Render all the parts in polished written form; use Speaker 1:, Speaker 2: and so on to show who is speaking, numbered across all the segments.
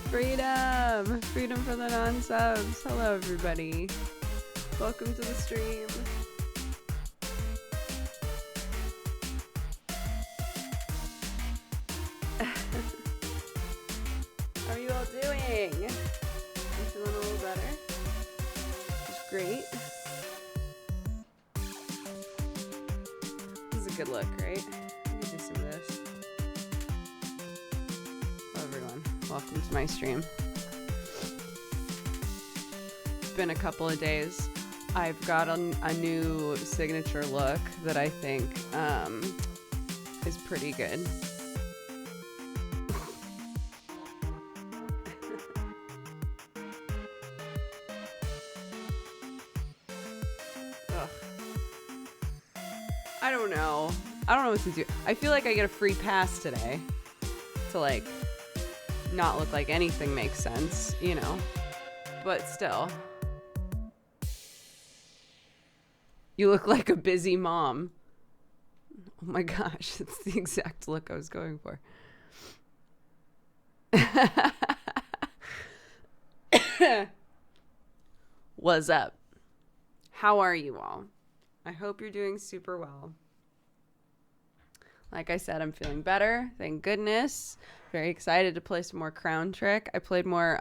Speaker 1: Freedom! Freedom for the non-subs. Hello, everybody. Welcome to the stream. How are you all doing? You feeling a little better? It's great. This is a good look, right? Let me do some of this. Hello, everyone. Welcome to my stream. It's been a couple of days. I've got a new signature look that I think is pretty good. I don't know. I don't know what to do. I feel like I get a free pass today to like not look like anything makes sense, you know, but still. You look like a busy mom. Oh my gosh, that's the exact look I was going for. What's up? How are you all? I hope you're doing super well. Like I said, I'm feeling better. Thank goodness. Very excited to play some more Crown Trick. I played more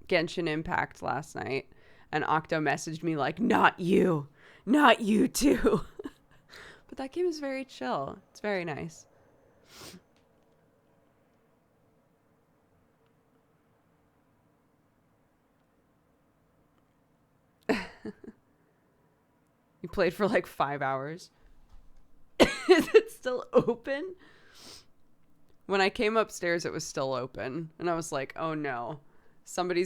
Speaker 1: Genshin Impact last night. And Octo messaged me like, not you too. But that game is very chill. It's very nice. You played for like 5 hours. Is it still open? When I came upstairs, it was still open. And I was like, oh no. Somebody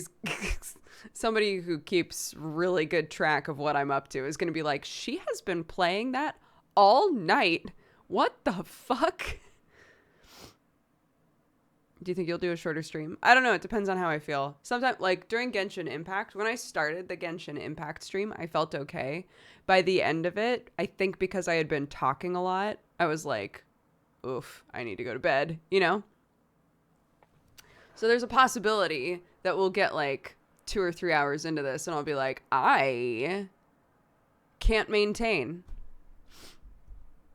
Speaker 1: who keeps really good track of what I'm up to is going to be like, she has been playing that all night. What the fuck? Do you think you'll do a shorter stream? I don't know. It depends on how I feel. Sometimes, like during Genshin Impact, when I started the Genshin Impact stream, I felt okay. By the end of it, I think because I had been talking a lot, I was like, oof, I need to go to bed, you know? So there's a possibility that we'll get like 2 or 3 hours into this and I'll be like, I can't maintain.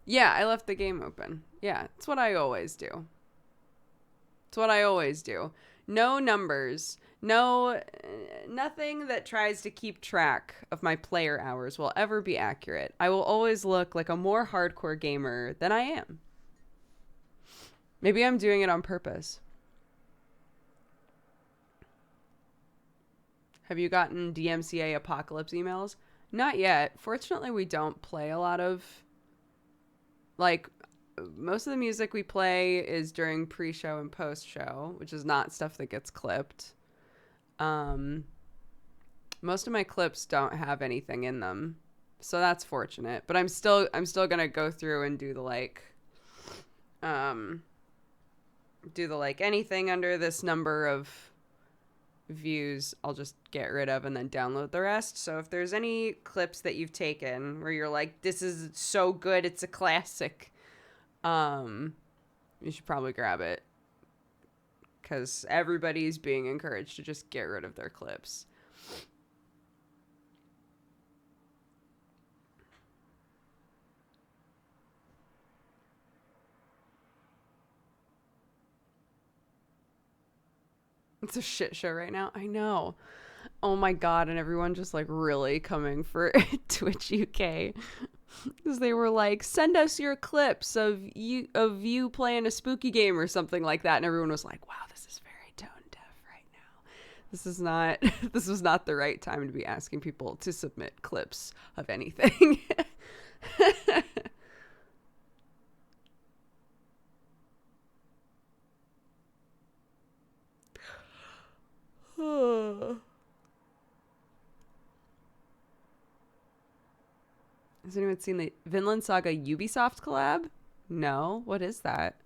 Speaker 1: Yeah, I left the game open. Yeah, it's what I always do. It's what I always do. No numbers. Nothing that tries to keep track of my player hours will ever be accurate. I will always look like a more hardcore gamer than I am. Maybe I'm doing it on purpose. Have you gotten DMCA Apocalypse emails? Not yet. Fortunately, we don't play a lot of, like, most of the music we play is during pre-show and post-show, which is not stuff that gets clipped. Most of my clips don't have anything in them, so that's fortunate. But I'm still gonna go through and do the anything under this number of views I'll just get rid of and then download the rest. So if there's any clips that you've taken where you're like, this is so good, it's a classic, you should probably grab it, because everybody's being encouraged to just get rid of their clips. It's a shit show right now. I know. Oh my god, and everyone just like really coming for Twitch UK. Because they were like, send us your clips of you playing a spooky game or something like that. And everyone was like, wow, this is very tone deaf right now. This was not the right time to be asking people to submit clips of anything. Has anyone seen the Vinland Saga Ubisoft collab? No. What is that?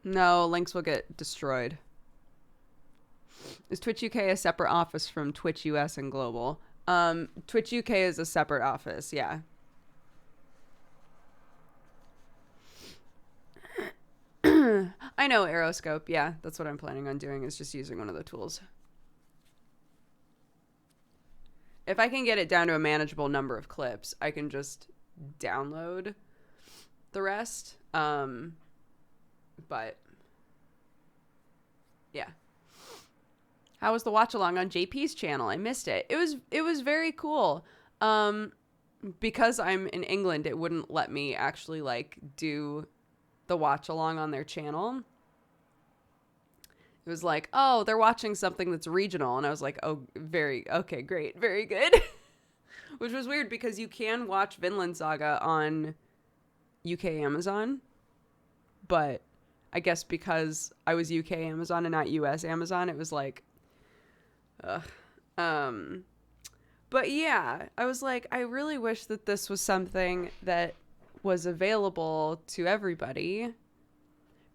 Speaker 1: No, links will get destroyed. Is Twitch UK a separate office from Twitch US and global? Twitch UK is a separate office, yeah. I know Aeroscope, yeah. That's what I'm planning on doing, is just using one of the tools. If I can get it down to a manageable number of clips, I can just download the rest. But yeah. How was the watch along on JP's channel? I missed it. It was very cool. Because I'm in England, it wouldn't let me actually like do the watch along on their channel. It was like, oh, they're watching something that's regional, and I was like, oh, okay, great, very good. Which was weird because you can watch Vinland Saga on UK Amazon, but I guess because I was UK Amazon and not US Amazon, it was like, ugh. But yeah, I was like, I really wish that this was something that was available to everybody,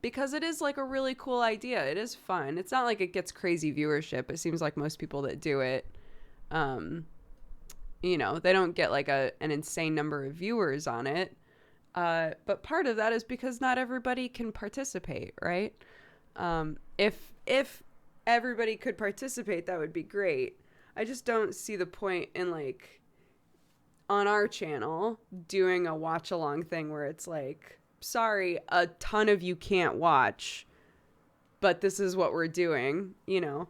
Speaker 1: because it is like a really cool idea. It is fun. It's not like it gets crazy viewership. It seems like most people that do it, you know, they don't get like an insane number of viewers on it. But part of that is because not everybody can participate, right? If everybody could participate, that would be great. I just don't see the point in like on our channel doing a watch along thing where it's like, sorry, a ton of you can't watch, but this is what we're doing, you know?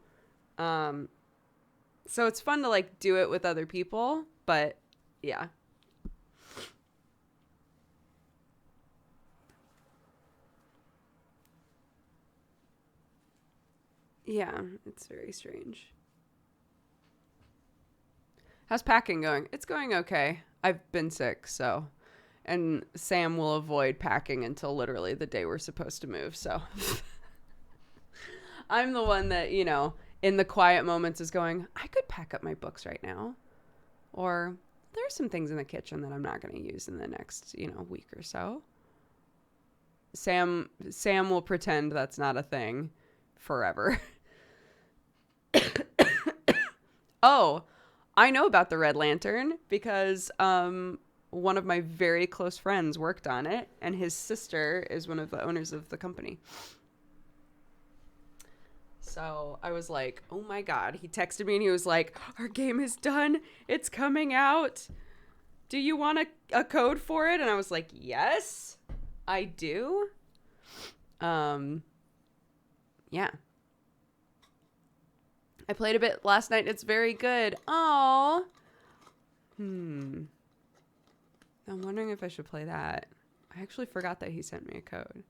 Speaker 1: So it's fun to like do it with other people, but yeah. Yeah, it's very strange. How's packing going? It's going okay. I've been sick, so. And Sam will avoid packing until literally the day we're supposed to move, so. I'm the one that, you know, in the quiet moments is going, I could pack up my books right now. Or there's some things in the kitchen that I'm not going to use in the next, you know, week or so. Sam will pretend that's not a thing forever. Oh, I know about the Red Lantern because one of my very close friends worked on it, and his sister is one of the owners of the company. So I was like, oh my God. He texted me and he was like, our game is done. It's coming out. Do you want a code for it? And I was like, yes, I do. Yeah. I played a bit last night. It's very good. Aww. I'm wondering if I should play that. I actually forgot that he sent me a code.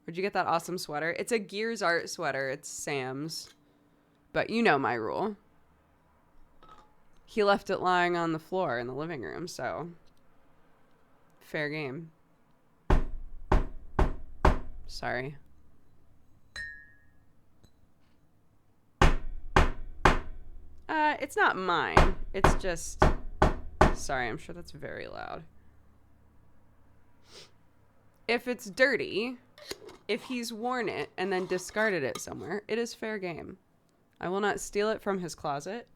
Speaker 1: Where'd you get that awesome sweater? It's a Gears Art sweater. It's Sam's. But you know my rule. He left it lying on the floor in the living room, so fair game. Sorry. It's not mine. It's just... Sorry, I'm sure that's very loud. If it's dirty, if he's worn it and then discarded it somewhere, it is fair game. I will not steal it from his closet.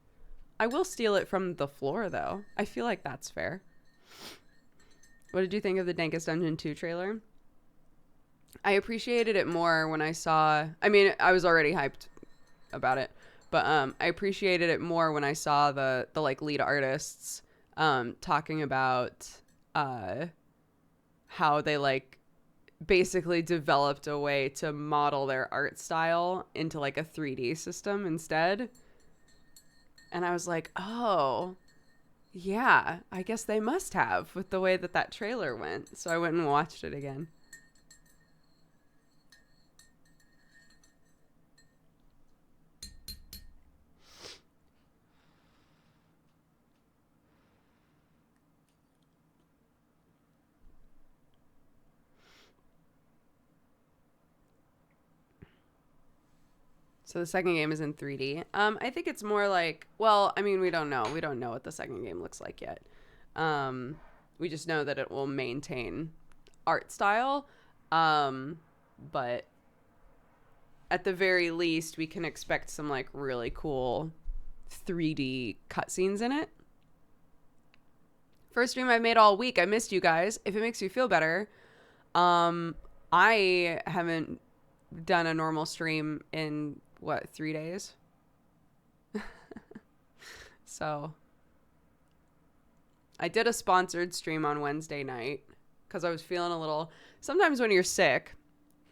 Speaker 1: I will steal it from the floor, though. I feel like that's fair. What did you think of the Dankest Dungeon 2 trailer? I appreciated it more when I saw... I mean, I was already hyped about it. But I appreciated it more when I saw the like lead artists talking about how they like basically developed a way to model their art style into like a 3D system instead. And I was like, oh, yeah, I guess they must have with the way that trailer went. So I went and watched it again. So the second game is in 3D. I think it's more like, well, I mean, we don't know. We don't know what the second game looks like yet. We just know that it will maintain art style. But at the very least, we can expect some like really cool 3D cutscenes in it. First stream I've made all week. I missed you guys. If it makes you feel better, I haven't done a normal stream in, 3 days? So, I did a sponsored stream on Wednesday night because I was feeling a little... Sometimes when you're sick,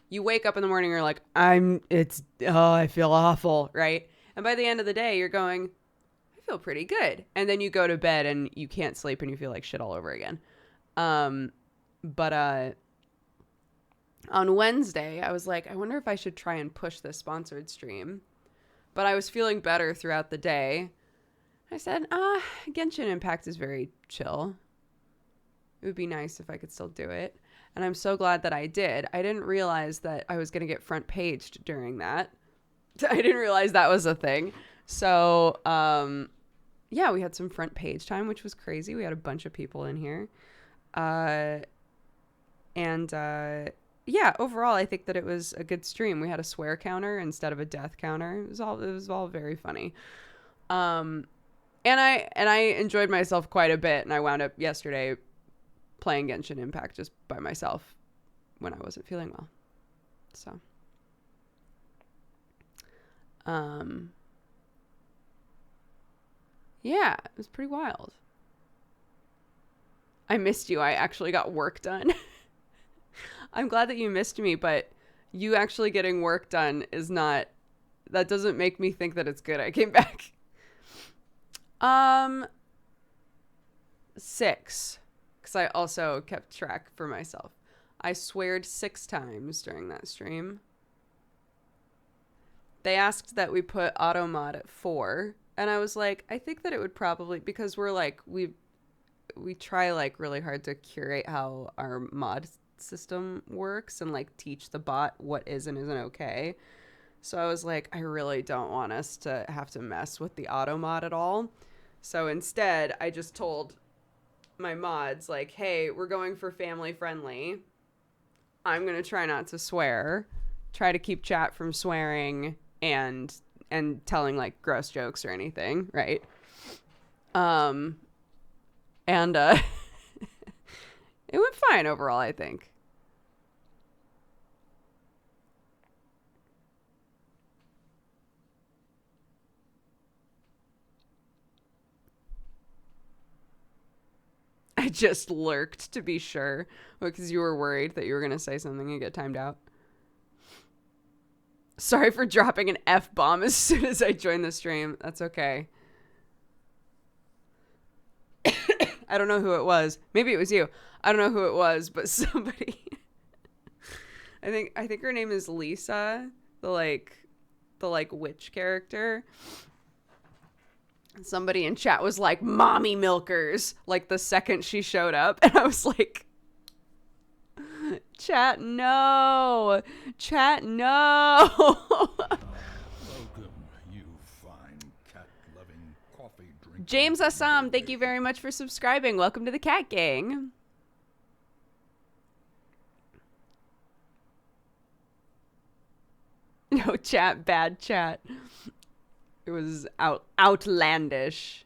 Speaker 1: you wake up in the morning and you're like, I feel awful, right? And by the end of the day, you're going, I feel pretty good. And then you go to bed and you can't sleep and you feel like shit all over again. But on Wednesday, I was like, I wonder if I should try and push this sponsored stream. But I was feeling better throughout the day. I said, Genshin Impact is very chill. It would be nice if I could still do it. And I'm so glad that I did. I didn't realize that I was going to get front paged during that. I didn't realize that was a thing. So, yeah, we had some front page time, which was crazy. We had a bunch of people in here. Yeah, overall, I think that it was a good stream. We had a swear counter instead of a death counter. It was all very funny. And I enjoyed myself quite a bit, and I wound up yesterday playing Genshin Impact just by myself when I wasn't feeling well. So, yeah, it was pretty wild. I missed you. I actually got work done. I'm glad that you missed me, but you actually getting work done that doesn't make me think that it's good. I came back. 6, because I also kept track for myself. I sweared 6 times during that stream. They asked that we put auto mod at 4, and I was like, I think that it would probably, because we're like, we try like really hard to curate how our mod system works and like teach the bot what is and isn't okay. So I was like, I really don't want us to have to mess with the auto mod at all. So instead, I just told my mods, like, hey, we're going for family friendly. I'm going to try not to swear, try to keep chat from swearing and telling, like, gross jokes or anything, right? And it went fine overall, I think. I just lurked to be sure because you were worried that you were going to say something and get timed out. Sorry for dropping an F-bomb as soon as I joined the stream. That's okay. I don't know who it was. Maybe it was you. I don't know who it was, but somebody. I think her name is Lisa, the witch character. Somebody in chat was like, mommy milkers, like the second she showed up. And I was like, chat, no. Chat, no.
Speaker 2: Welcome, you fine cat-loving, coffee-drinking...
Speaker 1: James Assam, thank you very much for subscribing. Welcome to the Cat Gang. No chat, bad chat. It was outlandish.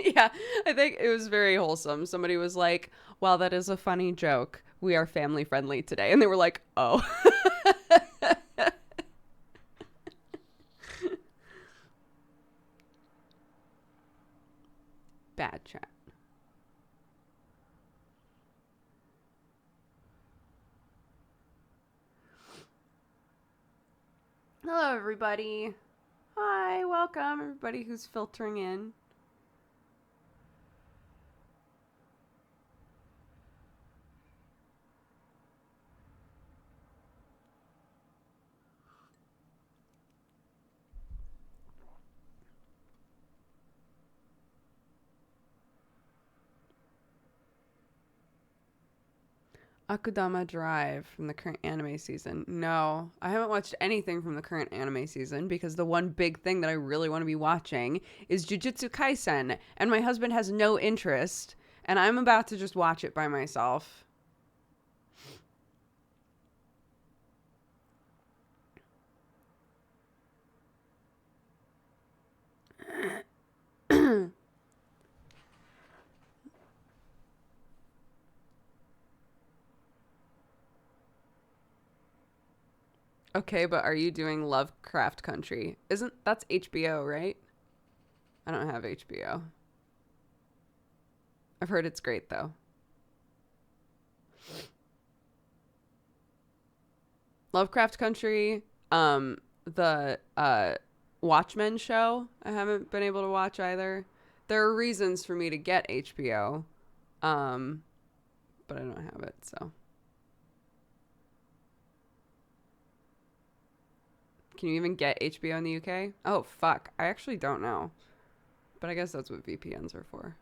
Speaker 1: Yeah, I think it was very wholesome. Somebody was like, well, that is a funny joke. We are family friendly today. And they were like, oh. Bad chat. Hello, everybody. Hi, welcome, everybody who's filtering in. Akudama Drive from the current anime season. No, I haven't watched anything from the current anime season because the one big thing that I really want to be watching is Jujutsu Kaisen, and my husband has no interest, and I'm about to just watch it by myself. Okay, but are you doing Lovecraft Country? Isn't that's HBO, right? I don't have HBO. I've heard it's great though. Lovecraft Country, the Watchmen show, I haven't been able to watch either. There are reasons for me to get HBO, um, but I don't have it, so. Can you even get HBO in the UK? Oh, fuck. I actually don't know. But I guess that's what VPNs are for.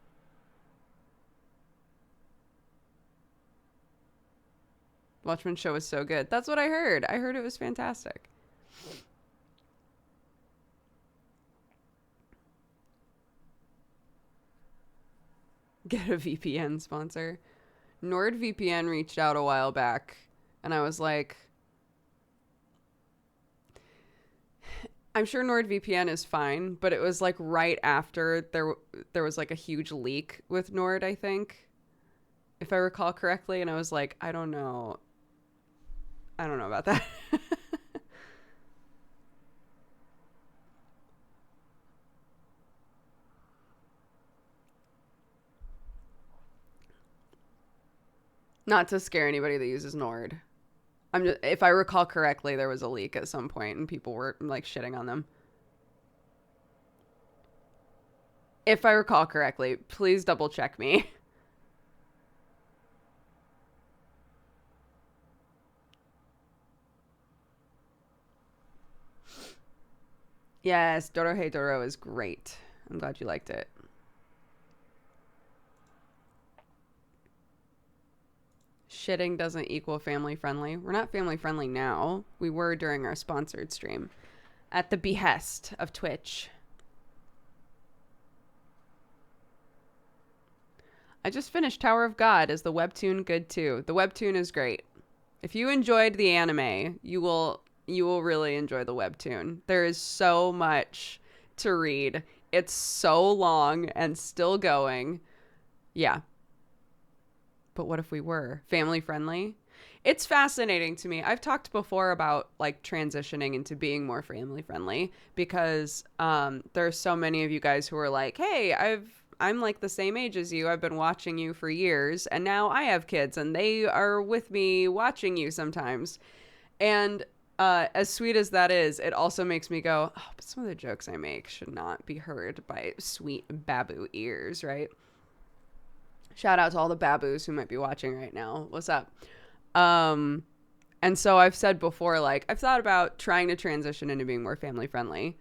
Speaker 1: Watchmen show was so good. That's what I heard. I heard it was fantastic. Get a VPN sponsor. NordVPN reached out a while back, and I was like, I'm sure NordVPN is fine, but it was like right after there was like a huge leak with Nord, I think, if I recall correctly, and I was like, I don't know about that. Not to scare anybody that uses Nord. If I recall correctly, there was a leak at some point and people were like shitting on them. If I recall correctly, please double check me. Yes, Doro Hey Doro is great. I'm glad you liked it. Shitting doesn't equal family friendly. We're not family friendly now. We were during our sponsored stream at the behest of Twitch. I just finished Tower of God. Is the webtoon good too? The webtoon is great. If you enjoyed the anime, you will really enjoy the webtoon. There is so much to read. It's so long and still going. Yeah. But what if we were family friendly? It's fascinating to me. I've talked before about like transitioning into being more family friendly because there's so many of you guys who are like, hey, I'm like the same age as you. I've been watching you for years and now I have kids and they are with me watching you sometimes. And as sweet as that is, it also makes me go, oh, but some of the jokes I make should not be heard by sweet babu ears, right? Shout out to all the babus who might be watching right now. What's up? And so I've said before, like, I've thought about trying to transition into being more family friendly.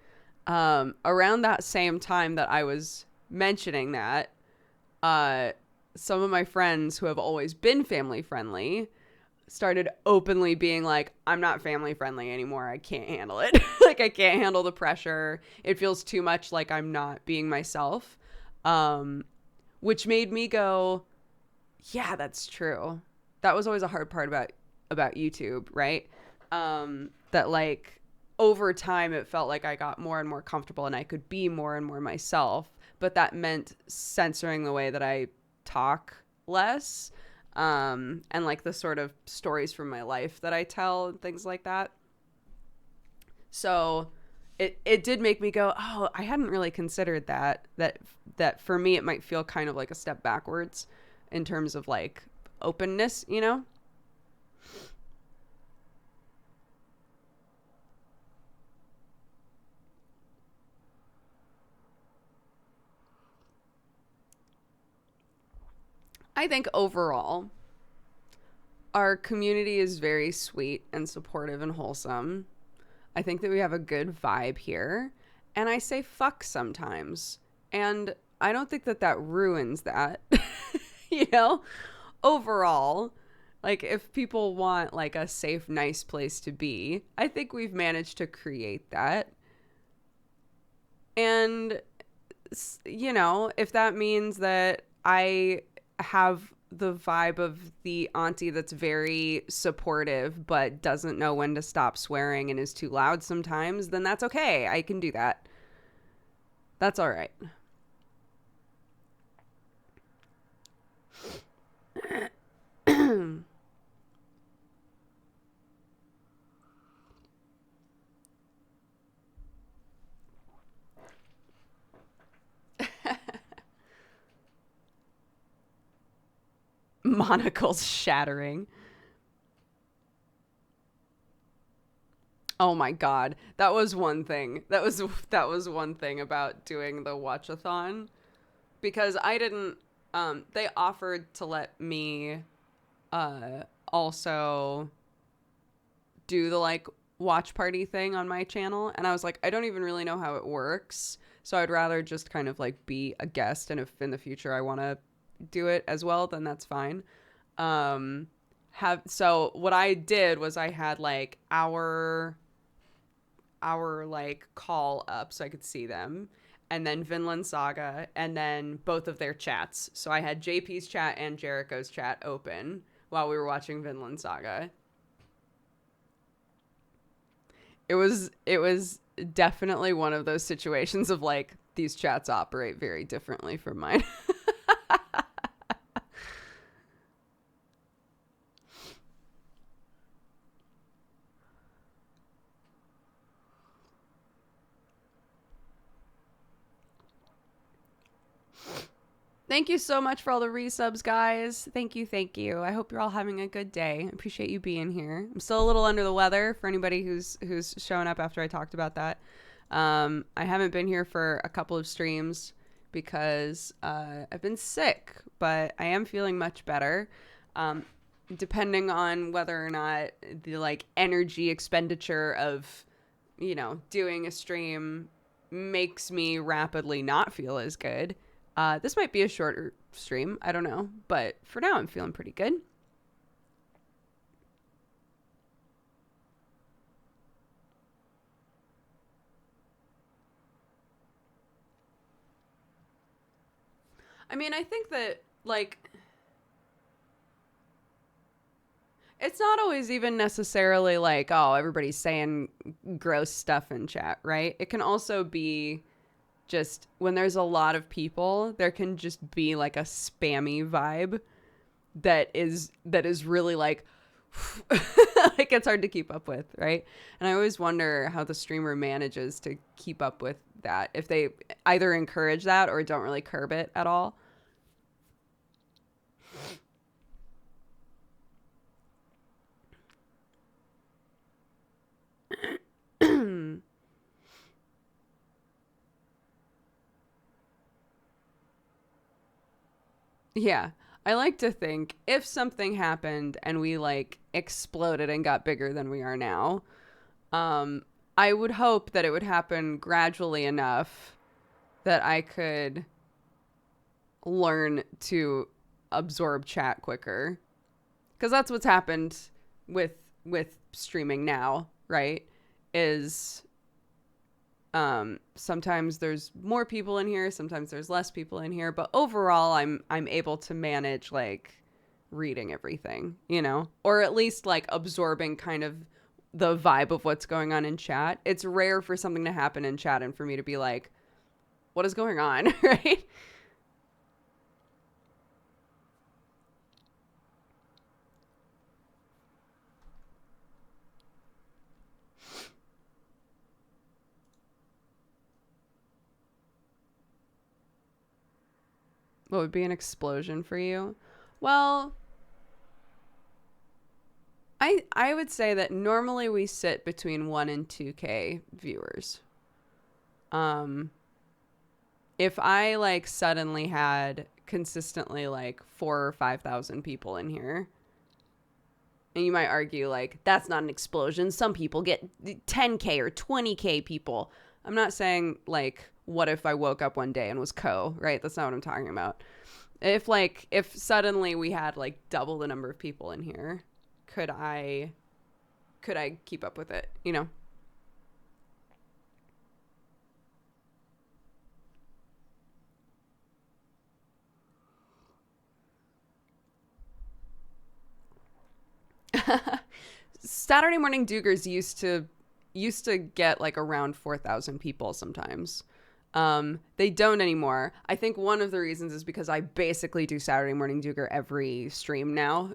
Speaker 1: Around that same time that I was mentioning that, some of my friends who have always been family friendly started openly being like, I'm not family friendly anymore. I can't handle it. Like, I can't handle the pressure. It feels too much like I'm not being myself. Which made me go, yeah, that's true. That was always a hard part about YouTube, right? That like over time it felt like I got more and more comfortable and I could be more and more myself, but that meant censoring the way that I talk less, and like the sort of stories from my life that I tell and things like that. So it did make me go, oh, I hadn't really considered that for me it might feel kind of like a step backwards in terms of like openness, you know? I think overall our community is very sweet and supportive and wholesome. I think that we have a good vibe here. And I say fuck sometimes. And I don't think that ruins that. You know? Overall, like if people want like a safe, nice place to be, I think we've managed to create that. And, you know, if that means that I have the vibe of the auntie that's very supportive but doesn't know when to stop swearing and is too loud sometimes, then that's okay. I can do that. That's all right. Monocles shattering. Oh my god, that was one thing. That was one thing about doing the watchathon, because I didn't. They offered to let me, also do the like watch party thing on my channel, and I was like, I don't even really know how it works, so I'd rather just kind of like be a guest, and if in the future I want to do it as well, then that's fine. So what I did was I had like our like call up so I could see them, and then Vinland Saga, and then both of their chats. So I had JP's chat and Jericho's chat open while we were watching Vinland Saga. It was definitely one of those situations of like, these chats operate very differently from mine. Thank you so much for all the resubs, guys. Thank you, thank you. I hope you're all having a good day. I appreciate you being here. I'm still a little under the weather for anybody who's showing up after I talked about that. I haven't been here for a couple of streams because I've been sick, but I am feeling much better. Depending on whether or not the like energy expenditure of, you know, doing a stream makes me rapidly not feel as good. This might be a shorter stream. I don't know. But for now, I'm feeling pretty good. I mean, I think that, like, it's not always even necessarily like, oh, everybody's saying gross stuff in chat, right? It can also be just when there's a lot of people, there can just be like a spammy vibe that is really like like it's hard to keep up with, right? And I always wonder how the streamer manages to keep up with that, if they either encourage that or don't really curb it at all. Yeah. I like to think if something happened and we like exploded and got bigger than we are now, I would hope that it would happen gradually enough that I could learn to absorb chat quicker. Because that's what's happened with streaming now, right? Is sometimes there's more people in here, sometimes there's less people in here, but overall I'm able to manage like reading everything, you know, or at least like absorbing kind of the vibe of what's going on in chat. It's rare for something to happen in chat and for me to be like, what is going on? Right? What would be an explosion for you? Well, I would say that normally we sit between 1 and 2K viewers. If I like suddenly had consistently like 4,000 or 5,000 people in here, and you might argue like that's not an explosion. Some people get 10K or 20K people. I'm not saying like, what if I woke up one day and was right? That's not what I'm talking about. If suddenly we had like double the number of people in here, could I keep up with it, you know? Saturday morning Dugers used to get like around 4,000 people sometimes. They don't anymore. I think one of the reasons is because I basically do Saturday morning Duger every stream now.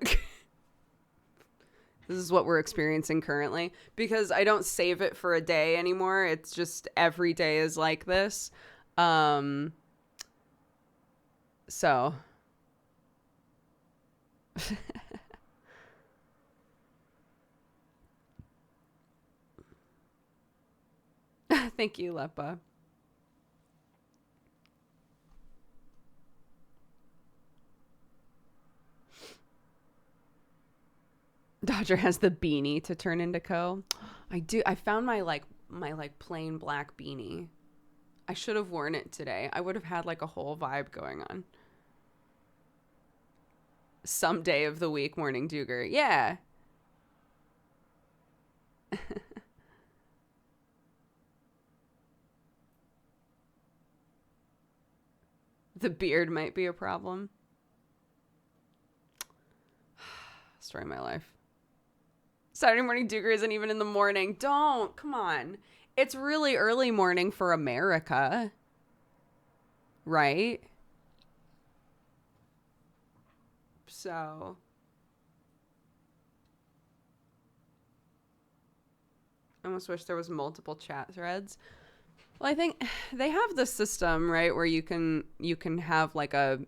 Speaker 1: This is what we're experiencing currently because I don't save it for a day anymore. It's just every day is like this. So Thank you, Lepa. Dodger has the beanie to turn into Co. I do. I found my plain black beanie. I should have worn it today. I would have had like a whole vibe going on. Some day of the week, morning Duger. Yeah. The beard might be a problem. Story of my life. Saturday morning Duger isn't even in the morning. Don't. Come on. It's really early morning for America. Right? So. I almost wish there was multiple chat threads. Well, I think they have the system, right, where you can have like a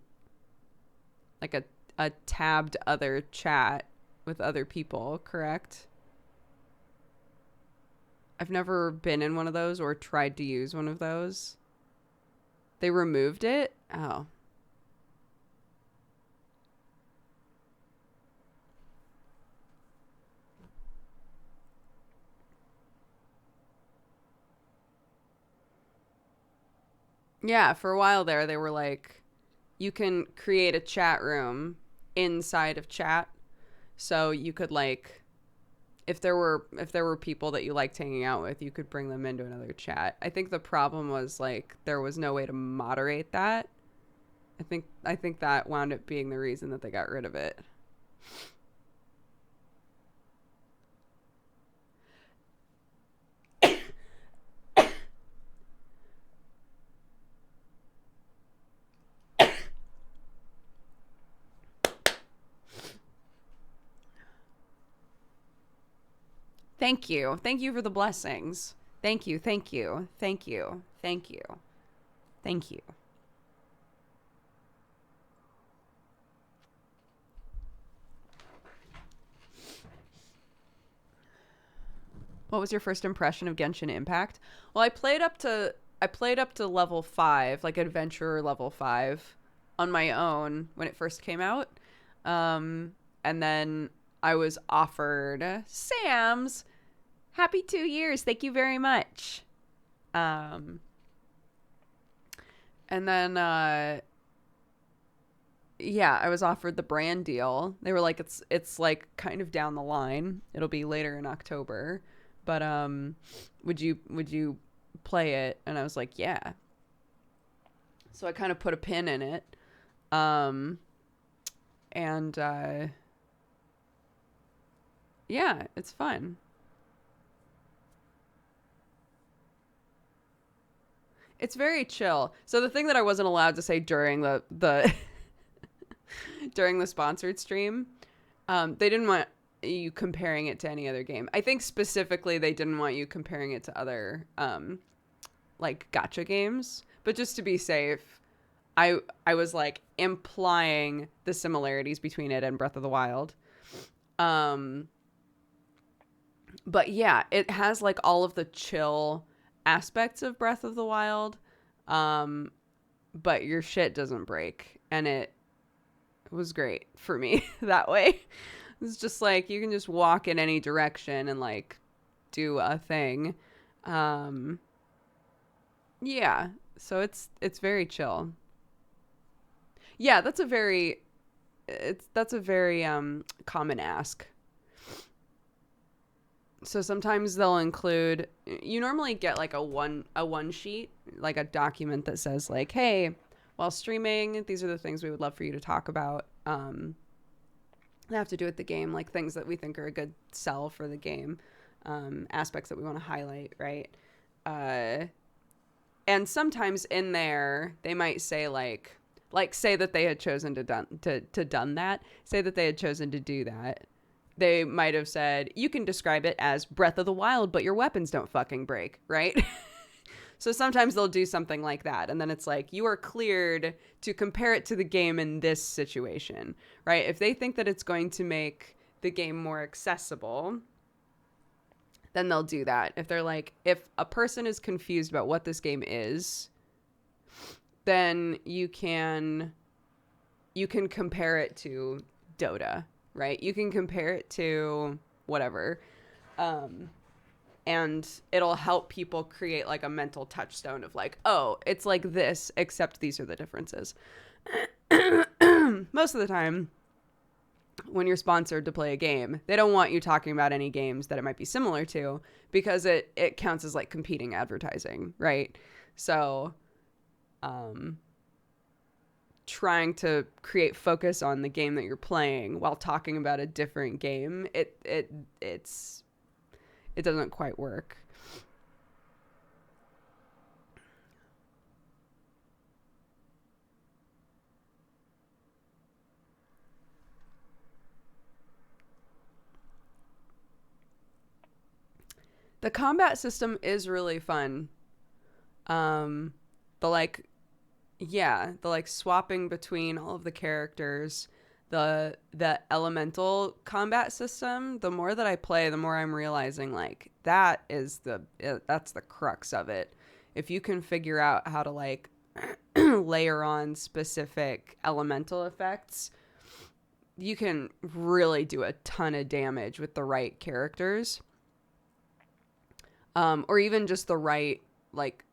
Speaker 1: tabbed other chat with other people, correct? I've never been in one of those or tried to use one of those. They removed it? Oh. Yeah, for a while there, they were like, you can create a chat room inside of chat. So you could like, if there were people that you liked hanging out with, you could bring them into another chat. I think the problem was like there was no way to moderate that. I think that wound up being the reason that they got rid of it. Thank you. Thank you for the blessings. Thank you. Thank you. Thank you. Thank you. Thank you. What was your first impression of Genshin Impact? Well, I played up to level 5, like adventurer level 5 on my own when it first came out. And then I was offered Sam's happy 2 years. Thank you very much. And then, yeah, I was offered the brand deal. They were like, it's like kind of down the line. It'll be later in October, but, would you play it? And I was like, yeah. So I kind of put a pin in it. Yeah, it's fun. It's very chill. So the thing that I wasn't allowed to say during the during the sponsored stream, they didn't want you comparing it to any other game. I think specifically they didn't want you comparing it to other like gacha games. But just to be safe, I was like implying the similarities between it and Breath of the Wild. But yeah, it has like all of the chill aspects of Breath of the Wild, but your shit doesn't break, and it was great for me that way. It's just like you can just walk in any direction and like do a thing. Yeah, so it's very chill. Yeah, that's a very common ask. So sometimes they'll include, you normally get like a one sheet, like a document that says like, hey, while streaming, these are the things we would love for you to talk about. They have to do with the game, like things that we think are a good sell for the game, aspects that we want to highlight, right? And sometimes in there, they might say like say that they had chosen to done that, say that they had chosen to do that. They might have said, you can describe it as Breath of the Wild, but your weapons don't fucking break, right? So sometimes they'll do something like that. And then it's like, you are cleared to compare it to the game in this situation, right? If they think that it's going to make the game more accessible, then they'll do that. If they're like, if a person is confused about what this game is, then you can compare it to Dota, right? You can compare it to whatever. And it'll help people create like a mental touchstone of like, oh, it's like this, except these are the differences. Most of the time, when you're sponsored to play a game, they don't want you talking about any games that it might be similar to, because it counts as like competing advertising, right? So trying to create focus on the game that you're playing while talking about a different game, it doesn't quite work. The combat system is really fun. The swapping between all of the characters, the elemental combat system, the more that I play, the more I'm realizing like that's the crux of it. If you can figure out how to like layer on specific elemental effects, you can really do a ton of damage with the right characters. Or even just the right like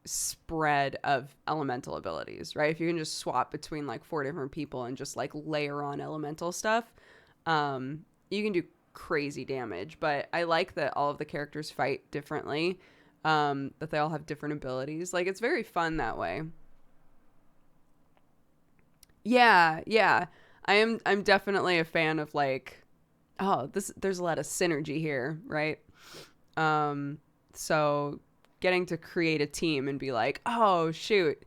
Speaker 1: spread of elemental abilities, right? If you can just swap between like 4 different people and just like layer on elemental stuff, you can do crazy damage. But I like that all of the characters fight differently, that they all have different abilities. Like, it's very fun that way. Yeah. I'm definitely a fan of like, there's a lot of synergy here, right? So getting to create a team and be like, oh shoot,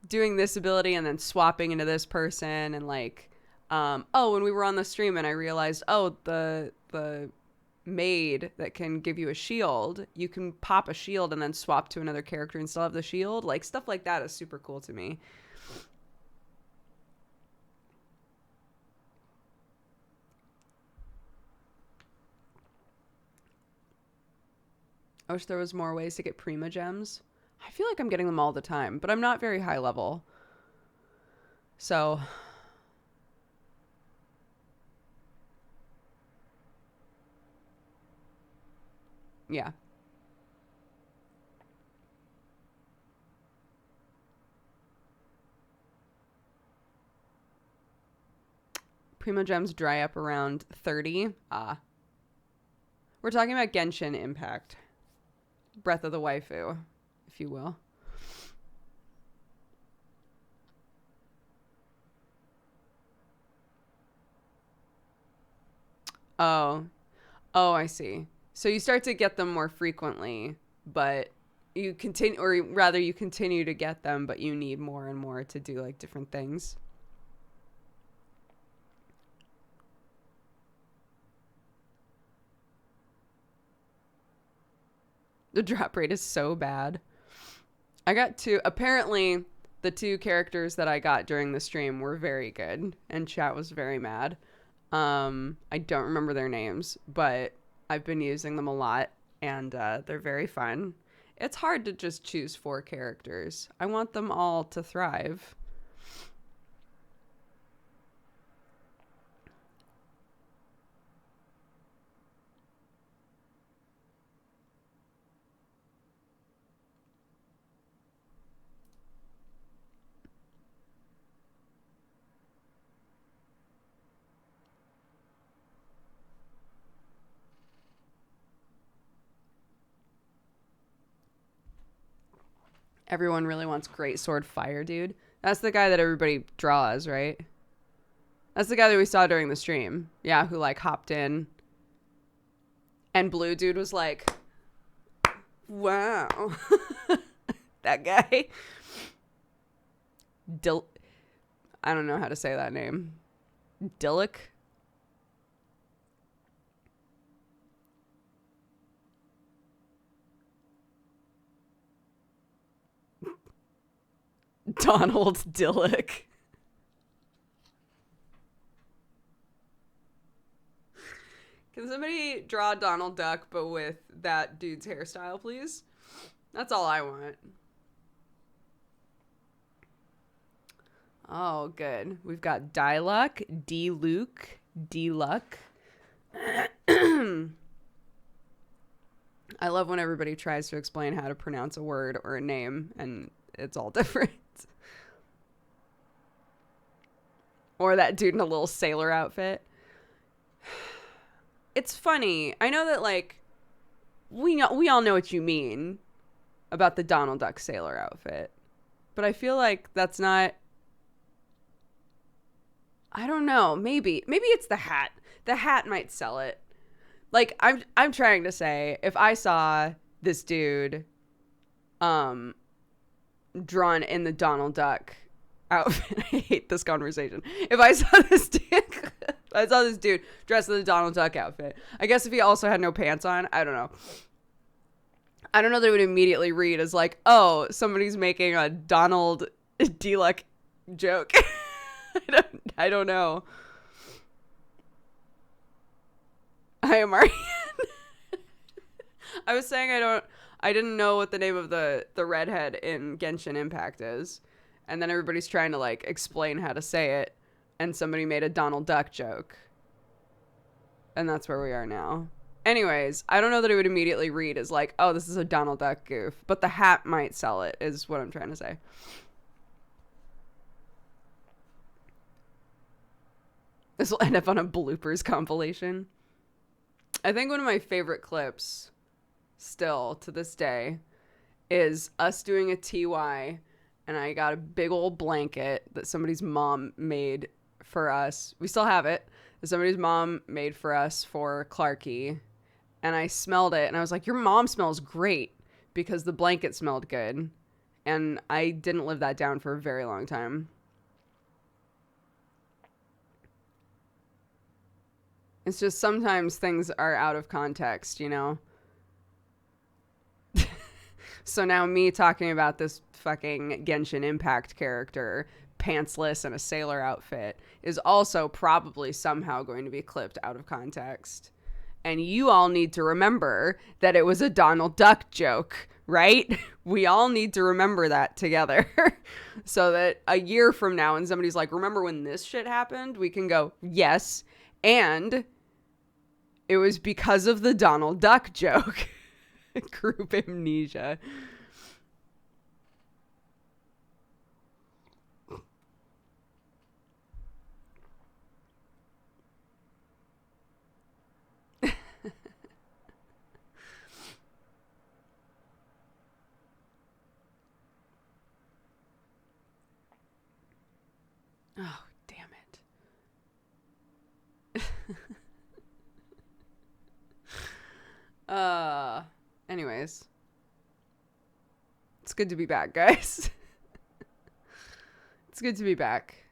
Speaker 1: doing this ability and then swapping into this person, and like, when we were on the stream and I realized, the maid that can give you a shield, you can pop a shield and then swap to another character and still have the shield. Like, stuff like that is super cool to me. I wish there was more ways to get Prima gems. I feel like I'm getting them all the time, but I'm not very high level. So yeah. Prima gems dry up around 30. We're talking about Genshin Impact. Breath of the waifu, if you will. Oh, I see. So you start to get them more frequently, but you continue, or rather you continue to get them, but you need more and more to do like different things. The drop rate is so bad. I got apparently the 2 characters that I got during the stream were very good, and chat was very mad. I don't remember their names, but I've been using them a lot, and they're very fun. It's hard to just choose 4 characters. I want them all to thrive. Everyone really wants Great Sword Fire Dude. That's the guy that everybody draws, right? That's the guy that we saw during the stream. Yeah, who like hopped in. And Blue Dude was like, wow. That guy. I don't know how to say that name. Dillick? Donald Dillick. Can somebody draw Donald Duck, but with that dude's hairstyle, please? That's all I want. Oh, good. We've got Diluck, D-Luke, D-Luck. I love when everybody tries to explain how to pronounce a word or a name, and it's all different. Or that dude in a little sailor outfit. It's funny. I know that, like, we all know what you mean about the Donald Duck sailor outfit. But I feel like that's not... I don't know. Maybe it's the hat. The hat might sell it. Like, I'm trying to say, if I saw this dude drawn in the Donald Duck outfit, I hate this conversation. If I saw this dude dressed in the Donald Duck outfit, I guess if he also had no pants on, I don't know. I don't know that it would immediately read as like, oh, somebody's making a Donald D-Luck joke. I don't know. I am Ariane. I was saying I didn't know what the name of the redhead in Genshin Impact is. And then everybody's trying to like explain how to say it. And somebody made a Donald Duck joke. And that's where we are now. Anyways, I don't know that it would immediately read as like, oh, this is a Donald Duck goof. But the hat might sell it, is what I'm trying to say. This will end up on a bloopers compilation. I think one of my favorite clips, still to this day, is us doing a TY, and I got a big old blanket that somebody's mom made for us. We still have it. That somebody's mom made for us for Clarky, and I smelled it, and I was like, your mom smells great, because the blanket smelled good, and I didn't live that down for a very long time. It's just sometimes things are out of context, you know? So now me talking about this fucking Genshin Impact character, pantsless and a sailor outfit, is also probably somehow going to be clipped out of context. And you all need to remember that it was a Donald Duck joke, right? We all need to remember that together. So that a year from now, when somebody's like, remember when this shit happened? We can go, yes. And it was because of the Donald Duck joke. Group amnesia. Oh, damn it. Anyways. It's good to be back, guys. It's good to be back.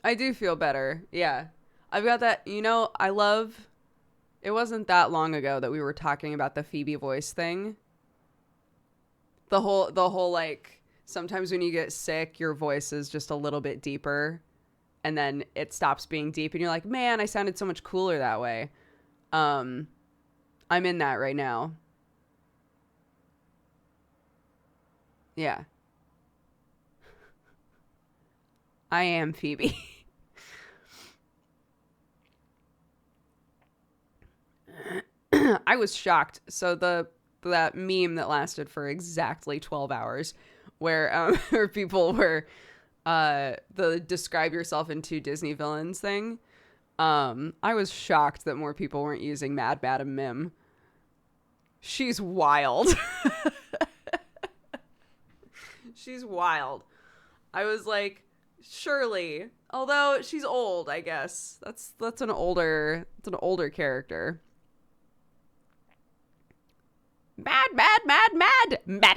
Speaker 1: I do feel better. Yeah. I've got that, you know, it wasn't that long ago that we were talking about the Phoebe voice thing. The whole like, sometimes when you get sick, your voice is just a little bit deeper. And then it stops being deep and you're like, man, I sounded so much cooler that way. I'm in that right now. Yeah. I am Phoebe. I was shocked. So that meme that lasted for exactly 12 hours where where people were the describe yourself in 2 Disney villains thing. I was shocked that more people weren't using Mad Madam Mim. She's wild. She's wild. I was like, surely, although she's old, I guess. That's an older character. Mad Madam Mim.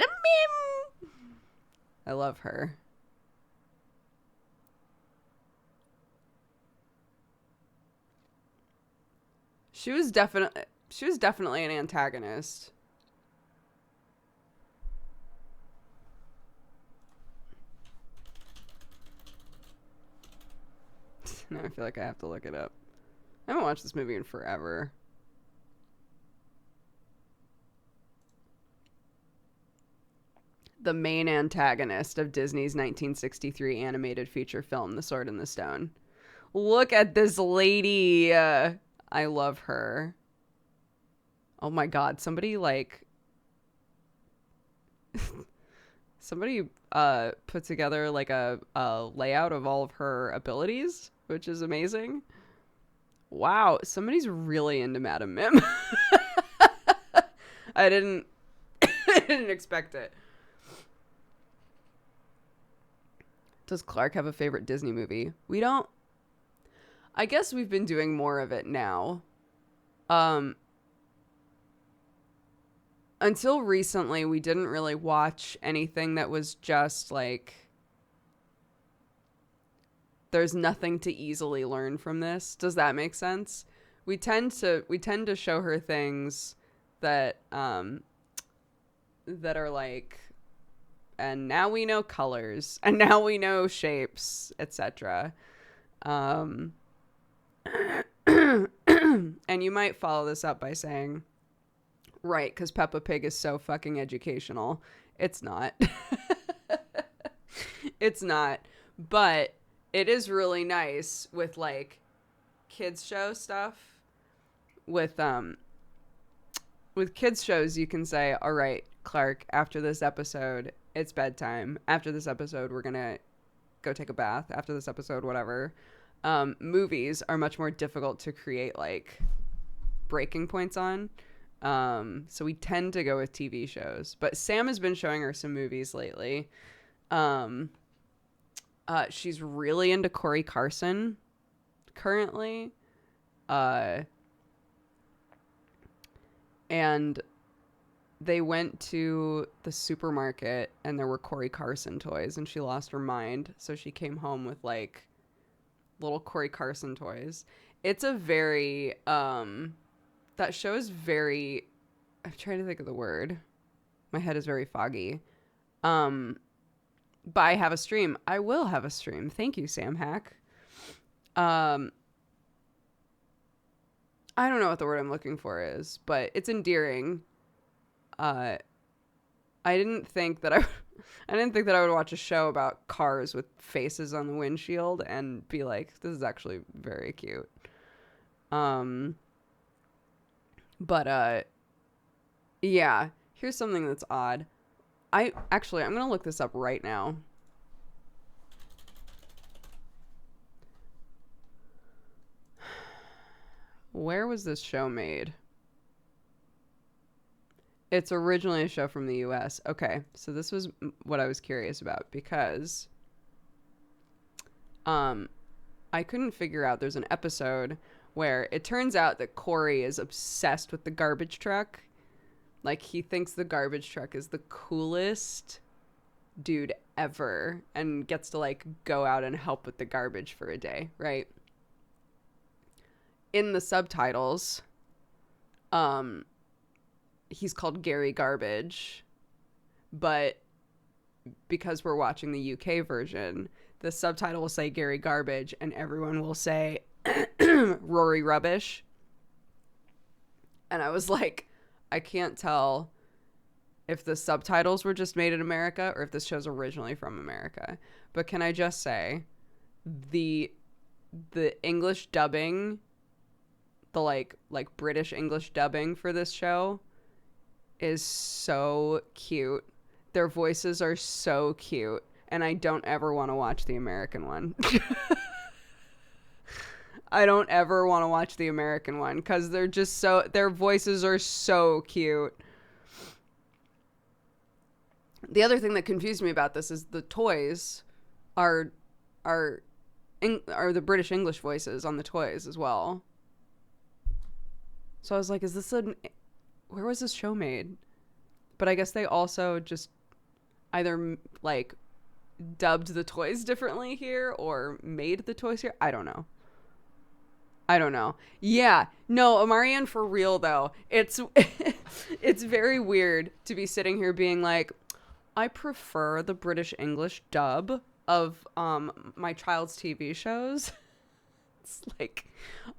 Speaker 1: I love her. She was definitely an antagonist. Now I feel like I have to look it up. I haven't watched this movie in forever. The main antagonist of Disney's 1963 animated feature film, The Sword in the Stone. Look at this lady. I love her. Oh my god, somebody put together like a layout of all of her abilities, which is amazing. Wow, somebody's really into Madam Mim. I didn't expect it. Does Clark have a favorite Disney movie? We don't. I guess we've been doing more of it now. Until recently, we didn't really watch anything that was just like, there's nothing to easily learn from this. Does that make sense? We tend to show her things that that are like, and now we know colors, and now we know shapes, etc. And you might follow this up by saying, right, because Peppa Pig is so fucking educational. It's not. It's not. But it is really nice with like kids show stuff. With kids shows, you can say, all right, Clark, after this episode, it's bedtime. After this episode, we're gonna go take a bath. After this episode, whatever. Movies are much more difficult to create like breaking points on. So we tend to go with TV shows, but Sam has been showing her some movies lately. She's really into Corey Carson currently. And they went to the supermarket and there were Corey Carson toys and she lost her mind. So she came home with like little Corey Carson toys. It's a very, that show is very, I'm trying to think of the word. My head is very foggy. But I have a stream. I will have a stream. Thank you, Sam Hack. I don't know what the word I'm looking for is, but it's endearing. I didn't think that I would watch a show about cars with faces on the windshield and be like, this is actually very cute. But yeah, here's something that's odd. I'm going to look this up right now. Where was this show made? It's originally a show from the US. Okay, so this was what I was curious about because I couldn't figure out, there's an episode where it turns out that Corey is obsessed with the garbage truck. Like, he thinks the garbage truck is the coolest dude ever and gets to, like, go out and help with the garbage for a day, right? In the subtitles, he's called Gary Garbage, but because we're watching the UK version, the subtitle will say Gary Garbage and everyone will say Rory Rubbish. And I was like, I can't tell if the subtitles were just made in America or if this show's originally from America. But can I just say, the English dubbing, the like British English dubbing for this show is so cute. Their voices are so cute, and I don't ever want to watch the American one. I don't ever want to watch the American one because they're just so, their voices are so cute. The other thing that confused me about this is the toys are the British English voices on the toys as well. So I was like, where was this show made? But I guess they also just either like dubbed the toys differently here or made the toys here. I don't know. Yeah. No, Amarian, for real though. It's very weird to be sitting here being like, I prefer the British English dub of my child's TV shows. It's like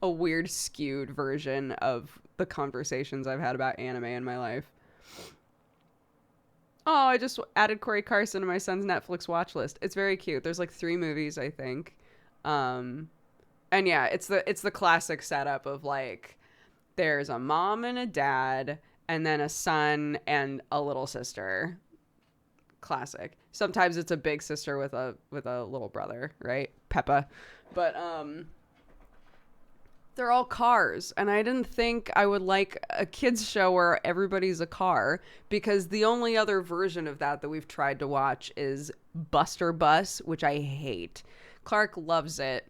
Speaker 1: a weird skewed version of the conversations I've had about anime in my life. Oh, I just added Corey Carson to my son's Netflix watch list. It's very cute. There's like 3 movies, I think. And yeah, it's the classic setup of like there's a mom and a dad and then a son and a little sister. Classic. Sometimes it's a big sister with a little brother, right? Peppa. But they're all cars, and I didn't think I would like a kids show where everybody's a car, because the only other version of that we've tried to watch is Buster Bus, which I hate. Clark loves it,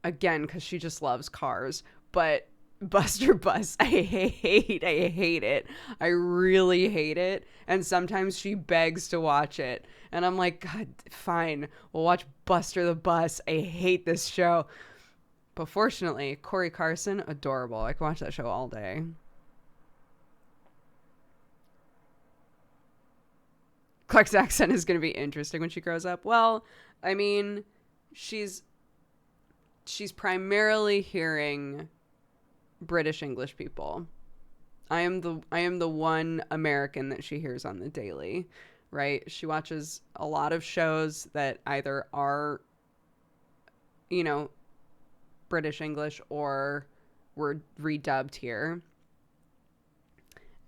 Speaker 1: again, because she just loves cars, but Buster Bus, I hate it. I really hate it, and sometimes she begs to watch it, and I'm like, God, fine, we'll watch Buster the Bus. I hate this show. But fortunately, Corey Carson, adorable. I can watch that show all day. Clark's accent is going to be interesting when she grows up. Well, I mean, she's primarily hearing British English people. I am the one American that she hears on the daily, right? She watches a lot of shows that either are, you know, British English or were redubbed here.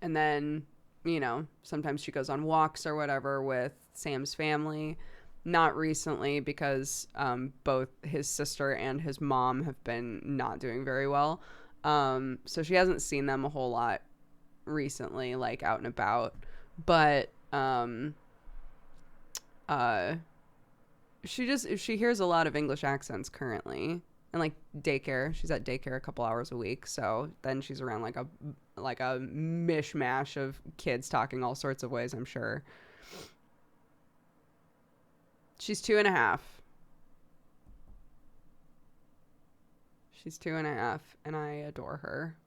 Speaker 1: And then, you know, sometimes she goes on walks or whatever with Sam's family. Not recently, because both his sister and his mom have been not doing very well. So she hasn't seen them a whole lot recently, like out and about. But she hears a lot of English accents currently. And like daycare, she's at daycare a couple hours a week. So then she's around like a mishmash of kids talking all sorts of ways, I'm sure. She's 2.5. She's 2.5, and I adore her.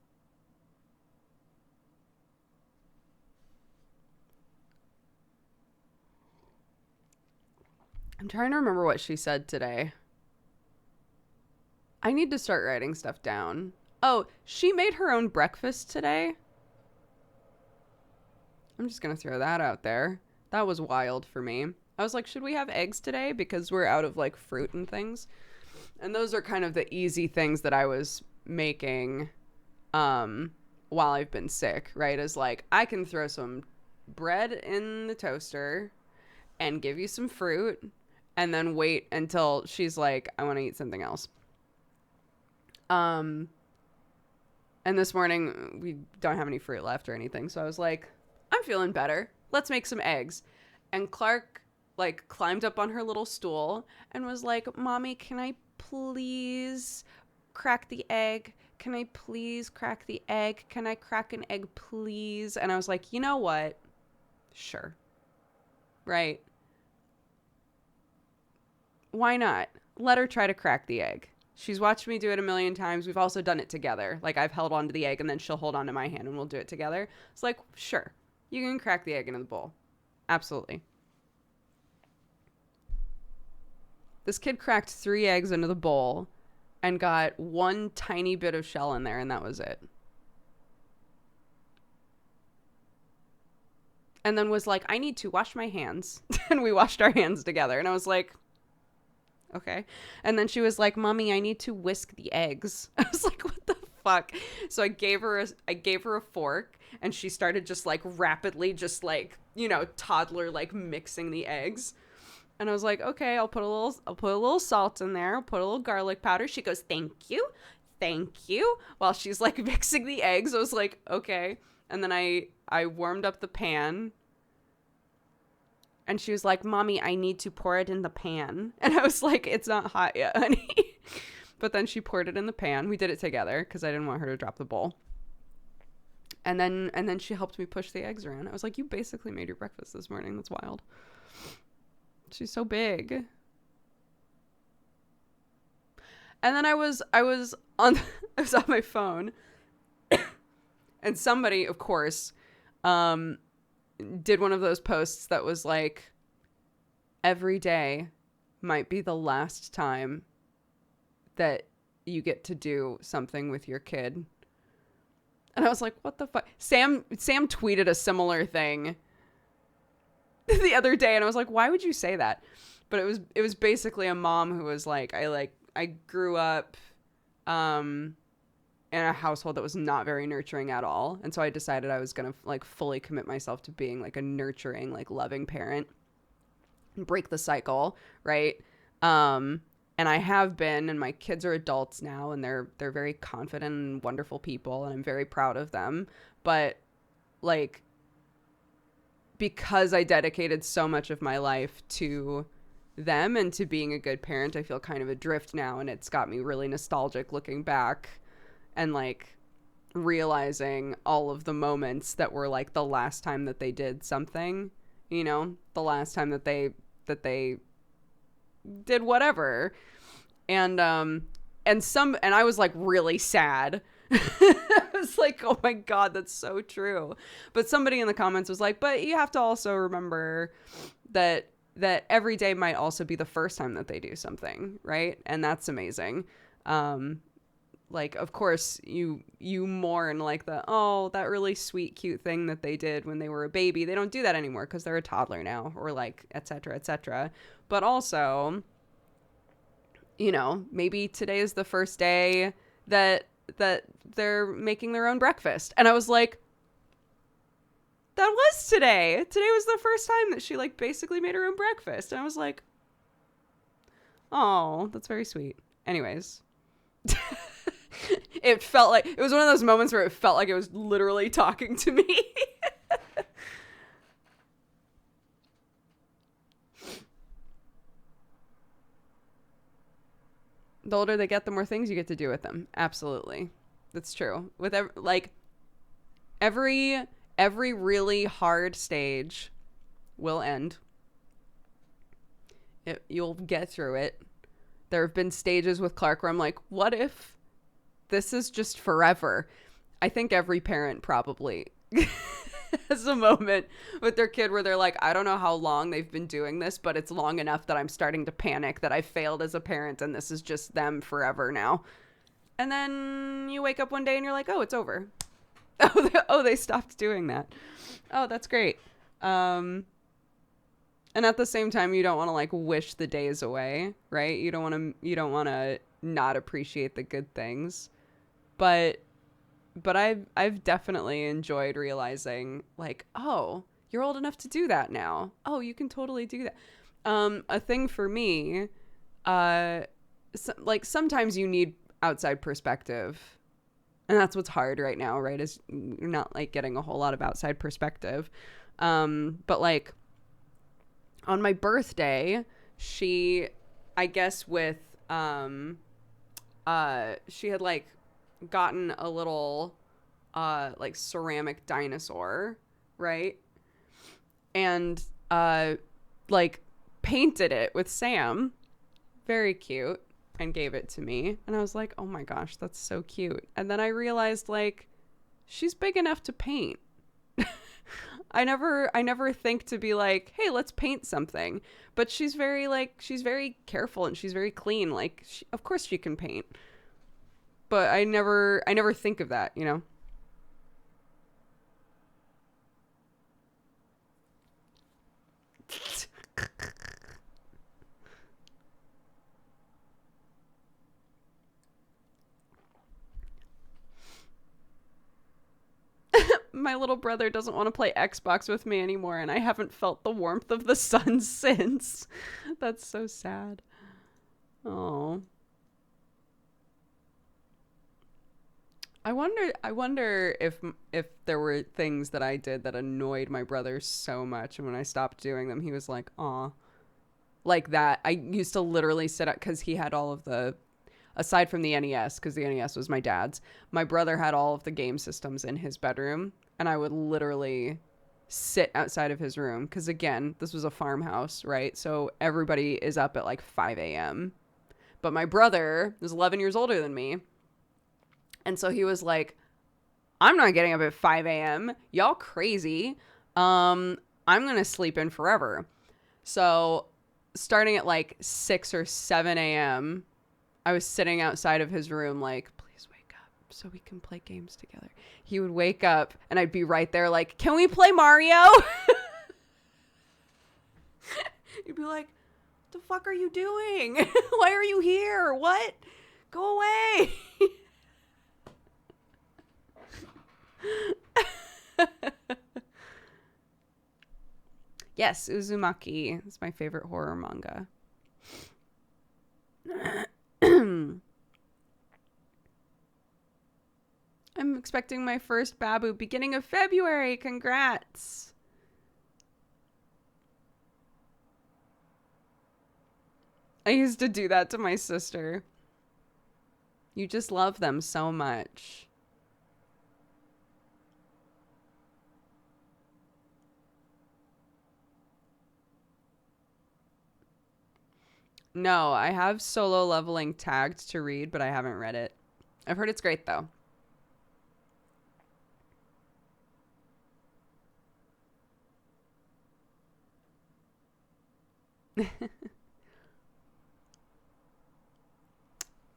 Speaker 1: I'm trying to remember what she said today. I need to start writing stuff down. Oh, she made her own breakfast today. I'm just going to throw that out there. That was wild for me. I was like, should we have eggs today? Because we're out of like fruit and things. And those are kind of the easy things that I was making while I've been sick, right? Is like, I can throw some bread in the toaster and give you some fruit and then wait until she's like, I want to eat something else. And this morning we don't have any fruit left or anything. So I was like, I'm feeling better. Let's make some eggs. And Clark like climbed up on her little stool and was like, Mommy, can I please crack the egg? Can I please crack the egg? Can I crack an egg, please? And I was like, you know what? Sure. Right. Why not? Let her try to crack the egg. She's watched me do it a million times. We've also done it together. Like, I've held onto the egg and then she'll hold onto my hand and we'll do it together. It's like, sure, you can crack the egg into the bowl. Absolutely. This kid cracked 3 eggs into the bowl and got one tiny bit of shell in there, and that was it. And then was like, I need to wash my hands. And we washed our hands together. And I was like, okay. And then she was like, Mommy, I need to whisk the eggs. I was like, what the fuck? So I gave her a fork, and she started just like rapidly, just like, you know, toddler, like mixing the eggs. And I was like, okay, I'll put a little salt in there. I'll put a little garlic powder. She goes, thank you. While she's like mixing the eggs. I was like, okay. And then I warmed up the pan. And she was like, Mommy, I need to pour it in the pan. And I was like, it's not hot yet, honey. But then she poured it in the pan. We did it together because I didn't want her to drop the bowl. And then she helped me push the eggs around. I was like, you basically made your breakfast this morning. That's wild. She's so big. And then I was on my phone. And somebody, of course, did one of those posts that was like, every day might be the last time that you get to do something with your kid. And I was like, what the fuck? Sam tweeted a similar thing the other day, and I was like, why would you say that? But it was basically a mom who was like, I grew up in a household that was not very nurturing at all, and so I decided I was gonna like fully commit myself to being like a nurturing, like loving parent, and break the cycle, right? And I have been, and my kids are adults now, and they're very confident and wonderful people, and I'm very proud of them. But like, because I dedicated so much of my life to them and to being a good parent, I feel kind of adrift now, and it's got me really nostalgic looking back and like realizing all of the moments that were like the last time that they did something, you know, the last time that they did whatever. And I was like really sad. I was like, oh my God, that's so true. But somebody in the comments was like, but you have to also remember that every day might also be the first time that they do something, right? And that's amazing. Like, of course you mourn like that really sweet, cute thing that they did when they were a baby. They don't do that anymore because they're a toddler now, or like, et cetera, et cetera. But also, you know, maybe today is the first day that they're making their own breakfast. And I was like, that was today. Today was the first time that she like basically made her own breakfast. And I was like, oh, that's very sweet. Anyways. It felt like, it was one of those moments where it felt like it was literally talking to me. The older they get, the more things you get to do with them. Absolutely. That's true. With every really hard stage will end. You'll get through it. There have been stages with Clark where I'm like, what if this is just forever? I think every parent probably has a moment with their kid where they're like, I don't know how long they've been doing this, but it's long enough that I'm starting to panic that I failed as a parent and this is just them forever now. And then you wake up one day and you're like, oh, it's over. They stopped doing that. Oh, that's great. And at the same time, you don't want to like wish the days away, right? You don't want to not appreciate the good things. But I've definitely enjoyed realizing like, oh, you're old enough to do that now. Oh, you can totally do that. A thing for me, like sometimes you need outside perspective, and that's what's hard right now, right? Is you're not like getting a whole lot of outside perspective. But like on my birthday, she, I guess with, she had like gotten a little like ceramic dinosaur, right? And like painted it with Sam, very cute, and gave it to me. And I was like, oh my gosh, that's so cute. And then I realized like she's big enough to paint. I never think to be like, hey, let's paint something. But she's very careful and she's very clean. Like of course she can paint. But I never think of that, you know? My little brother doesn't want to play Xbox with me anymore, and I haven't felt the warmth of the sun since. That's so sad. Oh. I wonder if there were things that I did that annoyed my brother so much, and when I stopped doing them, he was like, "Aw." Like that. I used to literally sit up because he had all of the, aside from the NES, because the NES was my dad's, my brother had all of the game systems in his bedroom, and I would literally sit outside of his room because, again, this was a farmhouse, right? So everybody is up at like 5 a.m. But my brother was 11 years older than me. And so he was like, I'm not getting up at 5 a.m. Y'all crazy. I'm going to sleep in forever. So starting at like 6 or 7 a.m., I was sitting outside of his room like, please wake up so we can play games together. He would wake up and I'd be right there like, can we play Mario? He'd be like, what the fuck are you doing? Why are you here? What? Go away. Yes, Uzumaki. It's my favorite horror manga. I'm expecting my first babu beginning of February. Congrats. I used to do that to my sister. You just love them so much. No, I have Solo Leveling tagged to read, but I haven't read it. I've heard it's great, though. But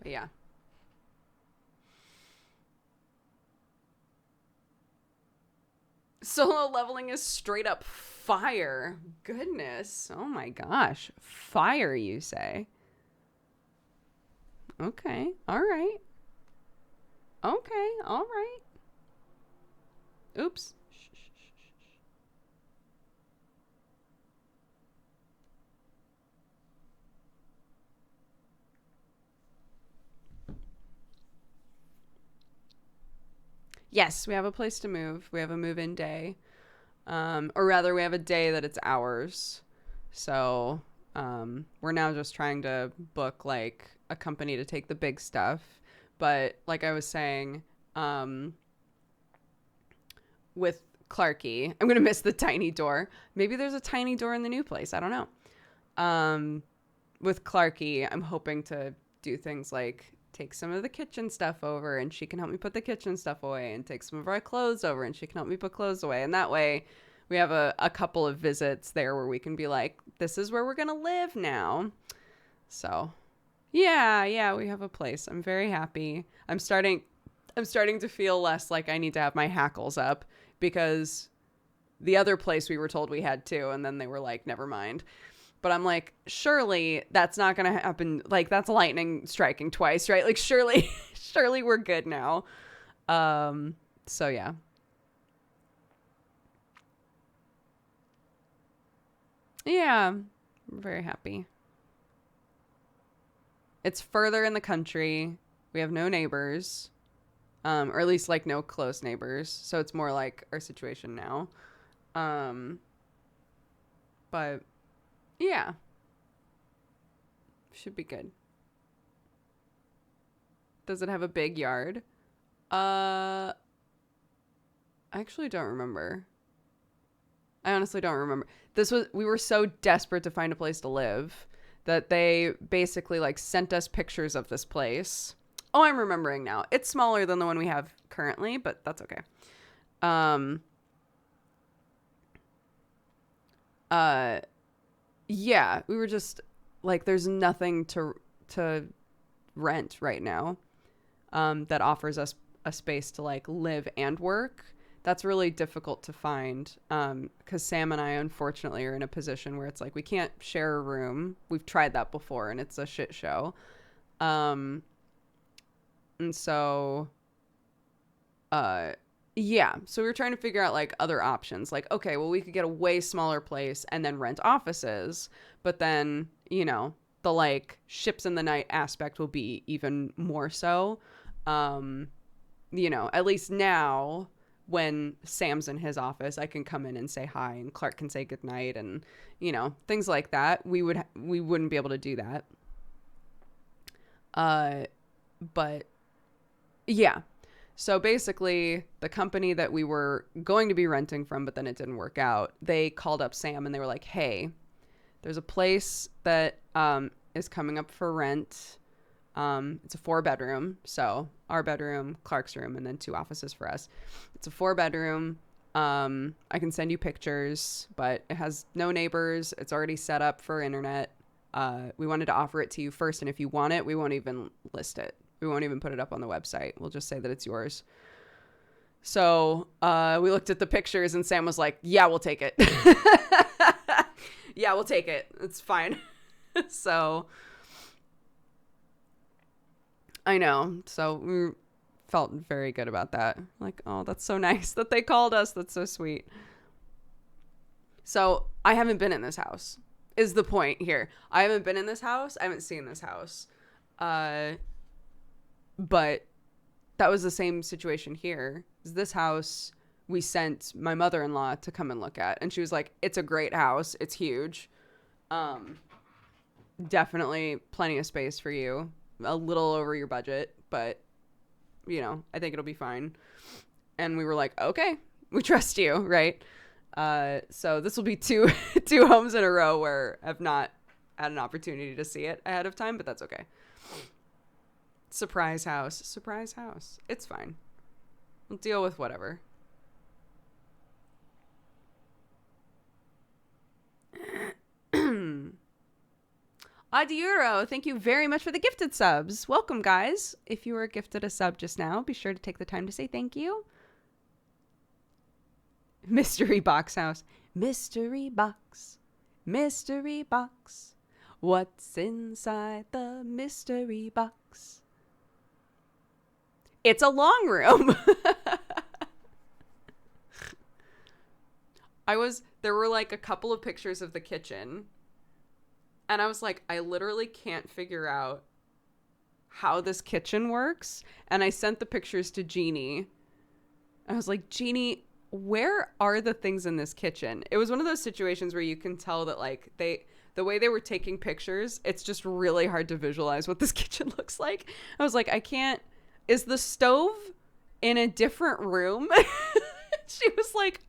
Speaker 1: yeah. Solo Leveling is straight up fire. Goodness. Oh my gosh. Fire, you say? Okay. All right. Okay. All right. Oops. Yes, we have a place to move. We have a move-in day. Or rather, we have a day that it's ours. So we're now just trying to book, like, a company to take the big stuff. But, like I was saying, with Clarky, I'm going to miss the tiny door. Maybe there's a tiny door in the new place. I don't know. With Clarky, I'm hoping to do things like take some of the kitchen stuff over and she can help me put the kitchen stuff away, and take some of our clothes over and she can help me put clothes away. And that way we have a couple of visits there where we can be like, this is where we're going to live now. So yeah, we have a place. I'm very happy. I'm starting to feel less like I need to have my hackles up, because the other place we were told we had to, and then they were like, never mind. But I'm like, surely that's not going to happen. Like, that's lightning striking twice, right? Like, surely we're good now. So yeah. Yeah, I'm very happy. It's further in the country. We have no neighbors, or at least like no close neighbors. So it's more like our situation now. But yeah, should be good. Does it have a big yard? I actually don't remember. I honestly don't remember. We were so desperate to find a place to live that they basically like sent us pictures of this place. Oh, I'm remembering now. It's smaller than the one we have currently, but that's okay. Yeah, we were just like, there's nothing to rent right now that offers us a space to like live and work. That's really difficult to find because Sam and I unfortunately are in a position where it's like we can't share a room. We've tried that before and it's a shit show. And so yeah, so we were trying to figure out like other options. Like, okay, well, we could get a way smaller place and then rent offices, but then, you know, the like ships in the night aspect will be even more so. You know, at least now when Sam's in his office, I can come in and say hi and Clark can say goodnight and, you know, things like that. We wouldn't be able to do that. But yeah. So basically, the company that we were going to be renting from, but then it didn't work out, they called up Sam and they were like, hey, there's a place that is coming up for rent. It's a 4-bedroom. So our bedroom, Clark's room, and then 2 offices for us. It's a 4-bedroom. I can send you pictures, but it has no neighbors. It's already set up for internet. we wanted to offer it to you first. And if you want it, we won't even list it. We won't even put it up on the website. We'll just say that it's yours. So we looked at the pictures and Sam was like, yeah, we'll take it. Yeah, we'll take it. It's fine. So I know. So we felt very good about that. Like, oh, that's so nice that they called us. That's so sweet. So I haven't been in this house is the point here. I haven't been in this house. I haven't seen this house. But that was the same situation here. This house, we sent my mother-in-law to come and look at. And she was like, it's a great house. It's huge. Definitely plenty of space for you. A little over your budget, but, you know, I think it'll be fine. And we were like, okay, we trust you, right? So this will be two homes in a row where I've not had an opportunity to see it ahead of time, but that's okay. Surprise house. It's fine. We'll deal with whatever. Adiuro, thank you very much for the gifted subs. Welcome, guys. If you were gifted a sub just now, be sure to take the time to say thank you. Mystery box house. Mystery box. Mystery box. What's inside the mystery box? It's a long room. There were like a couple of pictures of the kitchen. And I was like, I literally can't figure out how this kitchen works. And I sent the pictures to Jeannie. I was like, Jeannie, where are the things in this kitchen? It was one of those situations where you can tell that like the way they were taking pictures, it's just really hard to visualize what this kitchen looks like. I was like, is the stove in a different room? She was like,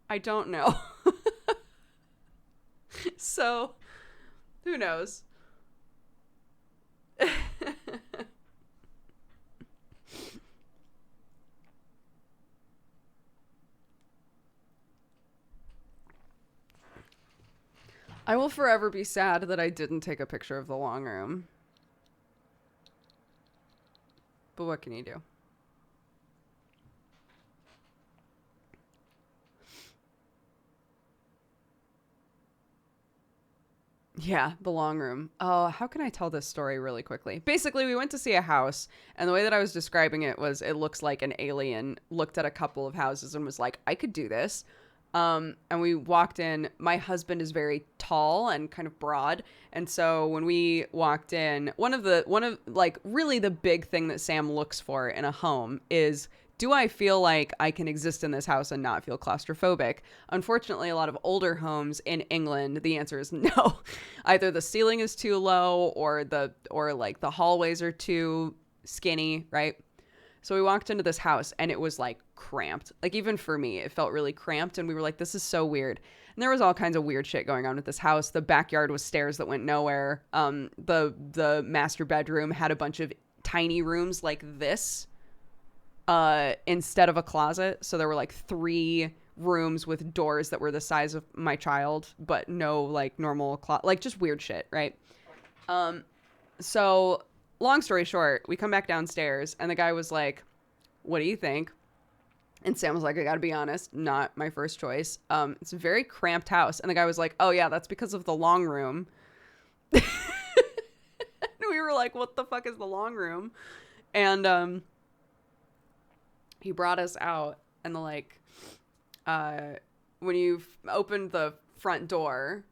Speaker 1: I don't know. So, who knows? I will forever be sad that I didn't take a picture of the long room. But what can you do? Yeah, the long room. Oh, how can I tell this story really quickly? Basically, we went to see a house, and the way that I was describing it was it looks like an alien looked at a couple of houses and was like, I could do this. And we walked in. My husband is very tall and kind of broad. And so when we walked in, one of like really the big thing that Sam looks for in a home is, do I feel like I can exist in this house and not feel claustrophobic? Unfortunately, a lot of older homes in England, the answer is no. Either the ceiling is too low or like the hallways are too skinny, right? So we walked into this house and it was like cramped. Like even for me, it felt really cramped and we were like, this is so weird. And there was all kinds of weird shit going on with this house. The backyard was stairs that went nowhere. The master bedroom had a bunch of tiny rooms like this instead of a closet. So there were like 3 rooms with doors that were the size of my child, but no like normal like just weird shit, right? So long story short, we come back downstairs and the guy was like, what do you think? And Sam was like, I gotta be honest, not my first choice. It's a very cramped house. And the guy was like, oh yeah, that's because of the long room. And we were like, what the fuck is the long room? And he brought us out and when you opened the front door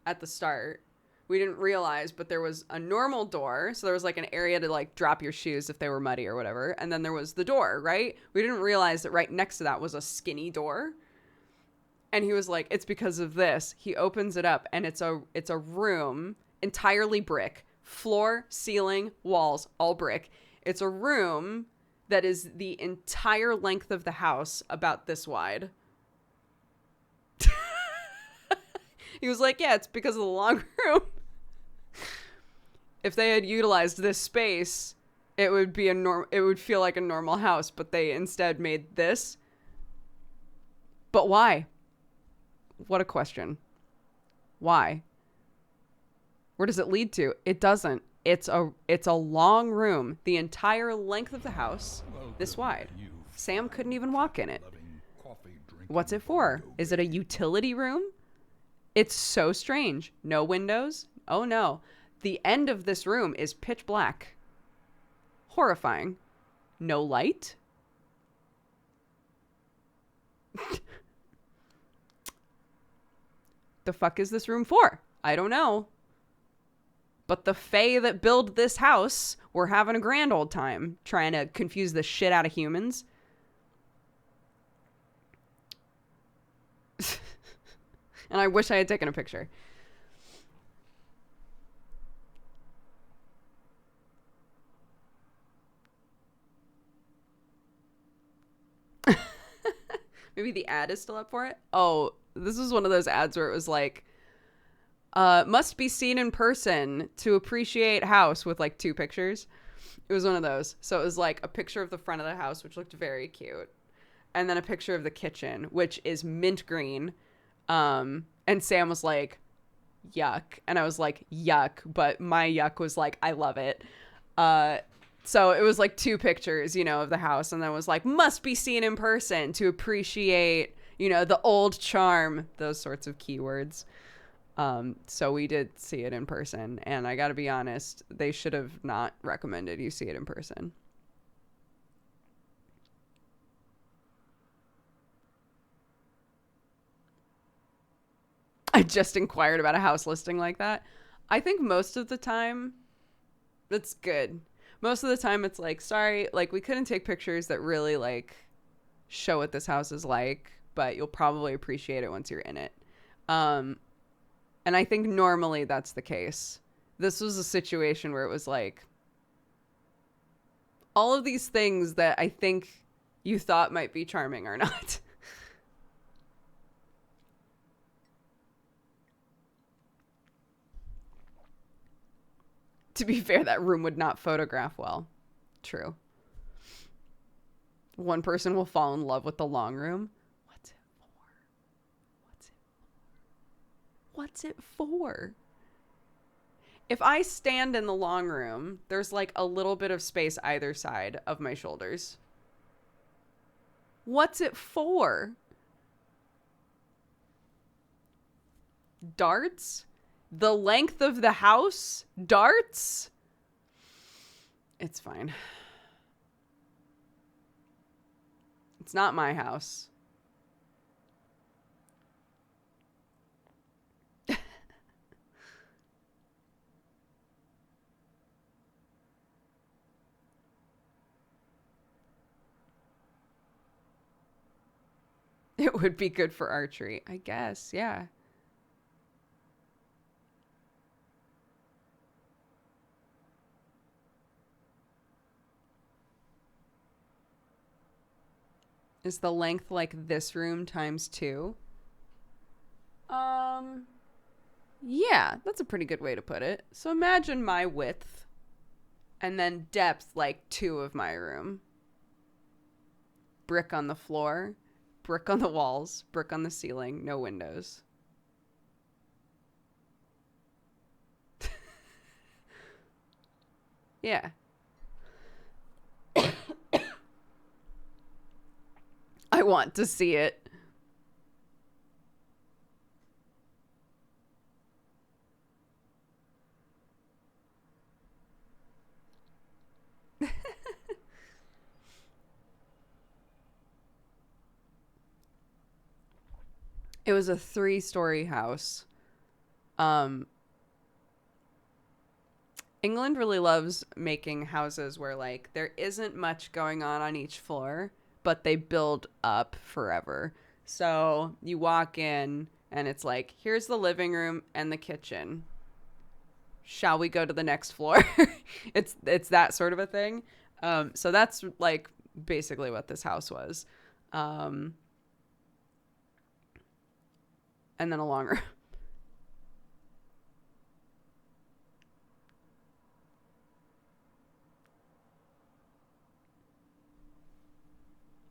Speaker 1: at the start, we didn't realize, but there was a normal door. So there was like an area to like drop your shoes if they were muddy or whatever. And then there was the door, right? We didn't realize that right next to that was a skinny door. And he was like, it's because of this. He opens it up and it's a room, entirely brick, floor, ceiling, walls, all brick. It's a room that is the entire length of the house, about this wide. He was like, yeah, it's because of the long room. If they had utilized this space, it would be it would feel like a normal house, but they instead made this. But why? What a question. Why? Where does it lead to? It doesn't. It's a long room, the entire length of the house, this wide. Sam couldn't even walk in it. What's it for? Is it a utility room? It's so strange. No windows? Oh no. The end of this room is pitch black. Horrifying. No light? The fuck is this room for? I don't know. But the fae that build this house were having a grand old time trying to confuse the shit out of humans. And I wish I had taken a picture. Maybe the ad is still up for it. Oh, this was one of those ads where it was like, must be seen in person to appreciate house, with like 2 pictures. It was one of those. So it was like a picture of the front of the house, which looked very cute. And then a picture of the kitchen, which is mint green. And Sam was like, yuck. And I was like, yuck. But my yuck was like, I love it. So it was like 2 pictures, you know, of the house. And then it was like, must be seen in person to appreciate, you know, the old charm, those sorts of keywords. So we did see it in person. And I got to be honest, they should have not recommended you see it in person. I just inquired about a house listing like that. I think most of the time, that's good. Most of the time it's like, sorry, like we couldn't take pictures that really like show what this house is like, but you'll probably appreciate it once you're in it. And I think normally that's the case. This was a situation where it was like all of these things that I think you thought might be charming are not. To be fair, that room would not photograph well. True. One person will fall in love with the long room. What's it for? What's it for? What's it for? If I stand in the long room, there's like a little bit of space either side of my shoulders. What's it for? Darts? The length of the house? Darts? It's fine. It's not my house. It would be good for archery, I guess. Yeah. Is the length like this room times 2? Yeah, that's a pretty good way to put it. So imagine my width and then depth like 2 of my room. Brick on the floor, brick on the walls, brick on the ceiling, no windows. Yeah. I want to see it. It was a 3-story house. England really loves making houses where like there isn't much going on each floor, but they build up forever. So you walk in and it's like, here's the living room and the kitchen. Shall we go to the next floor? It's that sort of a thing. So that's like basically what this house was. And then a longer.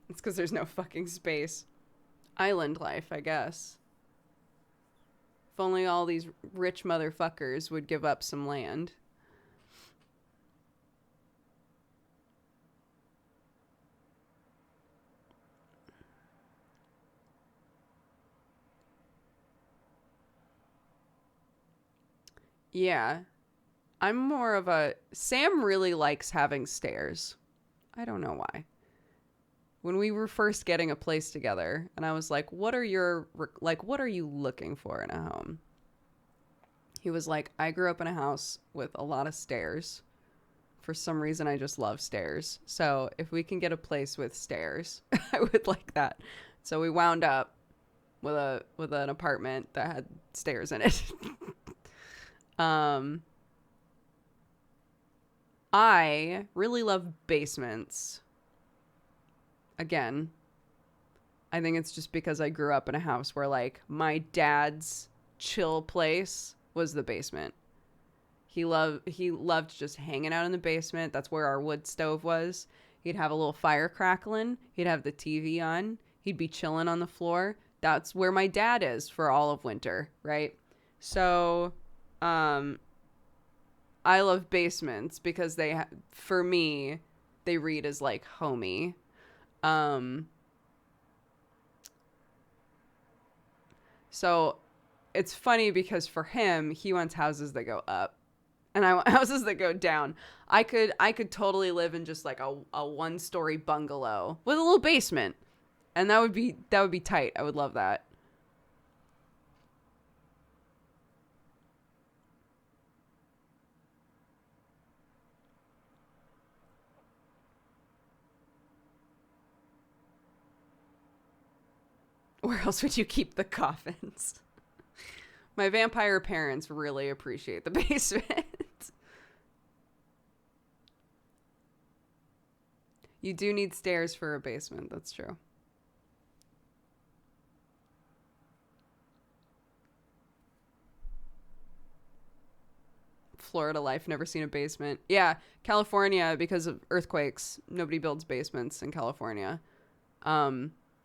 Speaker 1: It's because there's no fucking space. Island life, I guess. If only all these rich motherfuckers would give up some land. Yeah. I'm more of a... Sam really likes having stairs. I don't know why. When we were first getting a place together, and I was like, what are you looking for in a home? He was like, I grew up in a house with a lot of stairs. For some reason, I just love stairs. So if we can get a place with stairs, I would like that. So we wound up with an apartment that had stairs in it. I really love basements. Again, I think it's just because I grew up in a house where, like, my dad's chill place was the basement. He loved just hanging out in the basement. That's where our wood stove was. He'd have a little fire crackling. He'd have the TV on. He'd be chilling on the floor. That's where my dad is for all of winter, right? So, I love basements because for me, they read as, like, homey. So it's funny because for him, he wants houses that go up and I want houses that go down. I could totally live in just like a 1-story bungalow with a little basement, and that would be tight. I would love that. Where else would you keep the coffins? My vampire parents really appreciate the basement. You do need stairs for a basement. That's true. Florida life, never seen a basement. Yeah, California, because of earthquakes, nobody builds basements in California.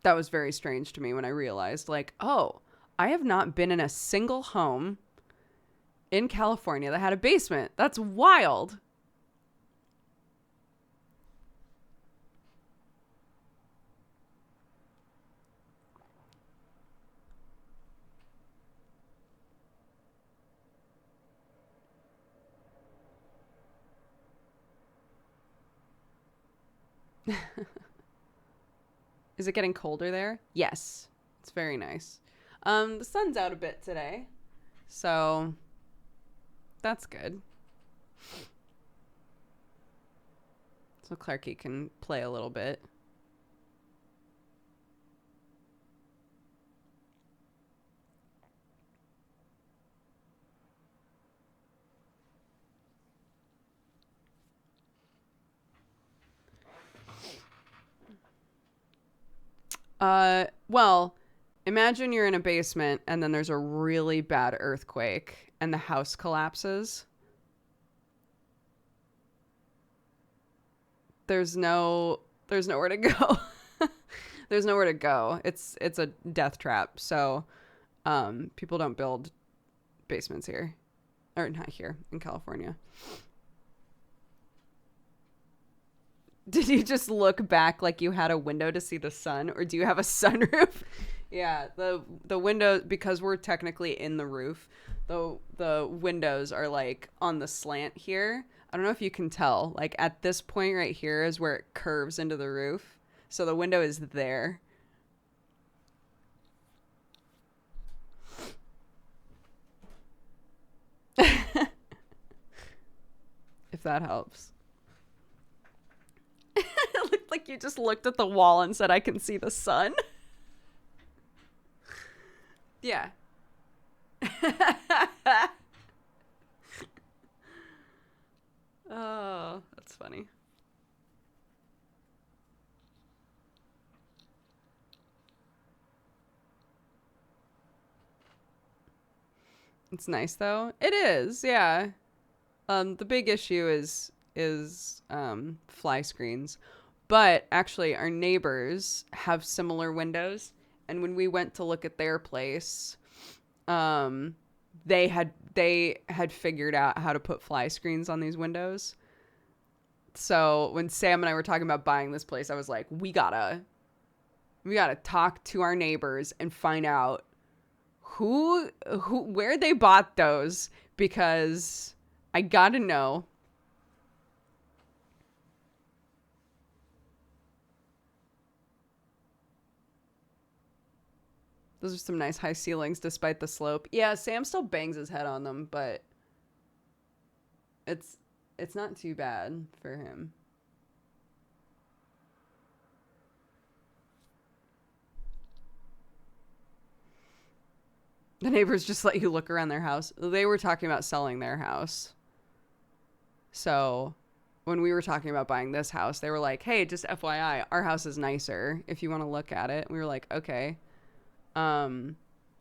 Speaker 1: That was very strange to me when I realized, like, oh, I have not been in a single home in California that had a basement. That's wild. Is it getting colder there? Yes. It's very nice. The sun's out a bit today, so that's good. So Clarky can play a little bit. Well, imagine you're in a basement and then there's a really bad earthquake and the house collapses. There's nowhere to go. There's nowhere to go. It's a death trap. So, people don't build basements here, or not here in California. Did you just look back like you had a window to see the sun, or do you have a sunroof? Yeah, the window, because we're technically in the roof, the windows are like on the slant here. I don't know if you can tell. Like at this point right here is where it curves into the roof. So the window is there. If that helps. It looked like you just looked at the wall and said, I can see the sun. Yeah. Oh, that's funny. It's nice though. It is, yeah. The big issue is fly screens. But actually our neighbors have similar windows, and when we went to look at their place, they had figured out how to put fly screens on these windows. So when Sam and I were talking about buying this place, I was like, we gotta talk to our neighbors and find out where they bought those, because I gotta know. Those are some nice high ceilings despite the slope. Yeah, Sam still bangs his head on them, but it's not too bad for him. The neighbors just let you look around their house. They were talking about selling their house. So when we were talking about buying this house, they were like, hey, just FYI, our house is nicer if you want to look at it. We were like, okay.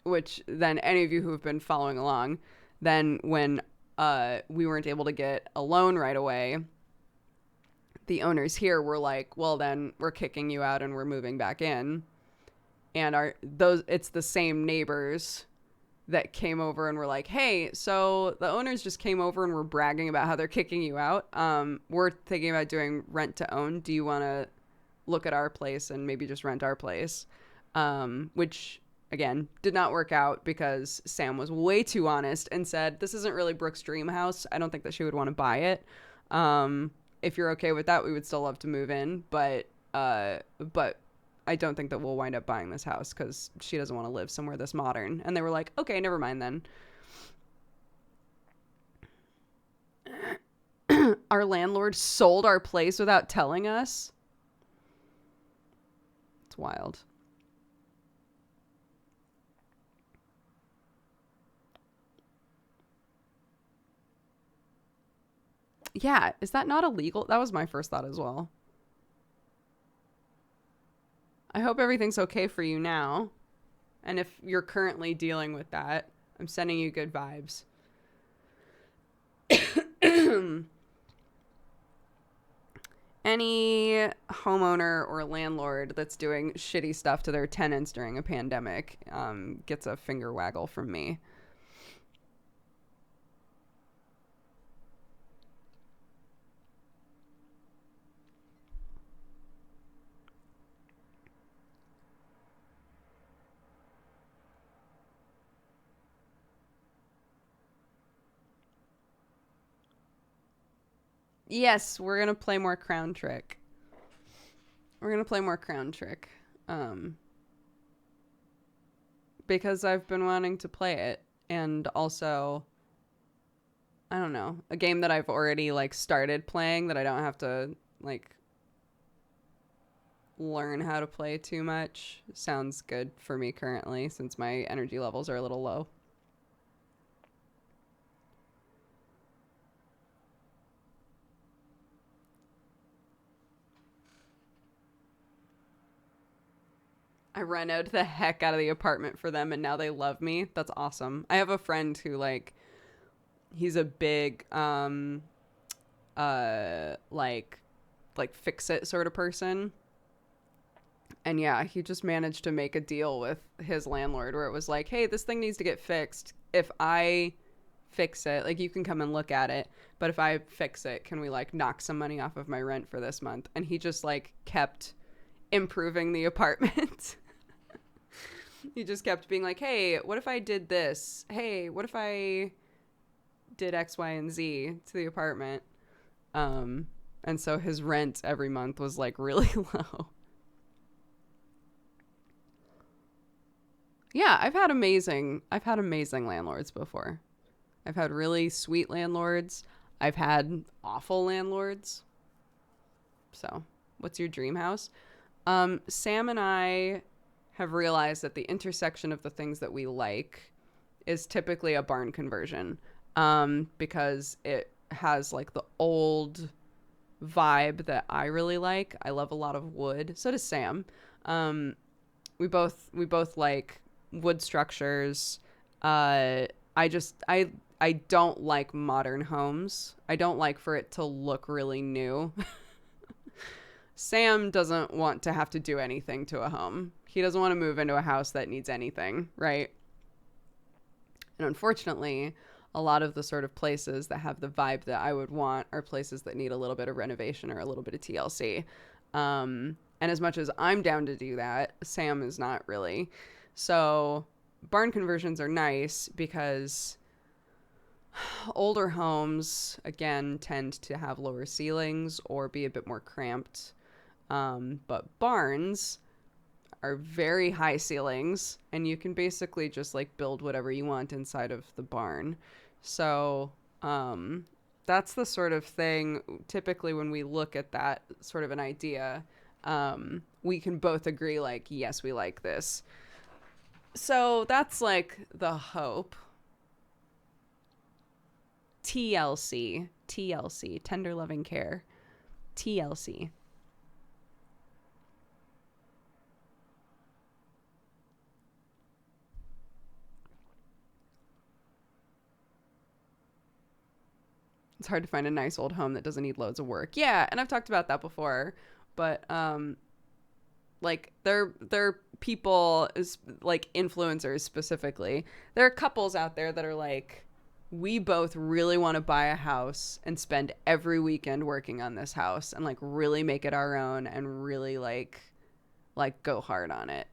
Speaker 1: Which then any of you who have been following along, then when we weren't able to get a loan right away, the owners here were like, well, then we're kicking you out and we're moving back in. And it's the same neighbors that came over and were like, hey, so the owners just came over and were bragging about how they're kicking you out. We're thinking about doing rent to own. Do you want to look at our place and maybe just rent our place? Which, again, did not work out because Sam was way too honest and said, this isn't really Brooke's dream house. I don't think that she would want to buy it. If you're okay with that, we would still love to move in. But I don't think that we'll wind up buying this house because she doesn't want to live somewhere this modern. And they were like, okay, never mind then. Our landlord sold our place without telling us. It's wild. Yeah, is that not illegal? That was my first thought as well. I hope everything's okay for you now. And if you're currently dealing with that, I'm sending you good vibes. Any homeowner or landlord that's doing shitty stuff to their tenants during a pandemic gets a finger waggle from me. Yes, we're going to play more Crown Trick. Because I've been wanting to play it. And also, I don't know, a game that I've already, like, started playing that I don't have to, like, learn how to play too much. Sounds good for me currently since my energy levels are a little low. I renoed the heck out of the apartment for them and now they love me. That's awesome. I have a friend who, like, he's a big like fix it sort of person. And yeah, he just managed to make a deal with his landlord where it was like, hey, this thing needs to get fixed. If I fix it, like, you can come and look at it, but if I fix it, can we, like, knock some money off of my rent for this month? And he just, like, kept improving the apartment. He just kept being like, hey, what if I did this? Hey, what if I did X, Y, and Z to the apartment? And so his rent every month was, like, really low. Yeah, I've had amazing landlords before. I've had really sweet landlords. I've had awful landlords. So, what's your dream house? Sam and I have realized that the intersection of the things that we like is typically a barn conversion, because it has, like, the old vibe that I really like. I love a lot of wood. So does Sam. We both like wood structures. I don't like modern homes. I don't like for it to look really new. Sam doesn't want to have to do anything to a home. He doesn't want to move into a house that needs anything, right? And unfortunately, a lot of the sort of places that have the vibe that I would want are places that need a little bit of renovation or a little bit of TLC. And as much as I'm down to do that, Sam is not really. So barn conversions are nice because older homes, again, tend to have lower ceilings or be a bit more cramped. But barns are very high ceilings, and you can basically just like build whatever you want inside of the barn. So that's the sort of thing, typically when we look at that sort of an idea, we can both agree like, yes, we like this. So that's like the hope. TLC, tender loving care. TLC. It's hard to find a nice old home that doesn't need loads of work. Yeah, and I've talked about that before, but like they're people, like influencers specifically. There are couples out there that are like, we both really want to buy a house and spend every weekend working on this house and like really make it our own and really like go hard on it.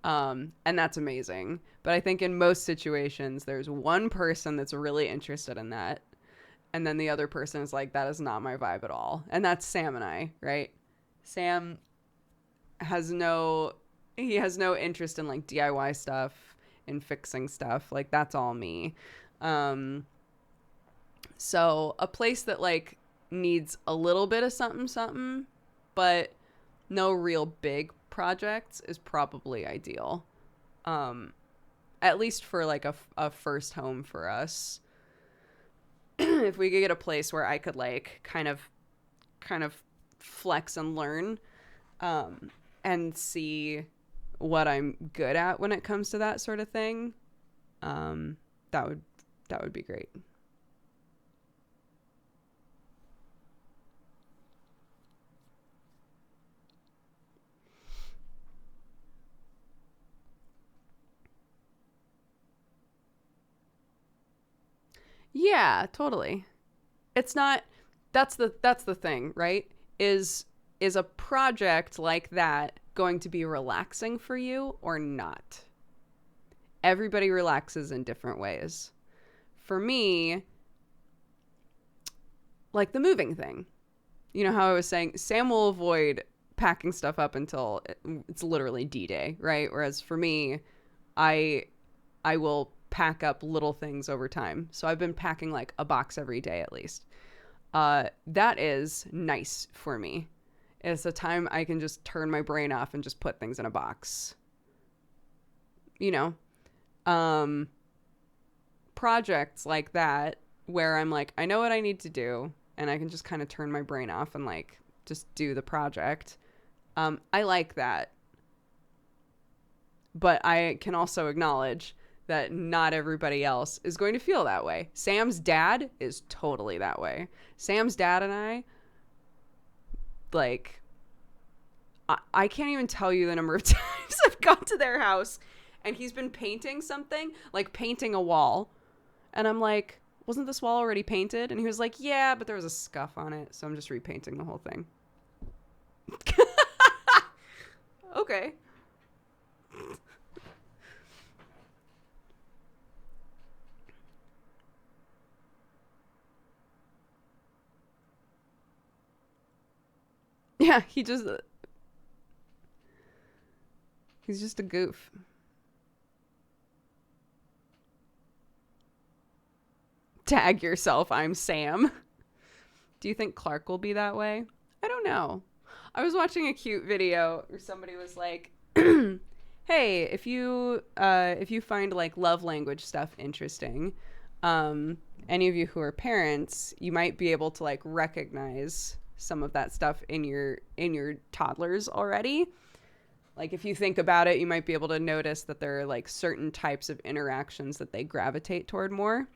Speaker 1: And that's amazing. But I think in most situations, there's one person that's really interested in that. And then the other person is like, that is not my vibe at all. And that's Sam and I, right? Sam has no interest in like DIY stuff and fixing stuff. Like that's all me. So a place that like needs a little bit of something, but no real big projects is probably ideal. At least for like a first home for us. If we could get a place where I could like kind of flex and learn, and see what I'm good at when it comes to that sort of thing, that would be great. Yeah, totally. It's not, that's the thing, right? Is a project like that going to be relaxing for you or not? Everybody relaxes in different ways. For me, like the moving thing. You know how I was saying Sam will avoid packing stuff up until it's literally D-Day, right? Whereas for me, I will pack up little things over time. So I've been packing like a box every day at least. That is nice for me. It's a time I can just turn my brain off and just put things in a box. You know, projects like that where I'm like, I know what I need to do and I can just kind of turn my brain off and like just do the project. I like that. But I can also acknowledge that not everybody else is going to feel that way. Sam's dad is totally that way. Sam's dad and I, like, I can't even tell you the number of times I've gone to their house and he's been painting something, like painting a wall. And I'm like, wasn't this wall already painted? And he was like, yeah, but there was a scuff on it. So I'm just repainting the whole thing. Okay. Yeah, he's just a goof. Tag yourself, I'm Sam. Do you think Clark will be that way? I don't know. I was watching a cute video where somebody was like, hey, if you find like love language stuff interesting, any of you who are parents, you might be able to like recognize some of that stuff in your toddlers already. Like if you think about it, you might be able to notice that there are like certain types of interactions that they gravitate toward more.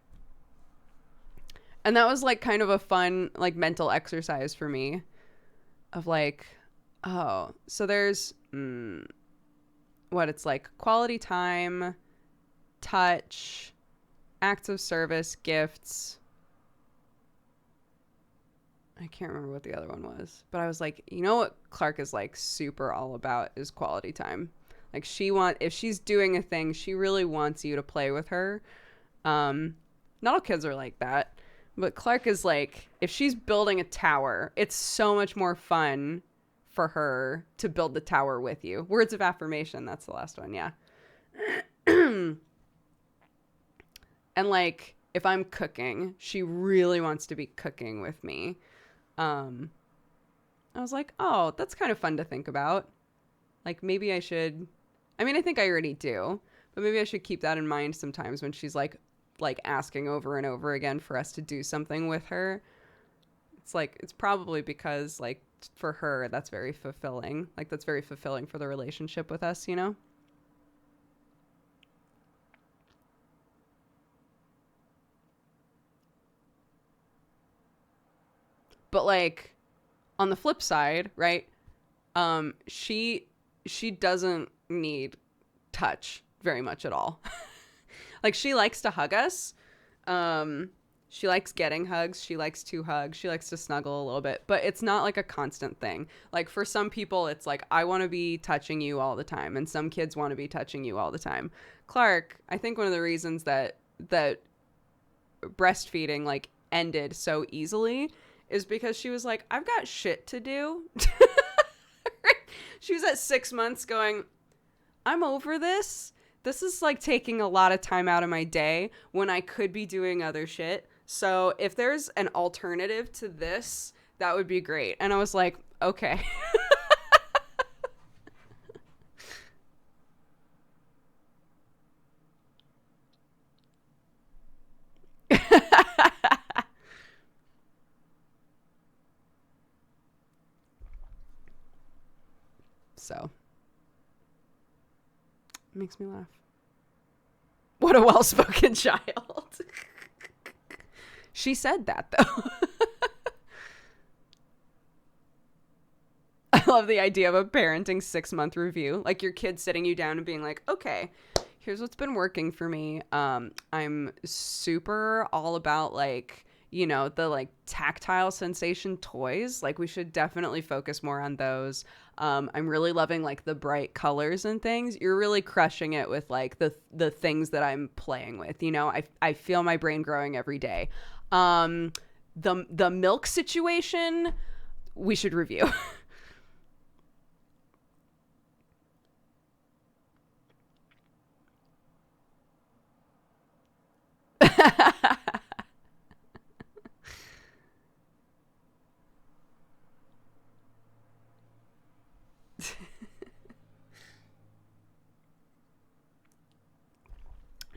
Speaker 1: And that was like kind of a fun like mental exercise for me of like, oh, so there's what it's like quality time, touch, acts of service, gifts. I can't remember what the other one was, but I was like, you know what Clark is like super all about is quality time. Like if she's doing a thing, she really wants you to play with her. Not all kids are like that, but Clark is like, if she's building a tower, it's so much more fun for her to build the tower with you. Words of affirmation. That's the last one. Yeah. And like, if I'm cooking, she really wants to be cooking with me. I was like, oh, that's kind of fun to think about. Like, maybe I should, I mean, I think I already do, but maybe I should keep that in mind sometimes when she's like asking over and over again for us to do something with her. It's like, it's probably because like for her, that's very fulfilling. Like that's very fulfilling for the relationship with us, you know? But like on the flip side, right? She doesn't need touch very much at all. Like she likes to hug us. She likes getting hugs. She likes to hug. She likes to snuggle a little bit, but it's not like a constant thing. Like for some people, it's like, I want to be touching you all the time. And some kids want to be touching you all the time. Clark, I think one of the reasons that breastfeeding like ended so easily is because she was like, I've got shit to do. She was at 6 months going, I'm over this. This is like taking a lot of time out of my day when I could be doing other shit. So if there's an alternative to this, that would be great. And I was like, okay. So it makes me laugh. What a well-spoken child. She said that though. I love the idea of a parenting 6-month review. Like your kid sitting you down and being like, okay, here's what's been working for me. I'm super all about like, you know, the like tactile sensation toys. Like we should definitely focus more on those. I'm really loving like the bright colors and things. You're really crushing it with like the things that I'm playing with. You know, I feel my brain growing every day. The milk situation, we should review.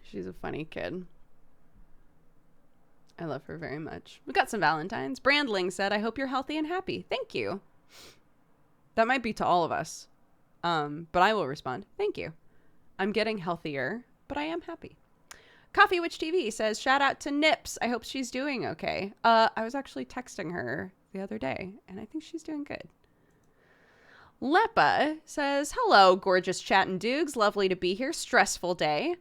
Speaker 1: She's a funny kid. I love her very much. We got some Valentines. Brandling said, I hope you're healthy and happy. Thank you. That might be to all of us. But I will respond. Thank you. I'm getting healthier, but I am happy. Coffee Witch TV says, shout out to Nips. I hope she's doing okay. I was actually texting her the other day, and I think she's doing good. Lepa says, hello, gorgeous chat and doogs. Lovely to be here. Stressful day.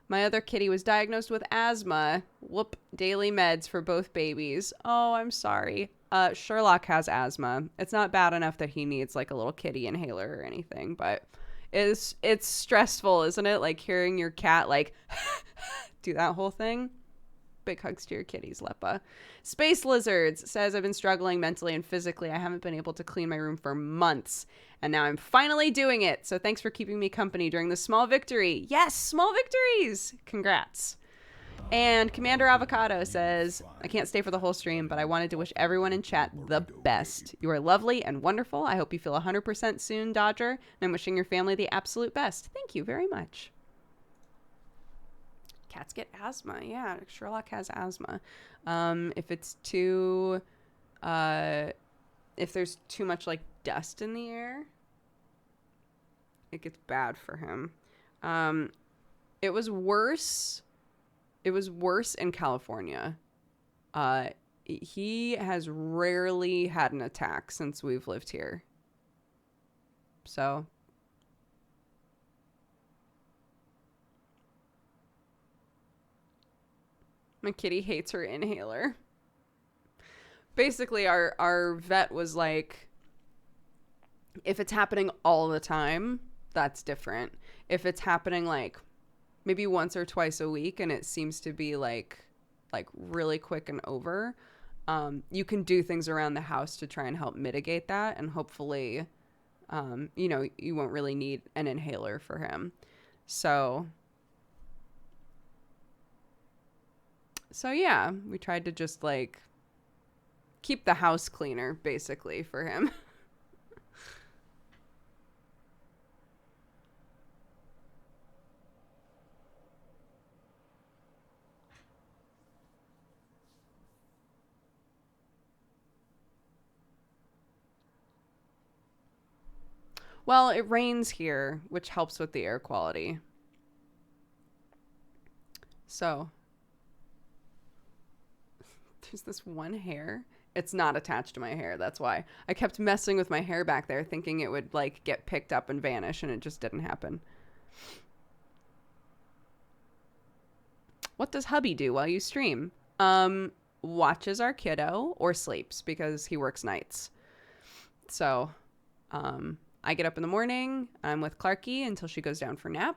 Speaker 1: My other kitty was diagnosed with asthma. Whoop. Daily meds for both babies. Oh, I'm sorry. Sherlock has asthma. It's not bad enough that he needs like a little kitty inhaler or anything, but it's stressful, isn't it? Like hearing your cat like do that whole thing. Big hugs to your kitties, Lepa. Space Lizards says, I've been struggling mentally and physically. I haven't been able to clean my room for months, and now I'm finally doing it. So thanks for keeping me company during this small victory. Yes, small victories. Congrats. And Commander Avocado says, I can't stay for the whole stream, but I wanted to wish everyone in chat the best. You are lovely and wonderful. I hope you feel 100% soon, Dodger. And I'm wishing your family the absolute best. Thank you very much. Cats get asthma. Yeah, Sherlock has asthma. If it's too, if there's too much like dust in the air, it gets bad for him. It was worse. It was worse in California. He has rarely had an attack since we've lived here. So. My kitty hates her inhaler. Basically, our vet was like, if it's happening all the time, that's different. If it's happening like maybe once or twice a week and it seems to be like really quick and over, you can do things around the house to try and help mitigate that, and hopefully you won't really need an inhaler for him. So yeah, we tried to just like keep the house cleaner basically for him. Well, it rains here, which helps with the air quality. So there's this one hair. It's not attached to my hair. That's why I kept messing with my hair back there, thinking it would like get picked up and vanish, and it just didn't happen. What does hubby do while you stream? Watches our kiddo or sleeps because he works nights. So, I get up in the morning. I'm with Clarky until she goes down for nap.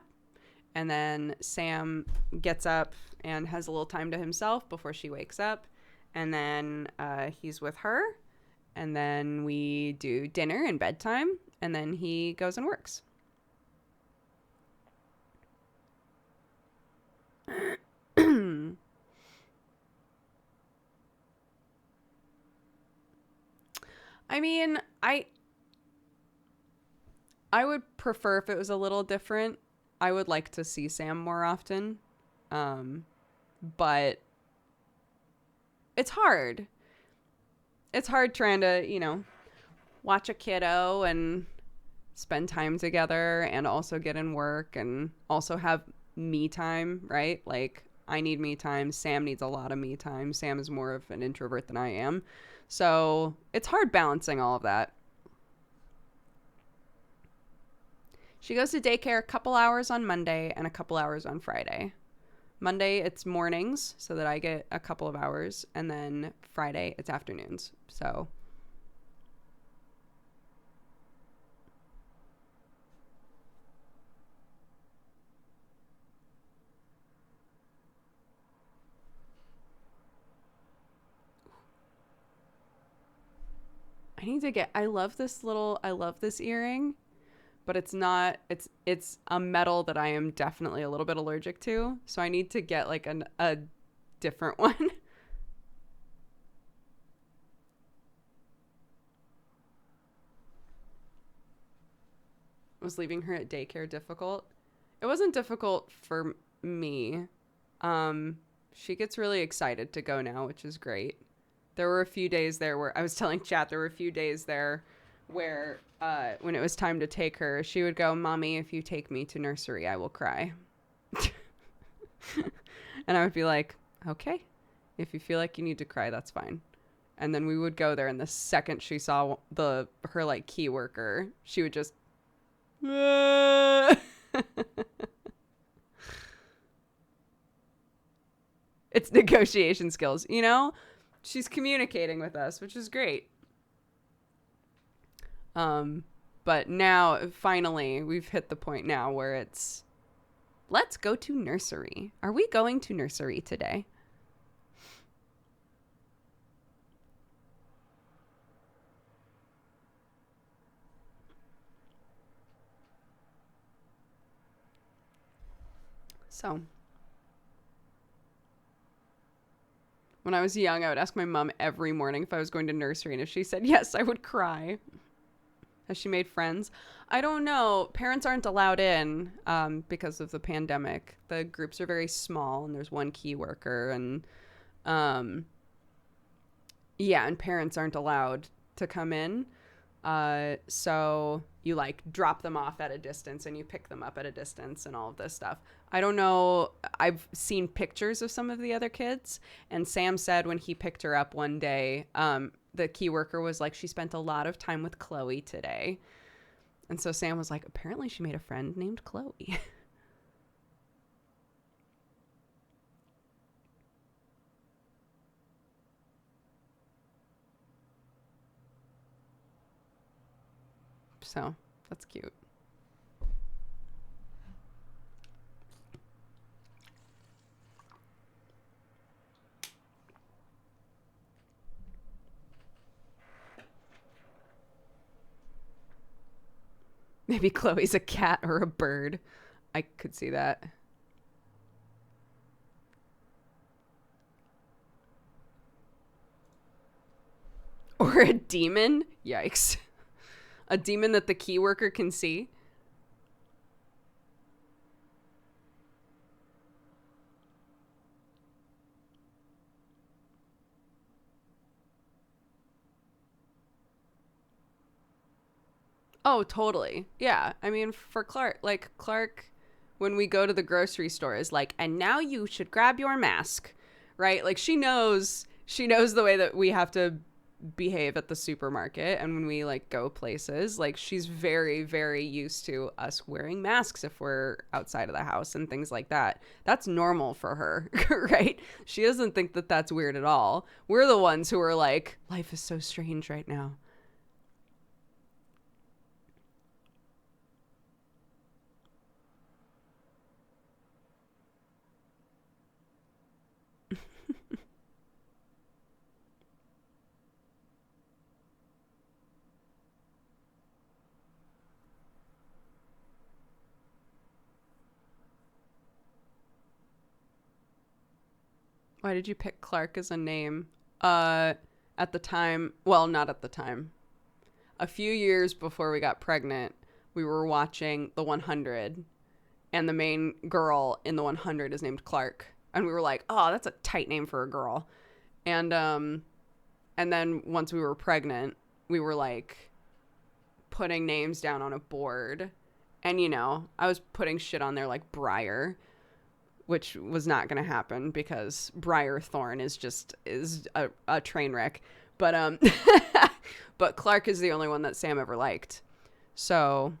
Speaker 1: And then Sam gets up and has a little time to himself before she wakes up. And then he's with her. And then we do dinner and bedtime. And then he goes and works. I mean, I would prefer if it was a little different. I would like to see Sam more often. But it's hard. It's hard trying to, watch a kiddo and spend time together and also get in work and also have me time, right? Like, I need me time. Sam needs a lot of me time. Sam is more of an introvert than I am. So it's hard balancing all of that. She goes to daycare a couple hours on Monday and a couple hours on Friday. Monday, it's mornings, so that I get a couple of hours. And then Friday, it's afternoons. So I love this earring, but it's not, it's a metal that I am definitely a little bit allergic to. So I need to get like a different one. Was leaving her at daycare difficult? It wasn't difficult for me. She gets really excited to go now, which is great. There were a few days there where I was telling chat, there were a few days there where when it was time to take her, she would go, "Mommy, if you take me to nursery, I will cry." And I would be like, "Okay, if you feel like you need to cry, that's fine." And then we would go there, and the second she saw her like key worker, she would just it's negotiation skills, she's communicating with us, which is great. But now finally we've hit the point now where it's, let's go to nursery. Are we going to nursery today? So when I was young, I would ask my mom every morning if I was going to nursery, and if she said yes, I would cry. Has she made friends? I don't know. Parents aren't allowed in because of the pandemic. The groups are very small, and there's one key worker, and and parents aren't allowed to come in. So you like drop them off at a distance and you pick them up at a distance and all of this stuff. I don't know. I've seen pictures of some of the other kids, and Sam said when he picked her up one day, the key worker was like, she spent a lot of time with Chloe today. And so Sam was like, apparently she made a friend named Chloe. So that's cute. Maybe Chloe's a cat or a bird. I could see that. Or a demon? Yikes. A demon that the key worker can see? Oh, totally. Yeah. I mean, for Clark, like, Clark, when we go to the grocery store, is like, and now you should grab your mask, right? Like, she knows the way that we have to behave at the supermarket, and when we, like, go places, like, she's very, very used to us wearing masks if we're outside of the house and things like that. That's normal for her, right? She doesn't think that that's weird at all. We're the ones who are like, life is so strange right now. Why did you pick Clark as a name? At the time, well, not at the time. A few years before we got pregnant, we were watching The 100, and the main girl in The 100 is named Clark. And we were like, oh, that's a tight name for a girl. And then once we were pregnant, we were like putting names down on a board. And, you know, I was putting shit on there like Briar, which was not going to happen because Briar Thorn is a train wreck. But but Clark is the only one that Sam ever liked. So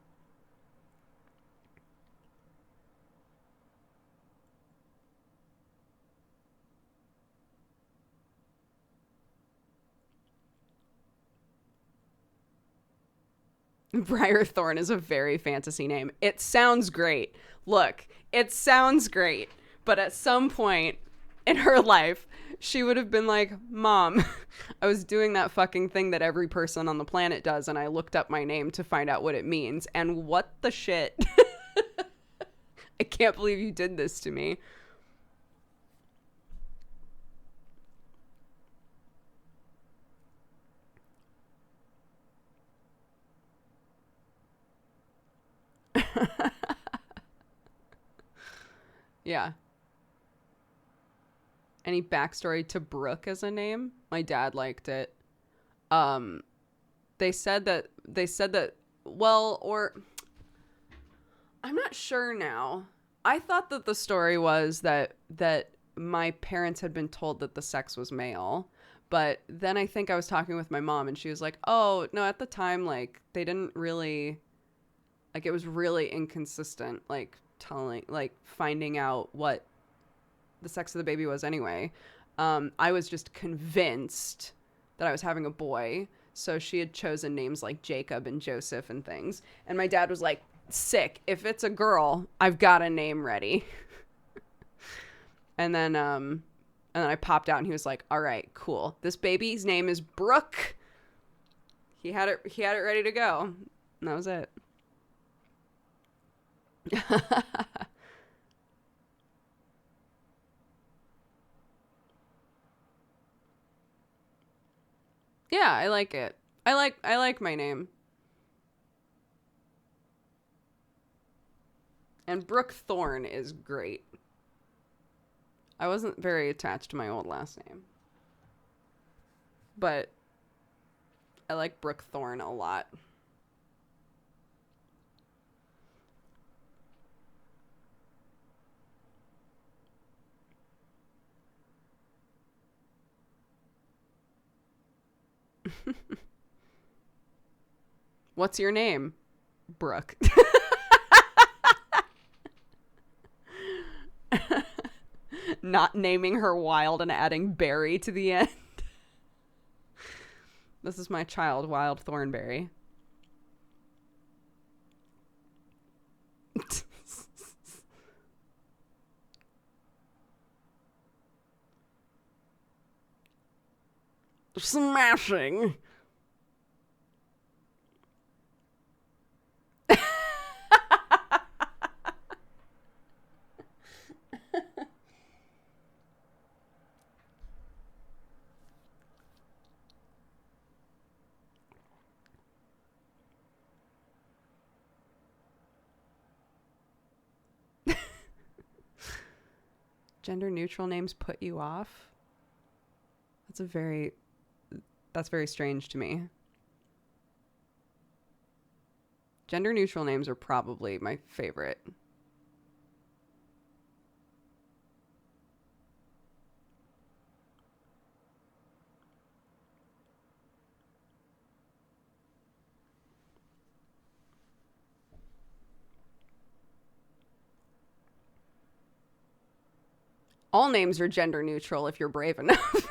Speaker 1: Briar Thorn is a very fantasy name. It sounds great. Look, it sounds great. But at some point in her life, she would have been like, Mom, I was doing that fucking thing that every person on the planet does, and I looked up my name to find out what it means. And what the shit? I can't believe you did this to me. Yeah. Any backstory to Brooke as a name? My dad liked it. They said that well, or I'm not sure now. I thought that the story was that my parents had been told that the sex was male, but then I think I was talking with my mom and she was like, "Oh, no, at the time like they didn't really like it was really inconsistent like finding out what the sex of the baby was anyway. I was just convinced that I was having a boy, so she had chosen names like Jacob and Joseph and things. And my dad was like, sick. If it's a girl, I've got a name ready. and then I popped out and he was like, all right, cool. This baby's name is Brooke. He had it ready to go. And that was it. Yeah, I like it. I like my name. And Brooke Thorne is great. I wasn't very attached to my old last name. But I like Brooke Thorne a lot. What's your name? Brooke. Not naming her Wild and adding Berry to the end. This is my child, Wild Thornberry. Smashing. Gender neutral names put you off? That's very strange to me. Gender neutral names are probably my favorite. All names are gender neutral if you're brave enough.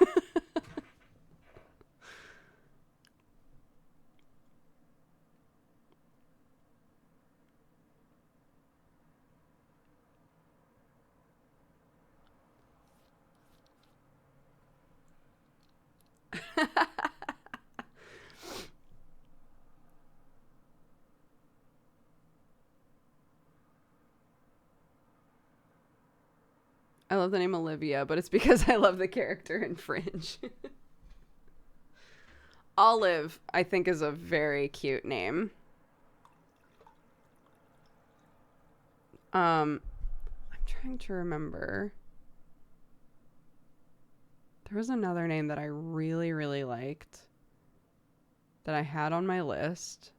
Speaker 1: I love the name Olivia, but it's because I love the character in Fringe. Olive, I think, is a very cute name. I'm trying to remember. There was another name that I really, really liked that I had on my list.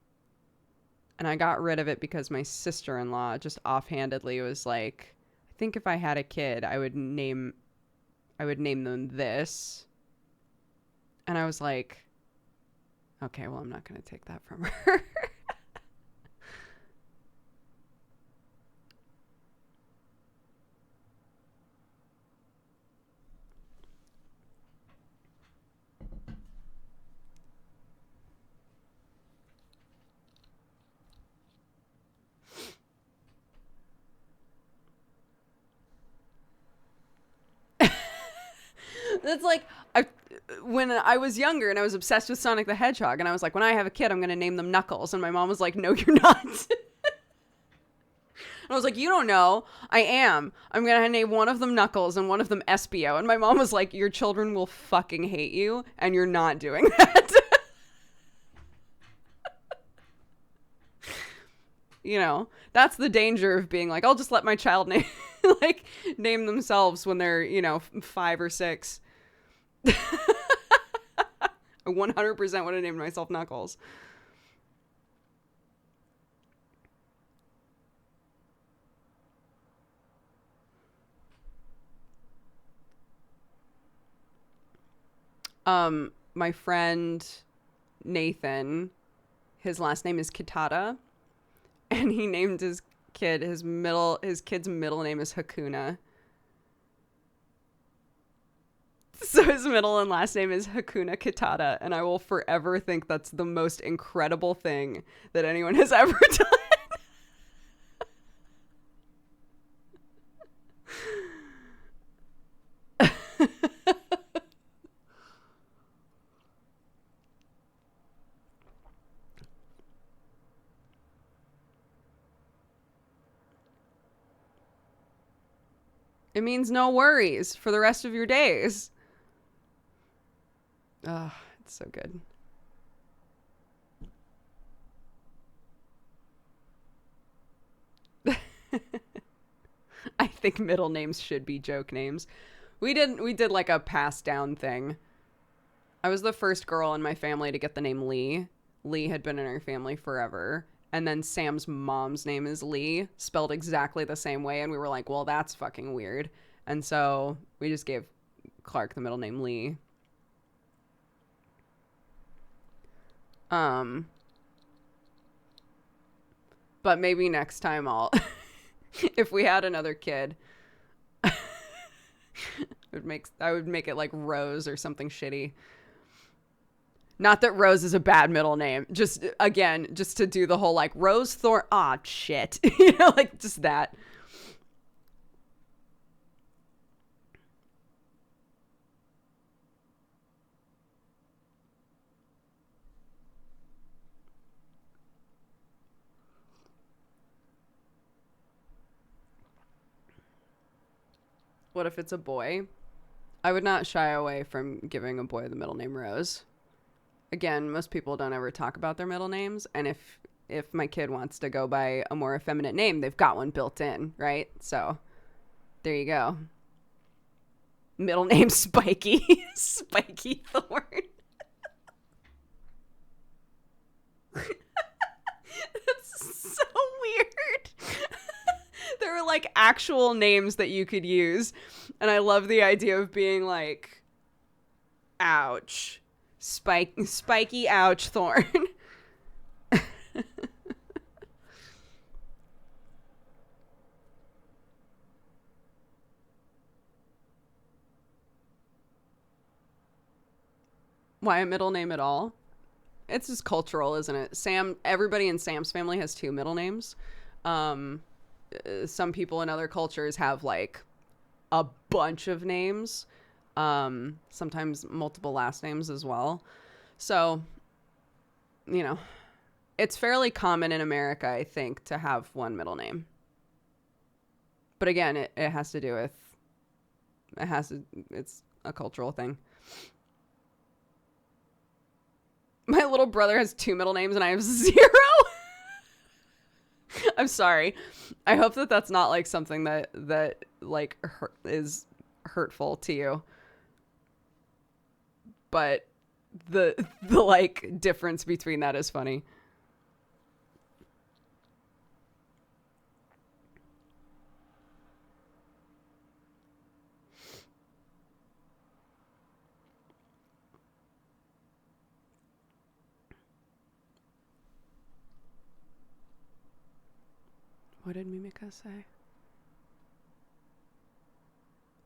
Speaker 1: And I got rid of it because my sister-in-law just offhandedly was like, I think if I had a kid, I would name them this. And I was like, okay, well, I'm not going to take that from her. That's like, when I was younger and I was obsessed with Sonic the Hedgehog, and I was like, when I have a kid, I'm going to name them Knuckles. And my mom was like, no, you're not. And I was like, you don't know. I am. I'm going to name one of them Knuckles and one of them Espio. And my mom was like, your children will fucking hate you, and you're not doing that. You know, that's the danger of being like, I'll just let my child name themselves when they're, 5 or 6. I 100% would have named myself Knuckles. My friend Nathan, his last name is Kitata, and he named his kid's middle name is Hakuna. So his middle and last name is Hakuna Kitata, and I will forever think that's the most incredible thing that anyone has ever done. It means no worries for the rest of your days. Oh, it's so good. I think middle names should be joke names. We did like a pass down thing. I was the first girl in my family to get the name Lee. Lee had been in our family forever. And then Sam's mom's name is Lee, spelled exactly the same way. And we were like, well, that's fucking weird. And so we just gave Clark the middle name Lee. But maybe next time if we had another kid, I would make it like Rose or something shitty. Not that Rose is a bad middle name. Just, again, just to do the whole, like, Rose Thorn. Ah, shit. You know, like, just that. What if it's a boy? I would not shy away from giving a boy the middle name Rose. Again, most people don't ever talk about their middle names, and if my kid wants to go by a more effeminate name, they've got one built in, right? So there you go. Middle name Spiky. Spiky Thorn. That's so weird. There are like actual names that you could use, and I love the idea of being like, ouch. Spiky ouch Thorn. Why a middle name at all? It's just cultural, isn't it? Everybody in Sam's family has 2 middle names. Some people in other cultures have like a bunch of names. Sometimes multiple last names as well. So, you know, it's fairly common in America, I think, to have one middle name. But again, it has to do with, it's a cultural thing. My little brother has 2 middle names and I have 0. I'm sorry. I hope that that's not like something that like is hurtful to you. But the like difference between that is funny. What did Mimika say?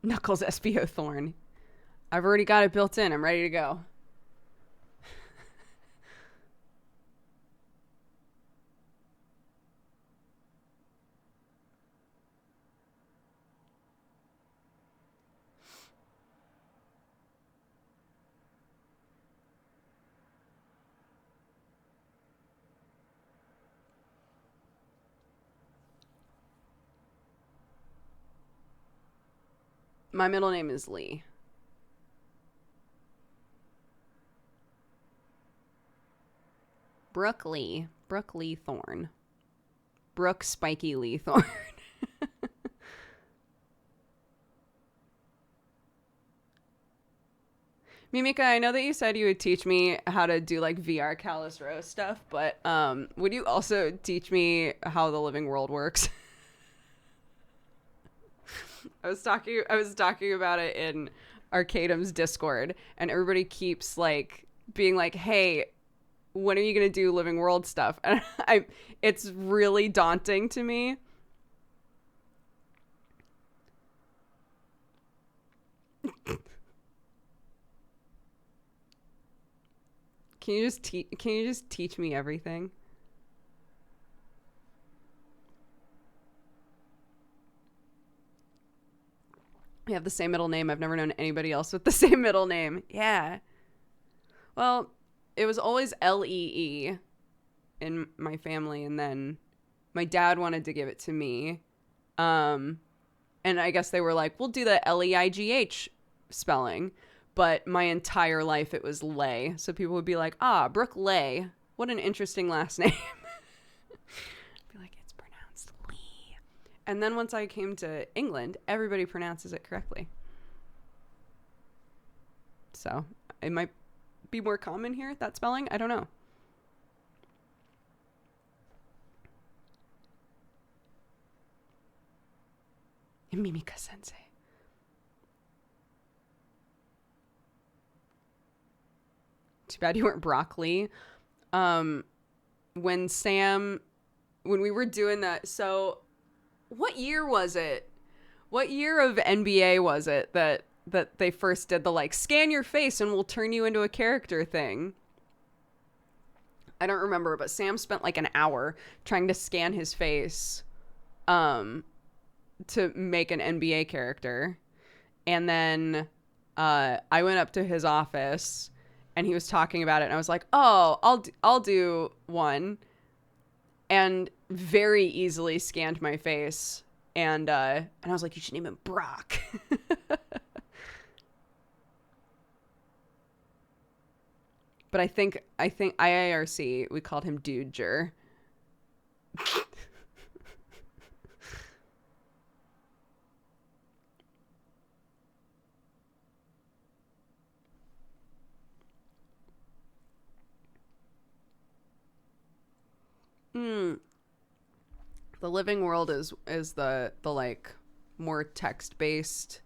Speaker 1: Knuckles SBO Thorn. I've already got it built in. I'm ready to go. My middle name is Lee. Brooke Lee Thorn. Brooke Spiky Lee Thorn. Mimika, I know that you said you would teach me how to do like VR Callus Row stuff, but would you also teach me how the living world works? I was talking about it in Arcanum's Discord, and everybody keeps like being like, "Hey, when are you gonna do living world stuff?" And it's really daunting to me. Can you just teach me everything? We have the same middle name. I've never known anybody else with the same middle name. Yeah. Well, it was always Lee in my family, and then my dad wanted to give it to me. And I guess they were like, we'll do the Leigh spelling. But my entire life it was Lay. So people would be like, Brooke Lay. What an interesting last name. I'd be like, it's pronounced Lee. And then once I came to England, everybody pronounces it correctly. So it might be more common here, that spelling. I don't know. Mimika Sensei. Too bad you weren't broccoli. When we were doing that, so what year was it? What year of NBA was it that they first did the like scan your face and we'll turn you into a character thing? I don't remember, but Sam spent like an hour trying to scan his face to make an NBA character. And then I went up to his office and he was talking about it, and I was like, "Oh, I'll do one." And very easily scanned my face, and I was like, "You should name him Brock." But I think IIRC, we called him Dudeger. The living world is the like more text based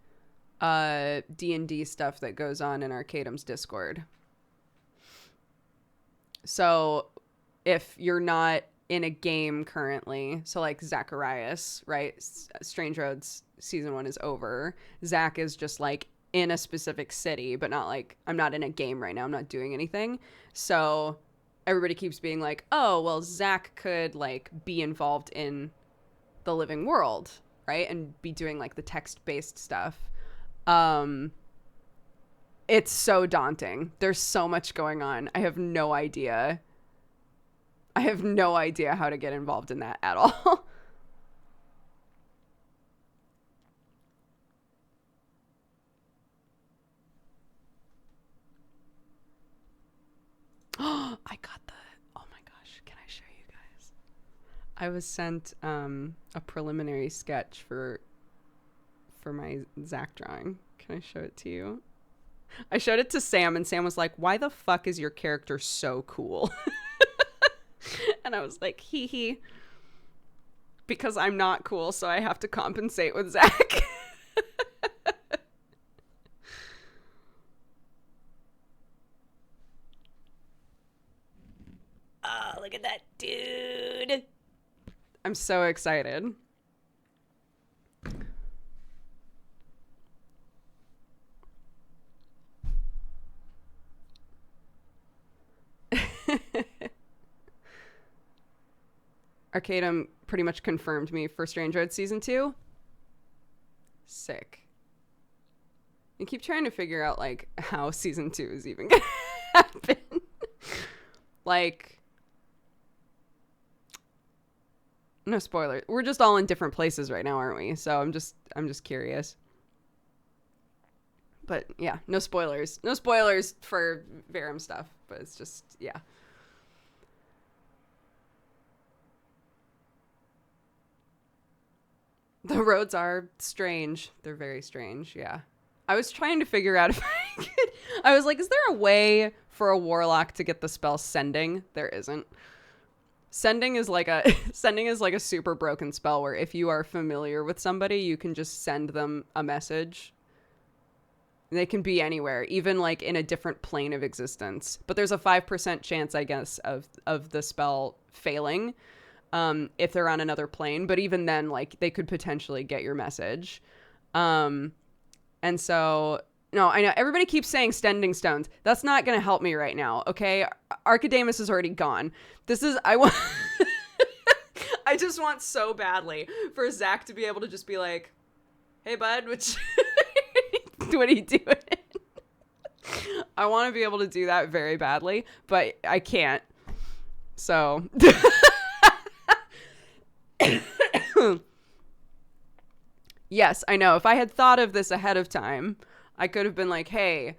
Speaker 1: D&D stuff that goes on in Arcanum's Discord. So if you're not in a game currently, so like Zacharias, right? Strange Roads season 1 is over. Zach is just like in a specific city, but not like, I'm not in a game right now. I'm not doing anything. So everybody keeps being like, oh, well, Zach could like be involved in the living world, right? And be doing like the text-based stuff. It's so daunting. There's so much going on. I have no idea how to get involved in that at all. I got oh my gosh, can I show you guys? I was sent a preliminary sketch for my Zach drawing. Can I show it to you? I showed it to Sam, and Sam was like, "Why the fuck is your character so cool?" And I was like, hee hee. Because I'm not cool, so I have to compensate with Zach. Oh, look at that dude. I'm so excited. Arcanum pretty much confirmed me for Strange Road Season 2. Sick. You keep trying to figure out, like, how Season 2 is even gonna happen. Like, no spoiler. We're just all in different places right now, aren't we? So I'm just curious. But yeah, no spoilers. No spoilers for Verum stuff, but it's just, yeah. The roads are strange. They're very strange, yeah. I was trying to figure out if I could... I was like, is there a way for a warlock to get the spell Sending? There isn't. Sending is like a super broken spell where if you are familiar with somebody, you can just send them a message. They can be anywhere, even like in a different plane of existence. But there's a 5% chance, I guess, of the spell failing. If they're on another plane, but even then, like, they could potentially get your message. And so, no, I know everybody keeps saying Sending Stones. That's not going to help me right now. Okay. Archidamus is already gone. I just want so badly for Zach to be able to just be like, "Hey bud, what are you doing?" I want to be able to do that very badly, but I can't. So yes, I know. If I had thought of this ahead of time, I could have been like, hey,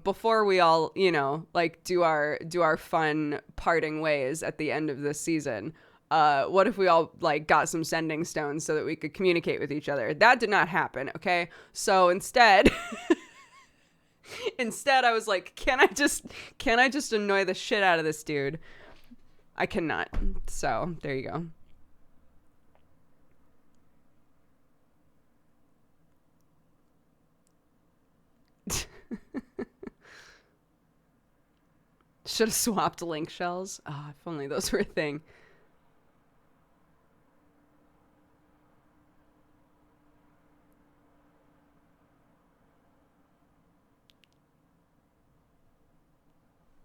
Speaker 1: before we all, like do our fun parting ways at the end of this season, what if we all like got some Sending Stones so that we could communicate with each other? That did not happen, okay? So instead I was like, can I just annoy the shit out of this dude? I cannot. So there you go. Should have swapped link shells. Oh, if only those were a thing.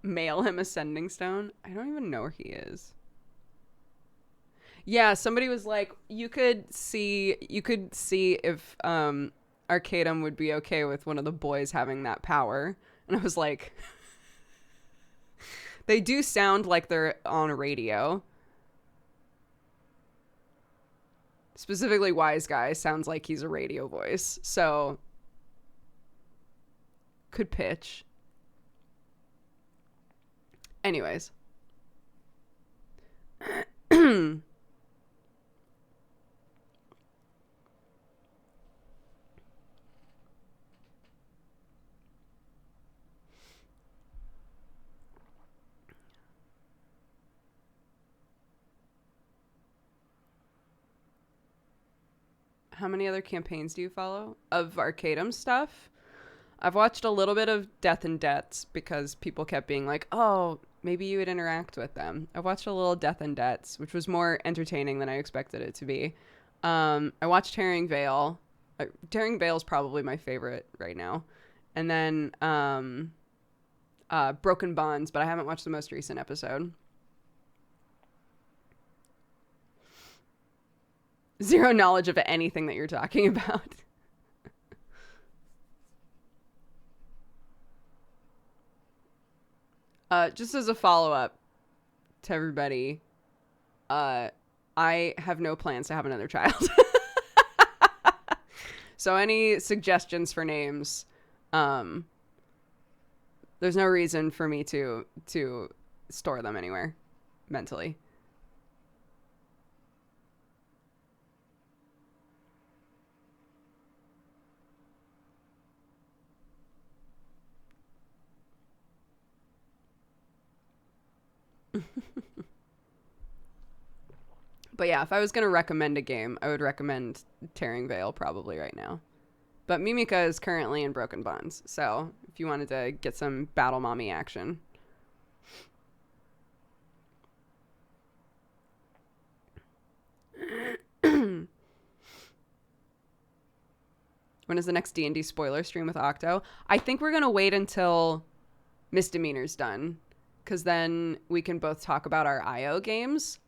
Speaker 1: Mail him a sending stone. I don't even know where he is. Yeah, somebody was like, you could see if Arcanum would be okay with one of the boys having that power. And I was like, they do sound like they're on a radio. Specifically, Wise Guy sounds like he's a radio voice. So, could pitch. Anyways. How many other campaigns do you follow of Arcanum stuff? I've watched a little bit of Death and Debts because people kept being like, oh, maybe you would interact with them. I watched a little Death and Debts, which was more entertaining than I expected it to be. I watched Tearing Veil. Tearing Veil is probably my favorite right now. And then Broken Bonds, but I haven't watched the most recent episode. Zero knowledge of anything that you're talking about. Just as a follow-up to everybody, I have no plans to have another child. So any suggestions for names, there's no reason for me to store them anywhere mentally. But yeah, if I was going to recommend a game, I would recommend Tearing Veil probably right now. But Mimika is currently in Broken Bonds, so if you wanted to get some battle mommy action. When is the next D&D spoiler stream with Octo? I think we're going to wait until Misdemeanor's done, because then we can both talk about our IO games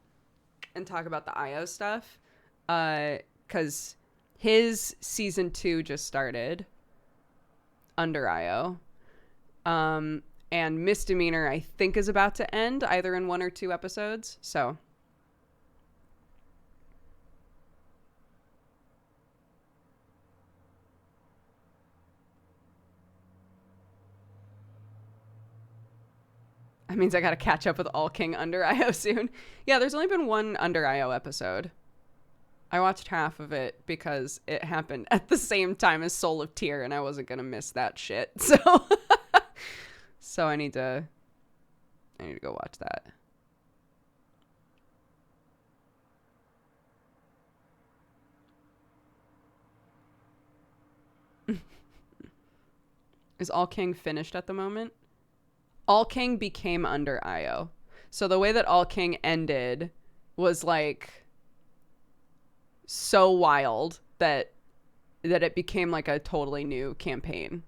Speaker 1: and talk about the IO stuff, because his season 2 just started under IO, and Misdemeanor I think is about to end either in 1 or 2 episodes, so that means I gotta catch up with All King under IO soon. Yeah, there's only been 1 under IO episode. I watched half of it because it happened at the same time as Soul of Tyr, and I wasn't gonna miss that shit. So, so I need to go watch that. Is All King finished at the moment? All King became under IO. So the way that All King ended was like so wild that it became like a totally new campaign.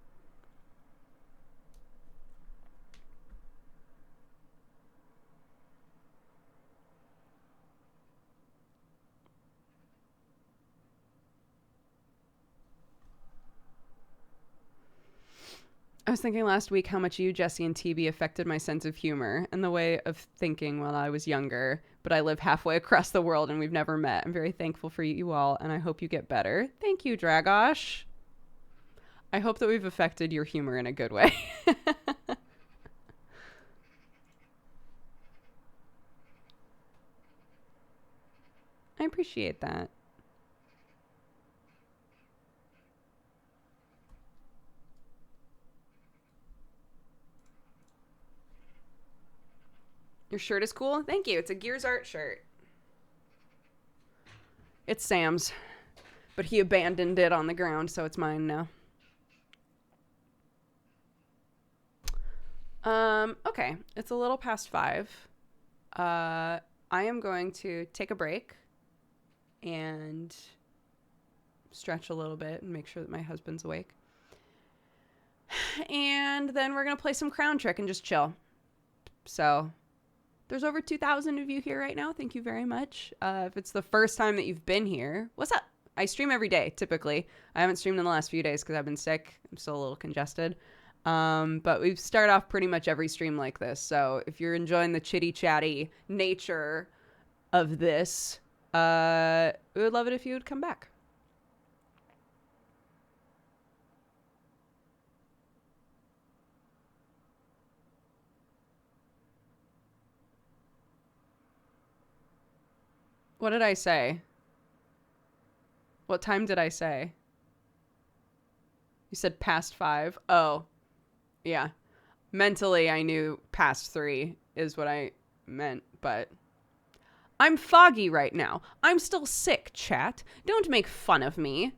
Speaker 1: I was thinking last week how much you, Jesse, and TB affected my sense of humor and the way of thinking while I was younger, but I live halfway across the world and we've never met. I'm very thankful for you all, and I hope you get better. Thank you, Dragosh. I hope that we've affected your humor in a good way. I appreciate that. Your shirt is cool. Thank you. It's a Gears Art shirt. It's Sam's, but he abandoned it on the ground, so it's mine now. Okay. It's a little past 5. I am going to take a break and stretch a little bit and make sure that my husband's awake. And then we're going to play some Crown Trick and just chill. So there's over 2,000 of you here right now. Thank you very much. If it's the first time that you've been here, what's up? I stream every day, typically. I haven't streamed in the last few days because I've been sick. I'm still a little congested. But we start off pretty much every stream like this. So if you're enjoying the chitty chatty nature of this, we would love it if you would come back. What did I say? What time did I say? You said past 5. Oh, yeah. Mentally, I knew past 3 is what I meant, but I'm foggy right now. I'm still sick, chat. Don't make fun of me.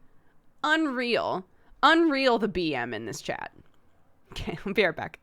Speaker 1: Unreal. Unreal the BM in this chat. Okay, I'll be right back.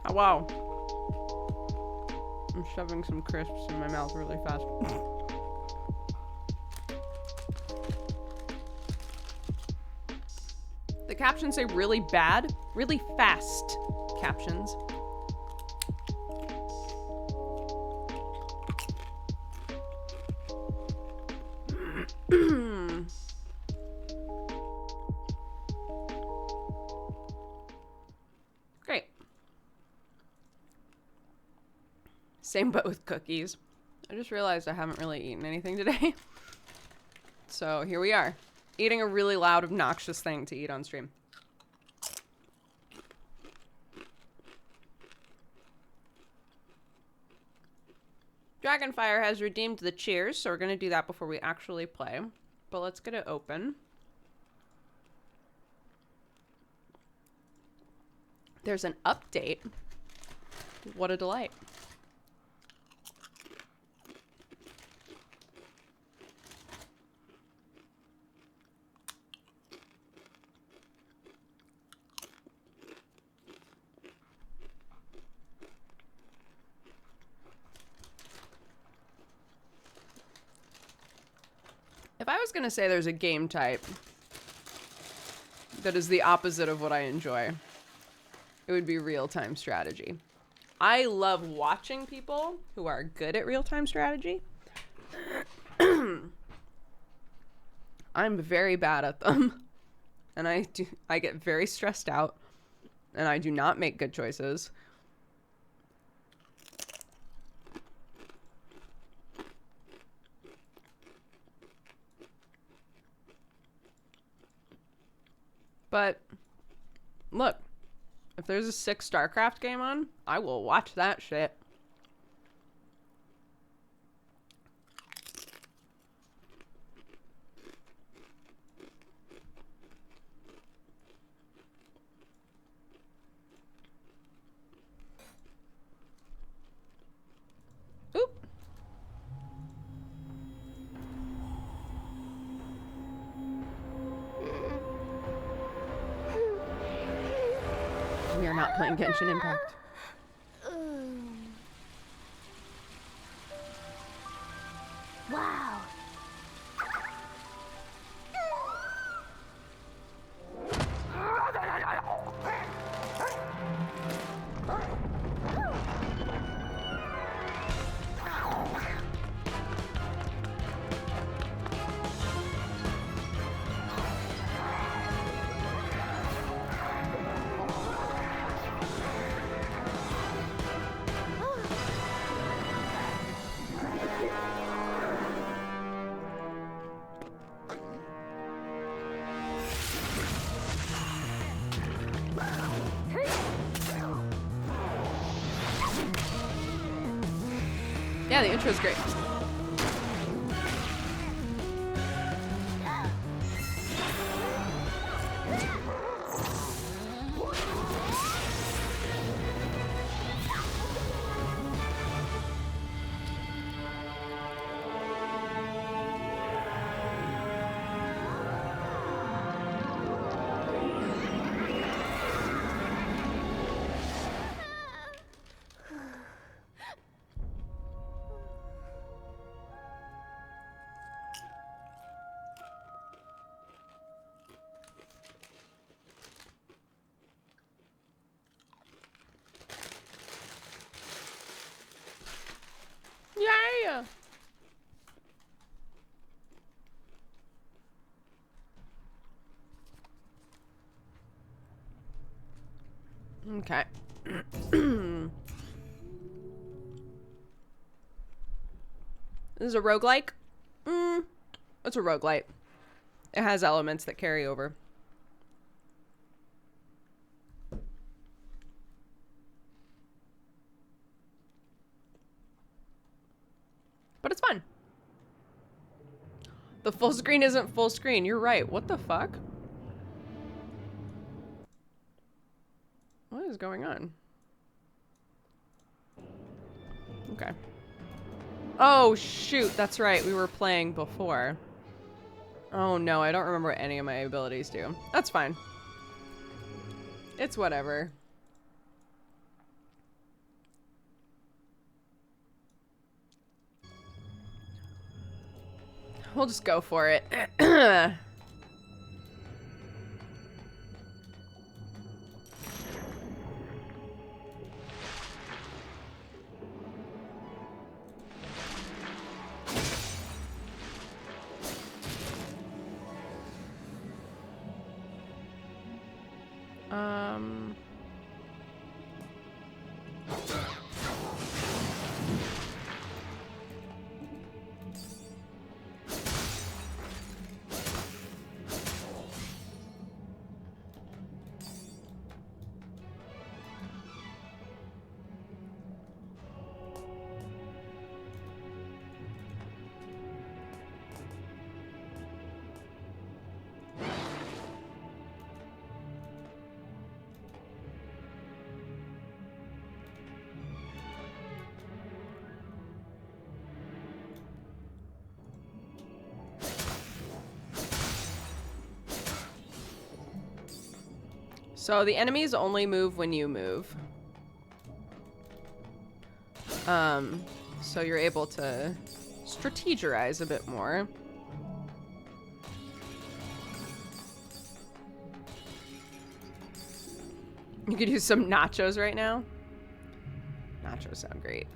Speaker 1: Oh, wow. I'm shoving some crisps in my mouth really fast. The captions say really bad, really fast captions. Great. Same but with cookies. I just realized I haven't really eaten anything today. So here we are, eating a really loud, obnoxious thing to eat on stream. Dragonfire has redeemed the cheers, so we're going to do that before we actually play. But let's get it open. There's an update. What a delight. If I was going to say there's a game type that is the opposite of what I enjoy, it would be real-time strategy. I love watching people who are good at real-time strategy. I'm very bad at them. And I get very stressed out. And I do not make good choices. But look, if there's a 6 StarCraft game on, I will watch that shit. Oop. We are not playing Genshin Impact.
Speaker 3: Wow.
Speaker 1: Yeah, the intro's great. Yeah. Okay. This is a roguelike? It's a roguelite. It has elements that carry over. But it's fun. The full screen isn't full screen. You're right. What the fuck? What is going on? Okay. Oh, shoot. That's right. We were playing before. Oh, no. I don't remember what any of my abilities do. That's fine. It's whatever.
Speaker 3: we'll just go for it. So the enemies only move when you move. So you're able to strategize a bit more. You could use some nachos right now. Nachos sound great.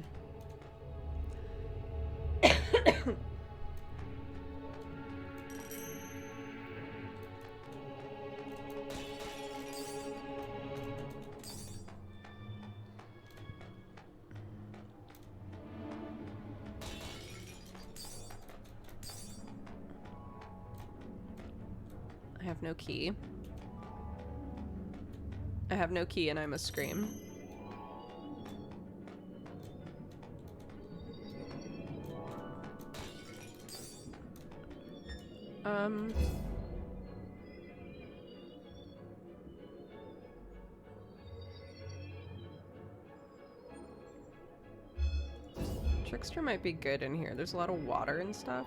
Speaker 3: I have no key. I have no key and I must scream. Trickster might be good in here. There's a lot of water and stuff.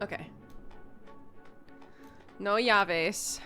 Speaker 3: Okay. No llaves.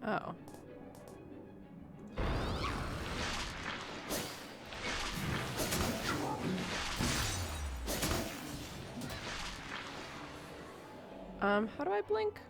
Speaker 3: Oh. How do I blink?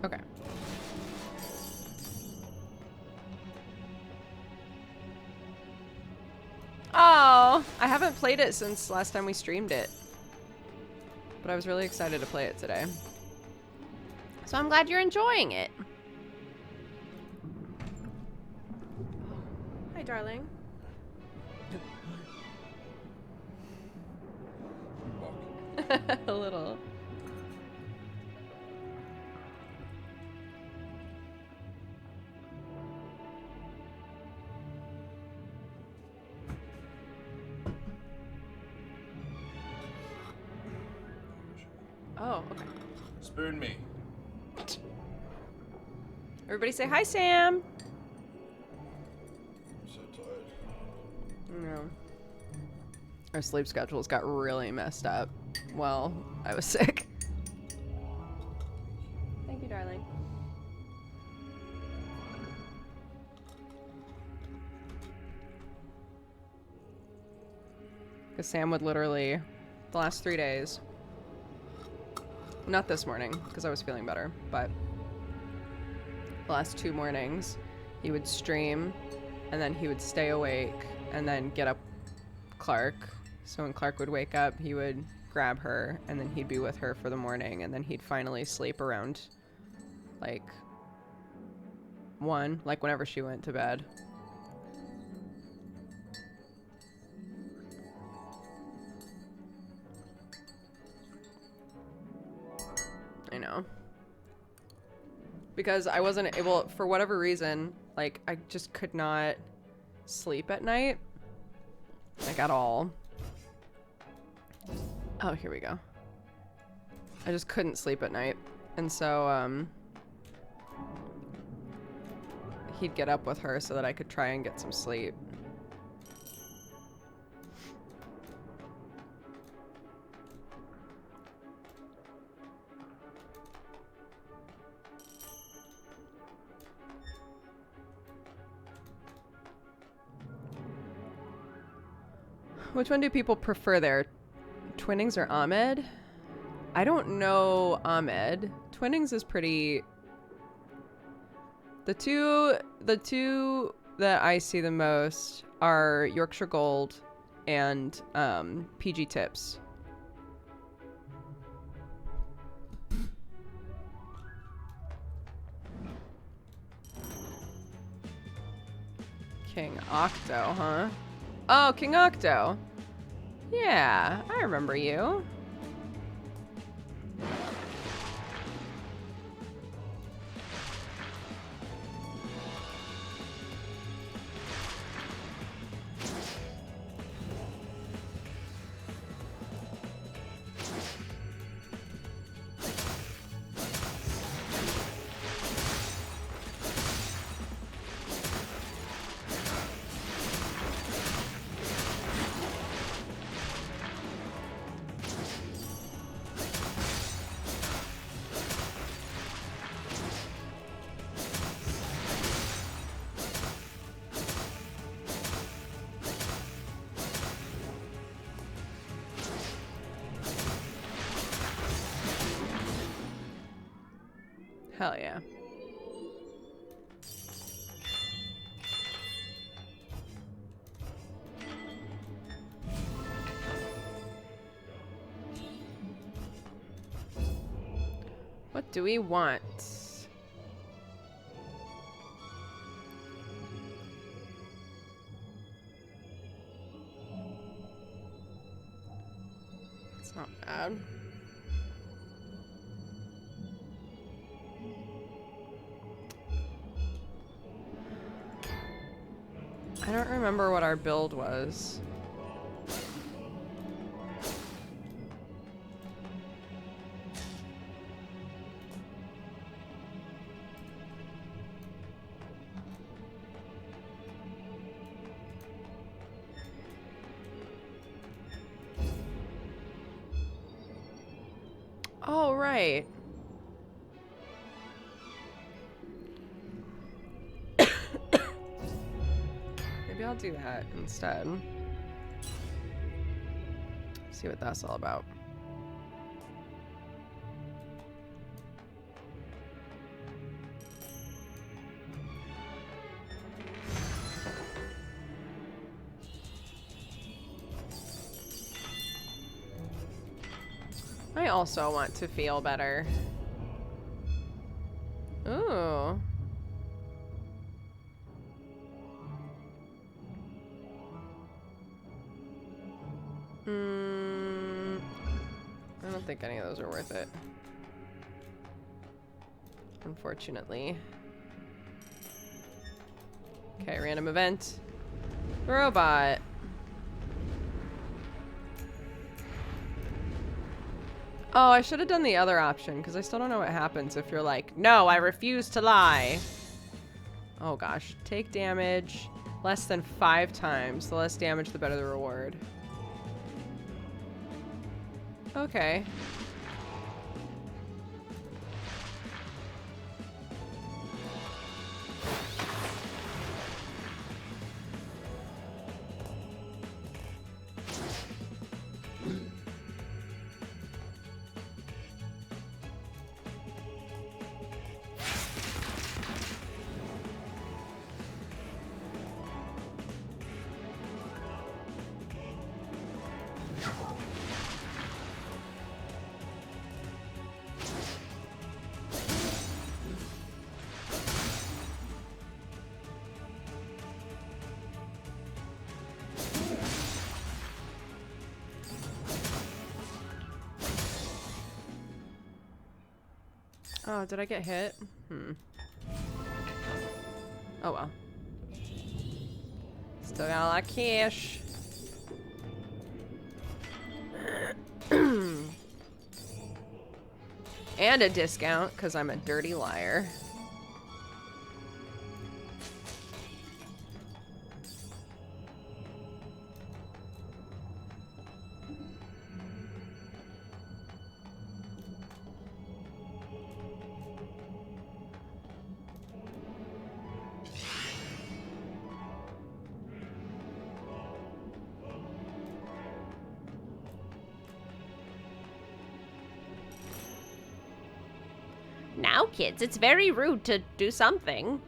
Speaker 3: Okay. Oh, I haven't played it since last time we streamed it. But I was really excited to play it today. So I'm glad you're enjoying it. Hi, darling. A little. Oh, okay.
Speaker 2: Spoon me.
Speaker 3: Everybody say hi, Sam.
Speaker 2: I'm so tired.
Speaker 3: No. Our sleep schedules got really messed up while I was sick. Thank you, darling. Because Sam would literally, the last 3 days, not this morning, because I was feeling better, but the last 2 mornings, he would stream, and then he would stay awake, and then get up Clark. So when Clark would wake up, he would grab her, and then he'd be with her for the morning, and then he'd finally sleep around, like, 1, like whenever she went to bed. I know. Because I wasn't able, for whatever reason, like, I just could not sleep at night. Like, at all. Oh, here we go. I just couldn't sleep at night. And so, he'd get up with her so that I could try and get some sleep. Which one do people prefer there? Twinnings or Ahmed? I don't know Ahmed. Twinnings is pretty... The two that I see the most are Yorkshire Gold and PG Tips. King Octo, huh? Oh, King Octo. Yeah, I remember you. Hell yeah. What do we want? It's not bad. I don't remember what our build was. Oh, right. Maybe I'll do that instead. See what that's all about. I also want to feel better. Ooh. I don't think any of those are worth it. Unfortunately. Okay, random event. Robot. Oh, I should have done the other option, because I still don't know what happens if you're like, no, I refuse to lie. Oh gosh. Take damage less than 5 times. The less damage, the better the reward. Okay. Oh, did I get hit? Oh well. Still got a lot of cash. And a discount, because I'm a dirty liar.
Speaker 4: Now, kids, it's very rude to do something.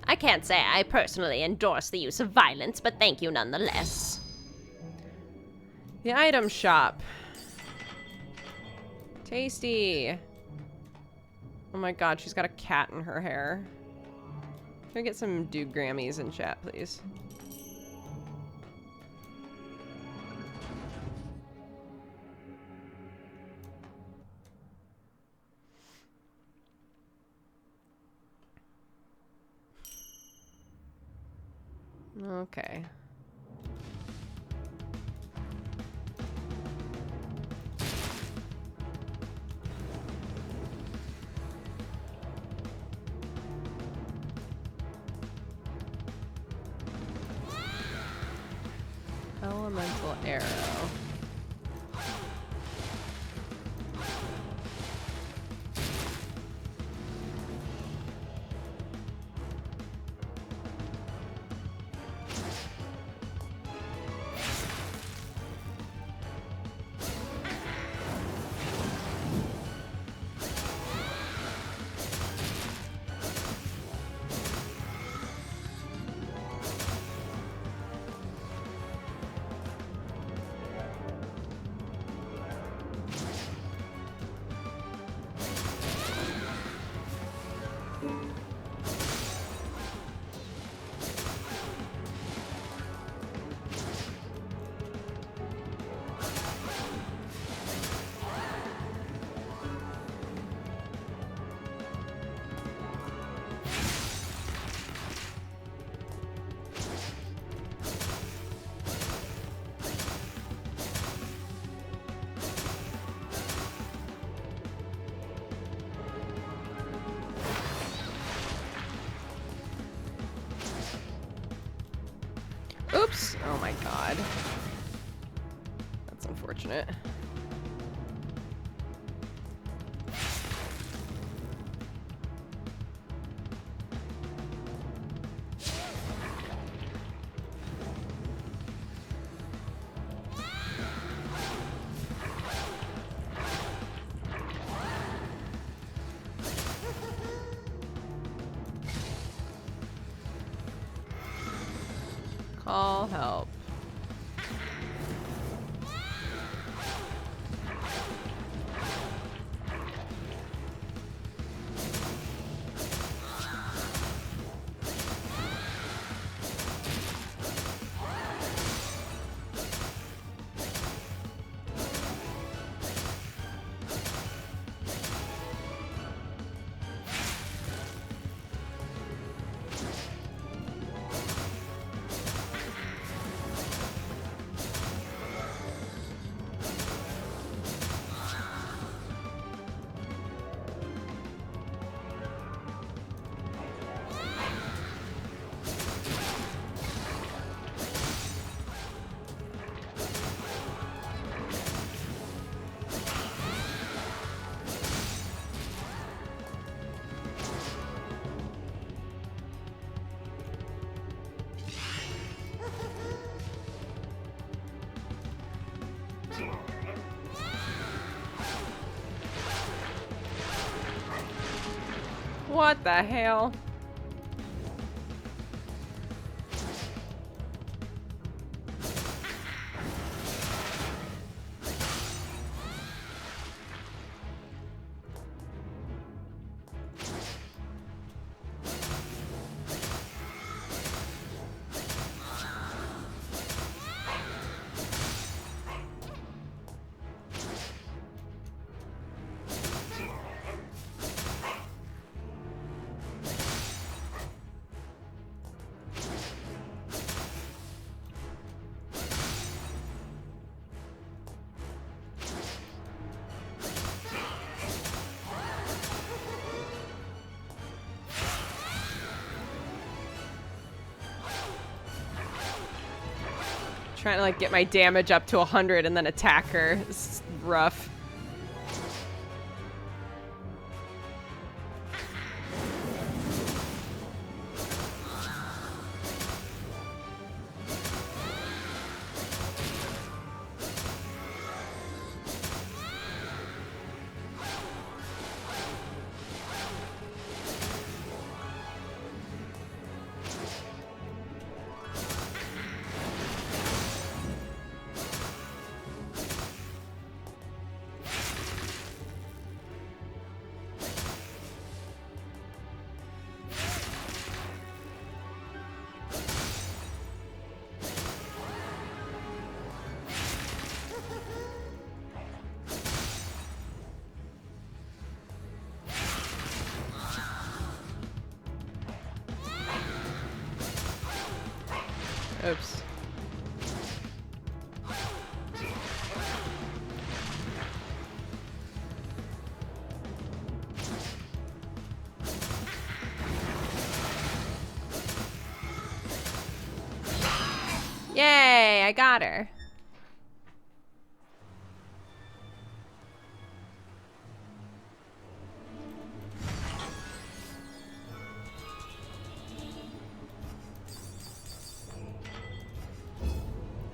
Speaker 4: I can't say I personally endorse the use of violence, but thank you nonetheless.
Speaker 3: The item shop. Tasty. Oh my god, she's got a cat in her hair. Can I get some dude Grammys in chat, please? Okay. Elemental arrow. Oops! Oh my god. That's unfortunate. Call help. What the hell? Trying to like get my damage up to 100 and then attack her. It's rough. Oops. Yay, I got her.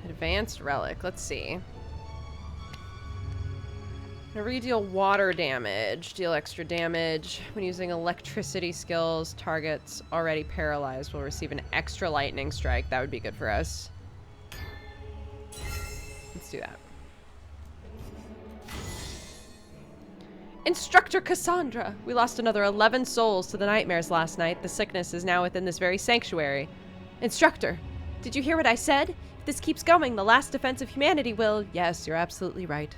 Speaker 3: Advanced relic. Let's see. Redeal water damage. Deal extra damage. When using electricity skills, targets already paralyzed will receive an extra lightning strike. That would be good for us. Let's do that. Instructor Cassandra! We lost another 11 souls to the nightmares last night. The sickness is now within this very sanctuary. Instructor, did you hear what I said? If this keeps going, the last defense of humanity will... Yes, you're absolutely right.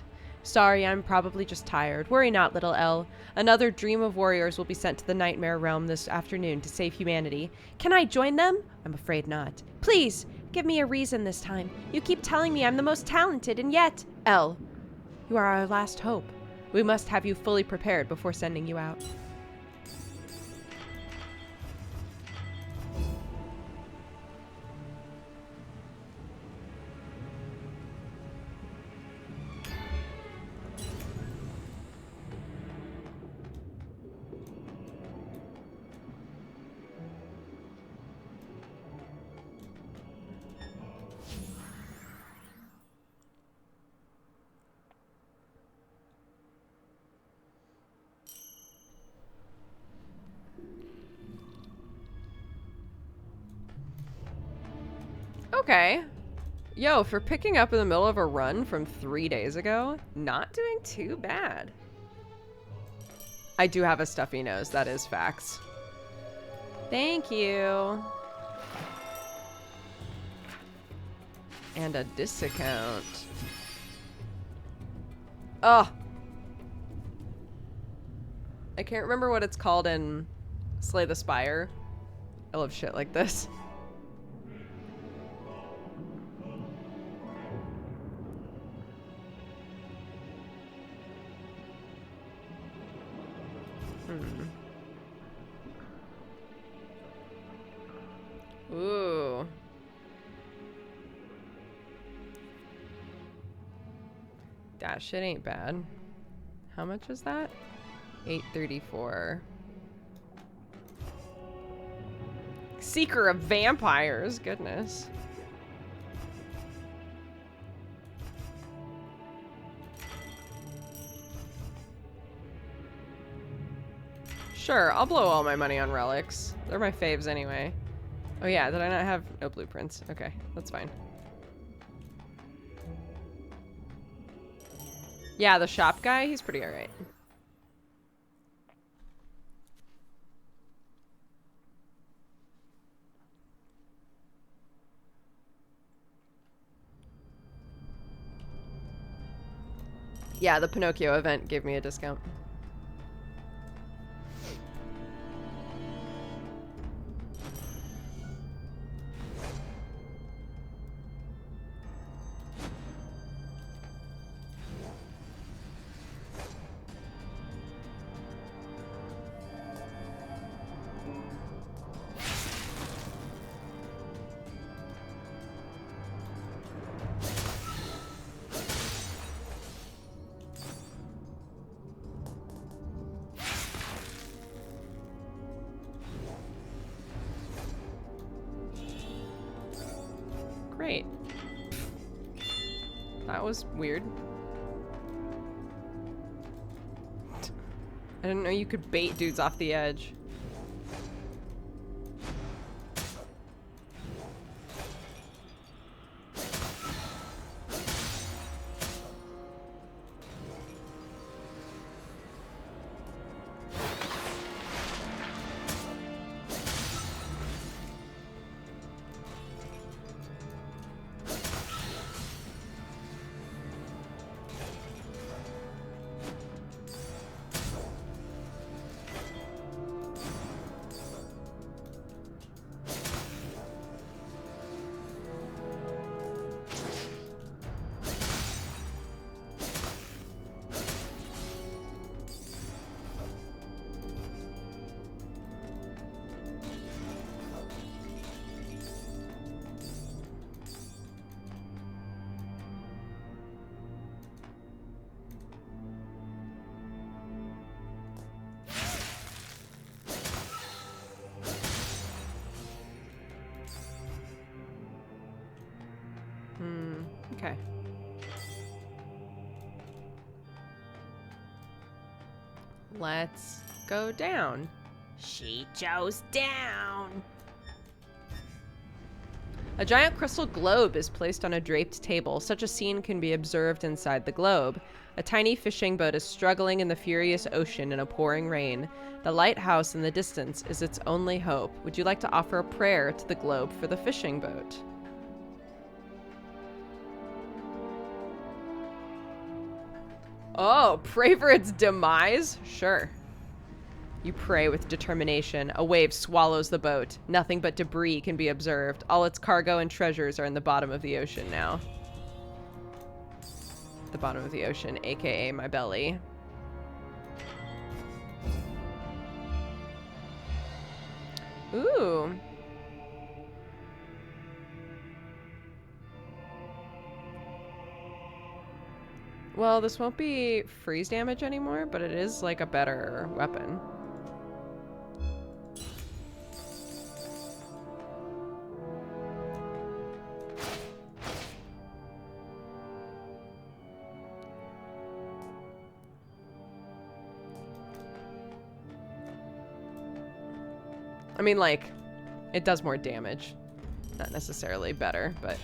Speaker 3: Sorry, I'm probably just tired. Worry not, little Elle. Another dream of warriors will be sent to the Nightmare Realm this afternoon to save humanity. Can I join them? I'm afraid not. Please, give me a reason this time. You keep telling me I'm the most talented, and yet... Elle, you are our last hope. We must have you fully prepared before sending you out. Okay. Yo, for picking up in the middle of a run from 3 days ago, not doing too bad. I do have a stuffy nose, that is facts. Thank you. And a discount. Oh. I can't remember what it's called in Slay the Spire. I love shit like this. Ooh. That shit ain't bad. How much is that? $8.34. Seeker of Vampires, goodness. Sure, I'll blow all my money on relics. They're my faves anyway. Oh yeah, did I not have no blueprints? Okay, that's fine. Yeah, the shop guy, he's pretty alright. Yeah, the Pinocchio event gave me a discount. Great. That was weird. I didn't know you could bait dudes off the edge. Okay. Let's go down.
Speaker 4: She chose down.
Speaker 3: A giant crystal globe is placed on a draped table. Such a scene can be observed inside the globe. A tiny fishing boat is struggling in the furious ocean in a pouring rain. The lighthouse in the distance is its only hope. Would you like to offer a prayer to the globe for the fishing boat? Oh, pray for its demise? Sure. You pray with determination. A wave swallows the boat. Nothing but debris can be observed. All its cargo and treasures are in the bottom of the ocean now. The bottom of the ocean, aka my belly. Ooh. Well, this won't be freeze damage anymore, but it is like a better weapon. I mean, like, it does more damage. Not necessarily better, but...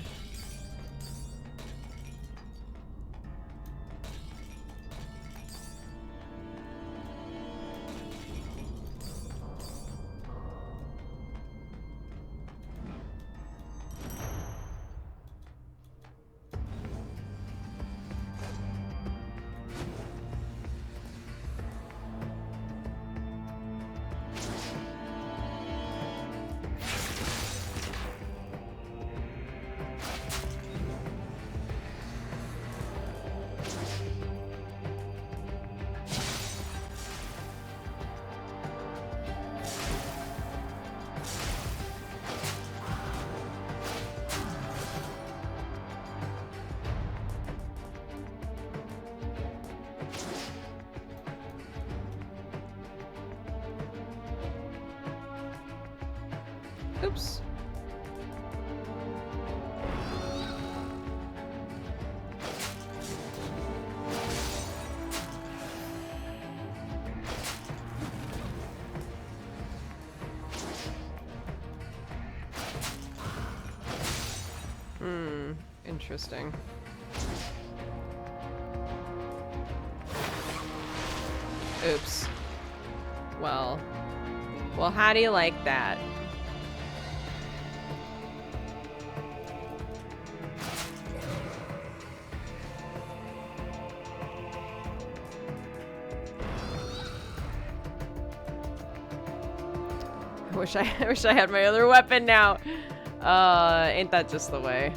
Speaker 3: Oops. Interesting. Oops. Well, how do you like that? I wish I had my other weapon now. Ain't that just the way?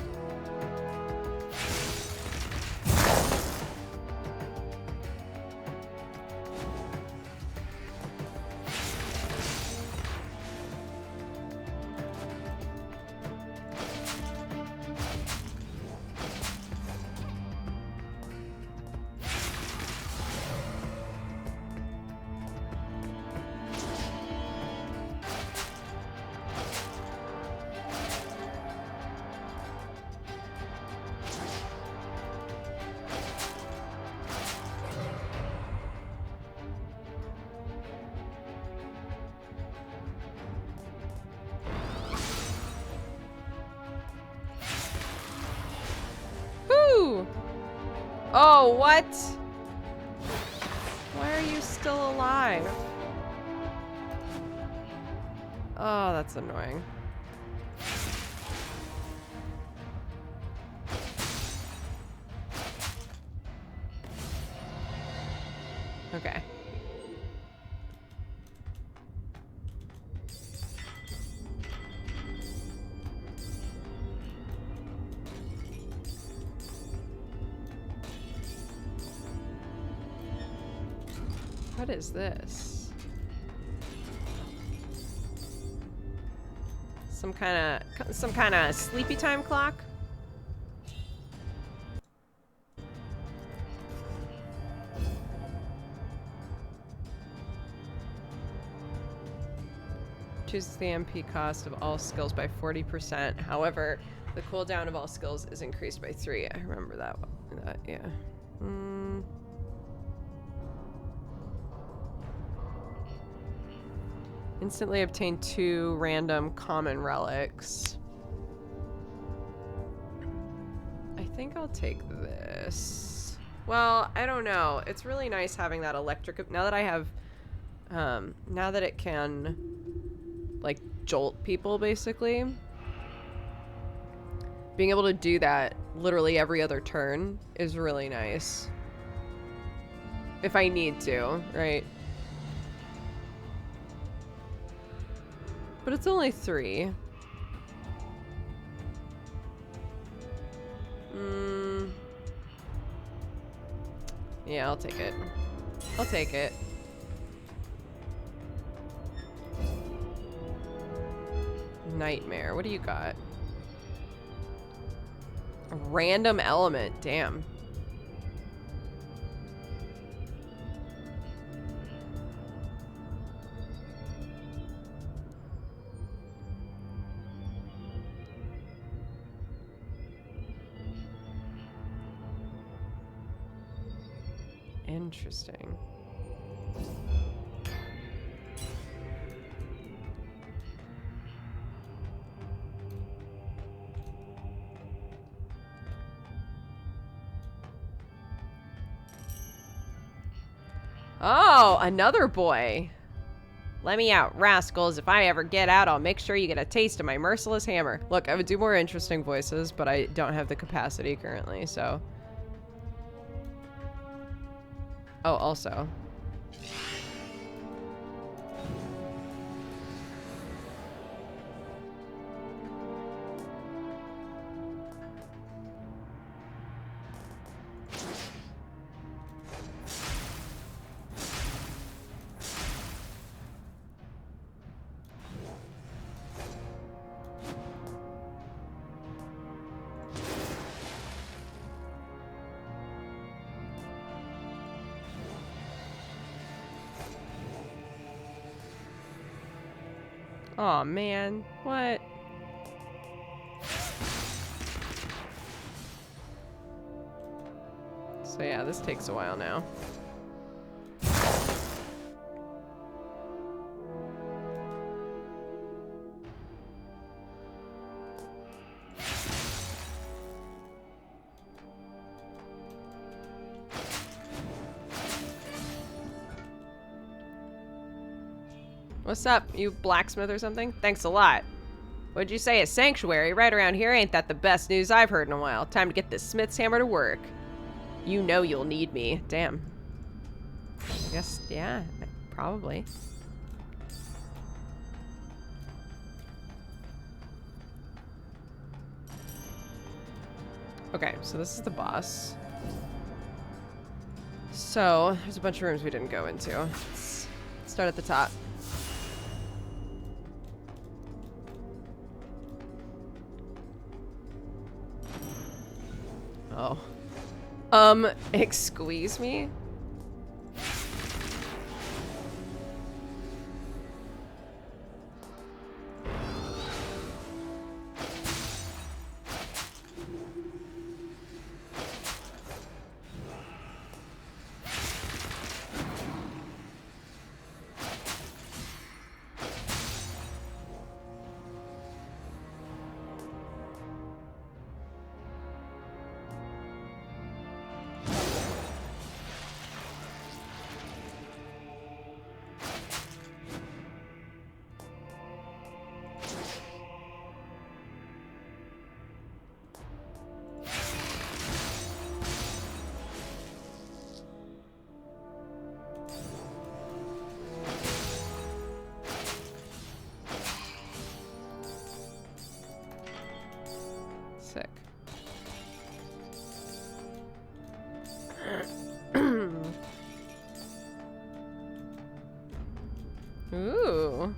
Speaker 3: Oh, what? Why are you still alive? Oh, that's annoying. Okay. What is this? Some kind of sleepy time clock? Chooses the MP cost of all skills by 40%. However, the cooldown of all skills is increased by 3. I remember that one. Yeah. Instantly obtain 2 random common relics. I think I'll take this. Well, I don't know. It's really nice having that electric. Now that I have, now that it can, like, jolt people, basically. Being able to do that literally every other turn is really nice. If I need to, right? But it's only 3. Yeah, I'll take it. I'll take it. Nightmare. What do you got? A random element. Damn. Interesting. Oh, another boy. Let me out, rascals. If I ever get out, I'll make sure you get a taste of my merciless hammer. Look, I would do more interesting voices, but I don't have the capacity currently, so. Oh, also. Aw, man. What? So yeah, this takes a while now. What's up, you blacksmith or something? Thanks a lot. What'd you say, a sanctuary? Right around here ain't that the best news I've heard in a while. Time to get this smith's hammer to work. You know you'll need me. Damn. I guess, yeah, probably. Okay, so this is the boss. So, there's a bunch of rooms we didn't go into. Let's start at the top. Oh. Excuse me? Sick. Ooh.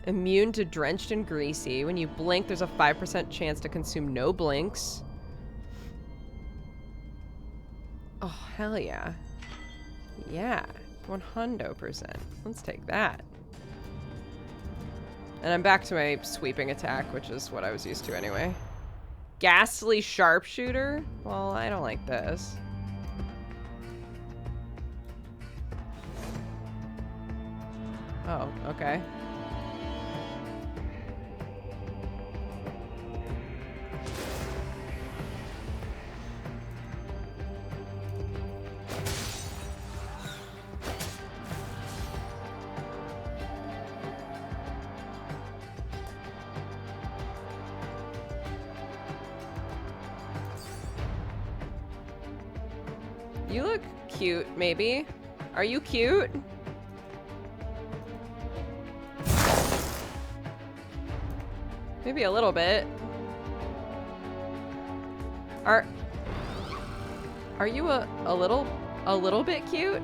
Speaker 3: Immune to drenched and greasy. When you blink, there's a 5% chance to consume no blinks. Oh, hell yeah. Yeah, 100%. Let's take that. And I'm back to my sweeping attack, which is what I was used to anyway. Ghastly sharpshooter? Well, I don't like this. Oh, okay. You look cute, maybe. Are you cute? Maybe a little bit. Are you a little bit cute?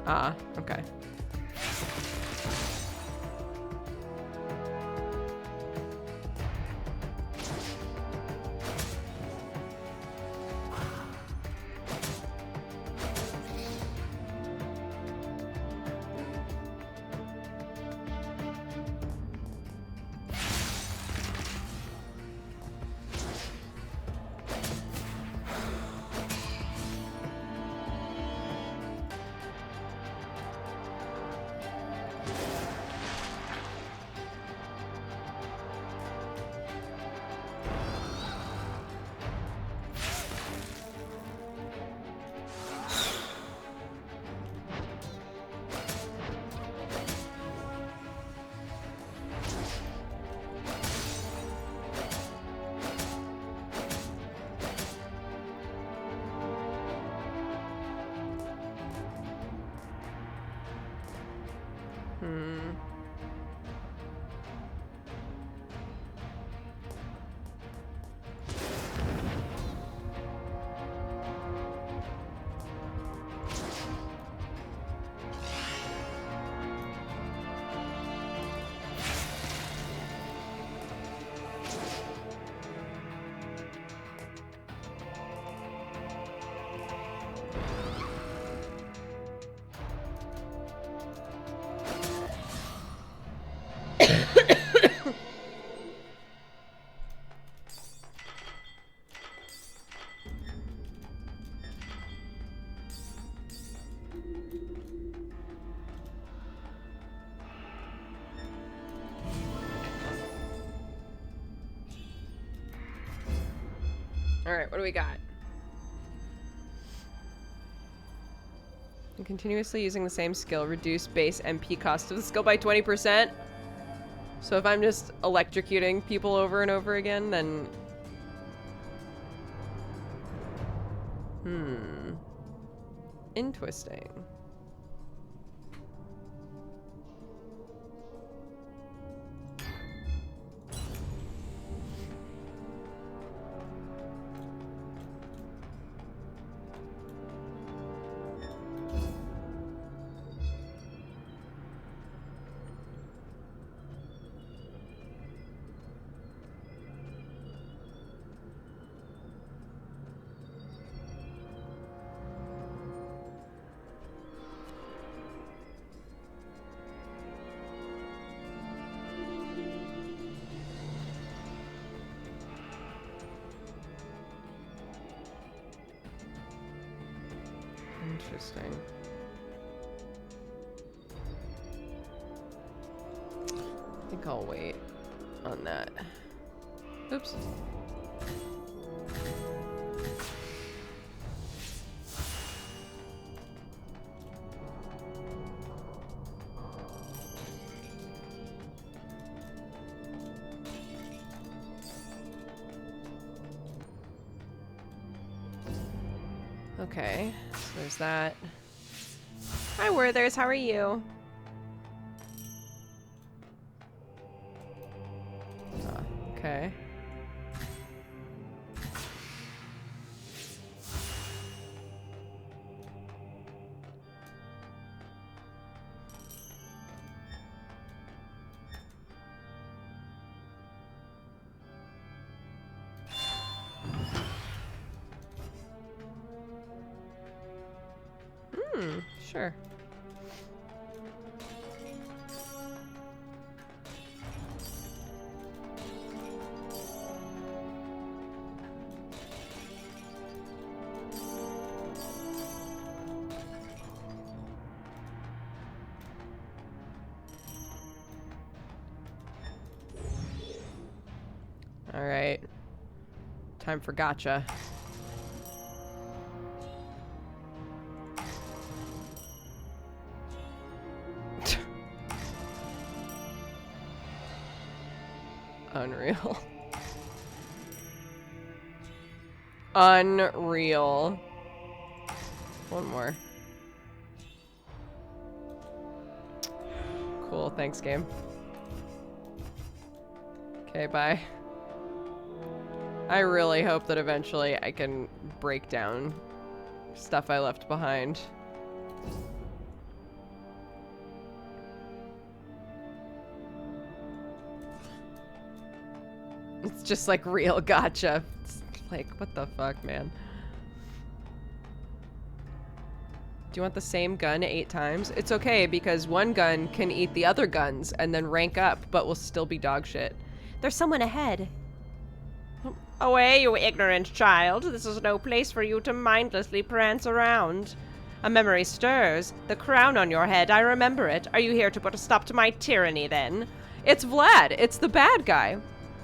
Speaker 3: Ah, okay. Alright, what do we got? And continuously using the same skill, reduce base MP cost of the skill by 20%. So if I'm just electrocuting people over and over again, then... Interesting. Interesting. I think I'll wait on that. Oops. Okay, so there's that. Hi, Werthers, how are you? Okay. Sure. All right. Time for gotcha. Unreal. Unreal. One more. Cool, thanks, game. Okay, bye. I really hope that eventually I can break down stuff I left behind. It's just like real gotcha. It's like, what the fuck, man? Do you want the same gun 8 times? It's okay, because one gun can eat the other guns and then rank up, but will still be dog shit.
Speaker 4: There's someone ahead.
Speaker 5: Away, you ignorant child. This is no place for you to mindlessly prance around. A memory stirs. The crown on your head, I remember it. Are you here to put a stop to my tyranny, then?
Speaker 3: It's Vlad! It's the bad guy!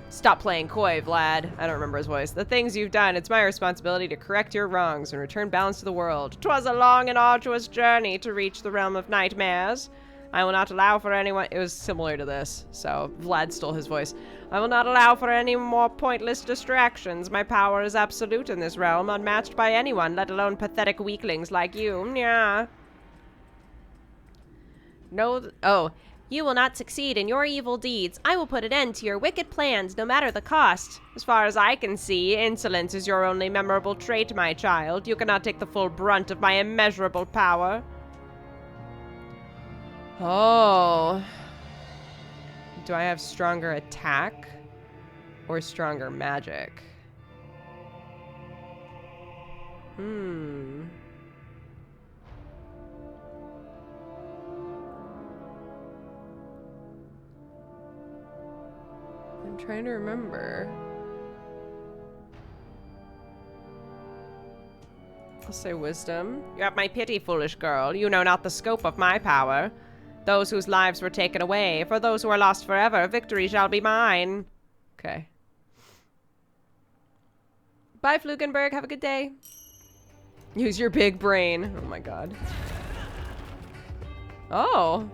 Speaker 3: Stop playing coy, Vlad. I don't remember his voice. The things you've done, it's my responsibility to correct your wrongs and return balance to the world.
Speaker 5: 'Twas a long and arduous journey to reach the realm of nightmares. I will not allow for anyone—
Speaker 3: It was similar to this, so Vlad stole his voice.
Speaker 5: I will not allow for any more pointless distractions. My power is absolute in this realm, unmatched by anyone, let alone pathetic weaklings like you. Nyah.
Speaker 4: Oh, you will not succeed in your evil deeds. I will put an end to your wicked plans, no matter the cost.
Speaker 5: As far as I can see, insolence is your only memorable trait, my child. You cannot take the full brunt of my immeasurable power.
Speaker 3: Oh. Do I have stronger attack or stronger magic? trying to remember. I'll say wisdom.
Speaker 5: You have my pity, foolish girl. You know not the scope of my power. Those whose lives were taken away, for those who are lost forever, victory shall be mine.
Speaker 3: Okay. Bye, Flugenberg. Have a good day. Use your big brain. Oh my god. Oh.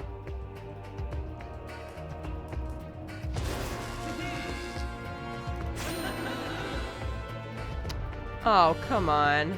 Speaker 3: Oh, come on.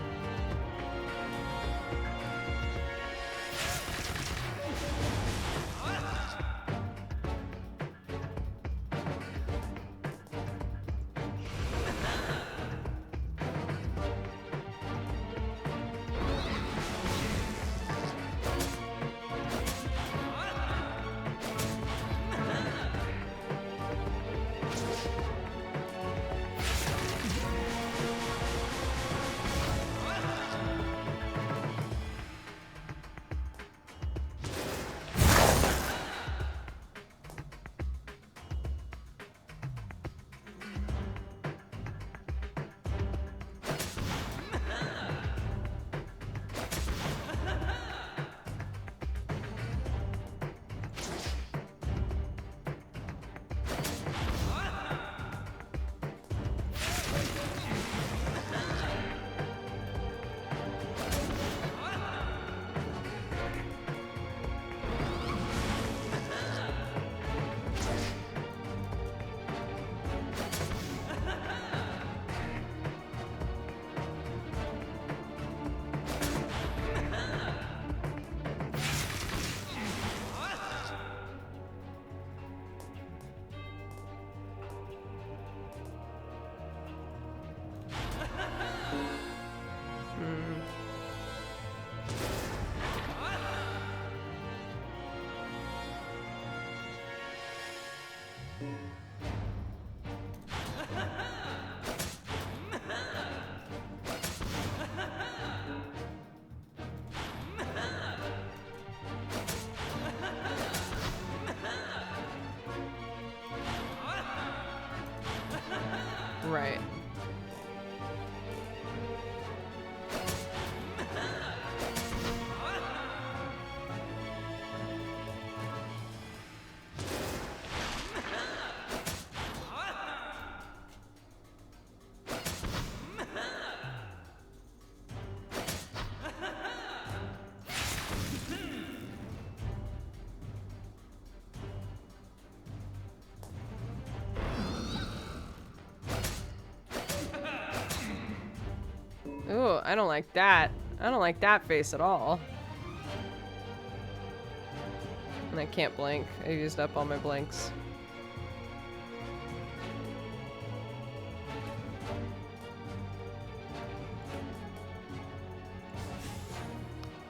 Speaker 3: Right. Ooh, I don't like that. I don't like that face at all. And I can't blink. I used up all my blinks.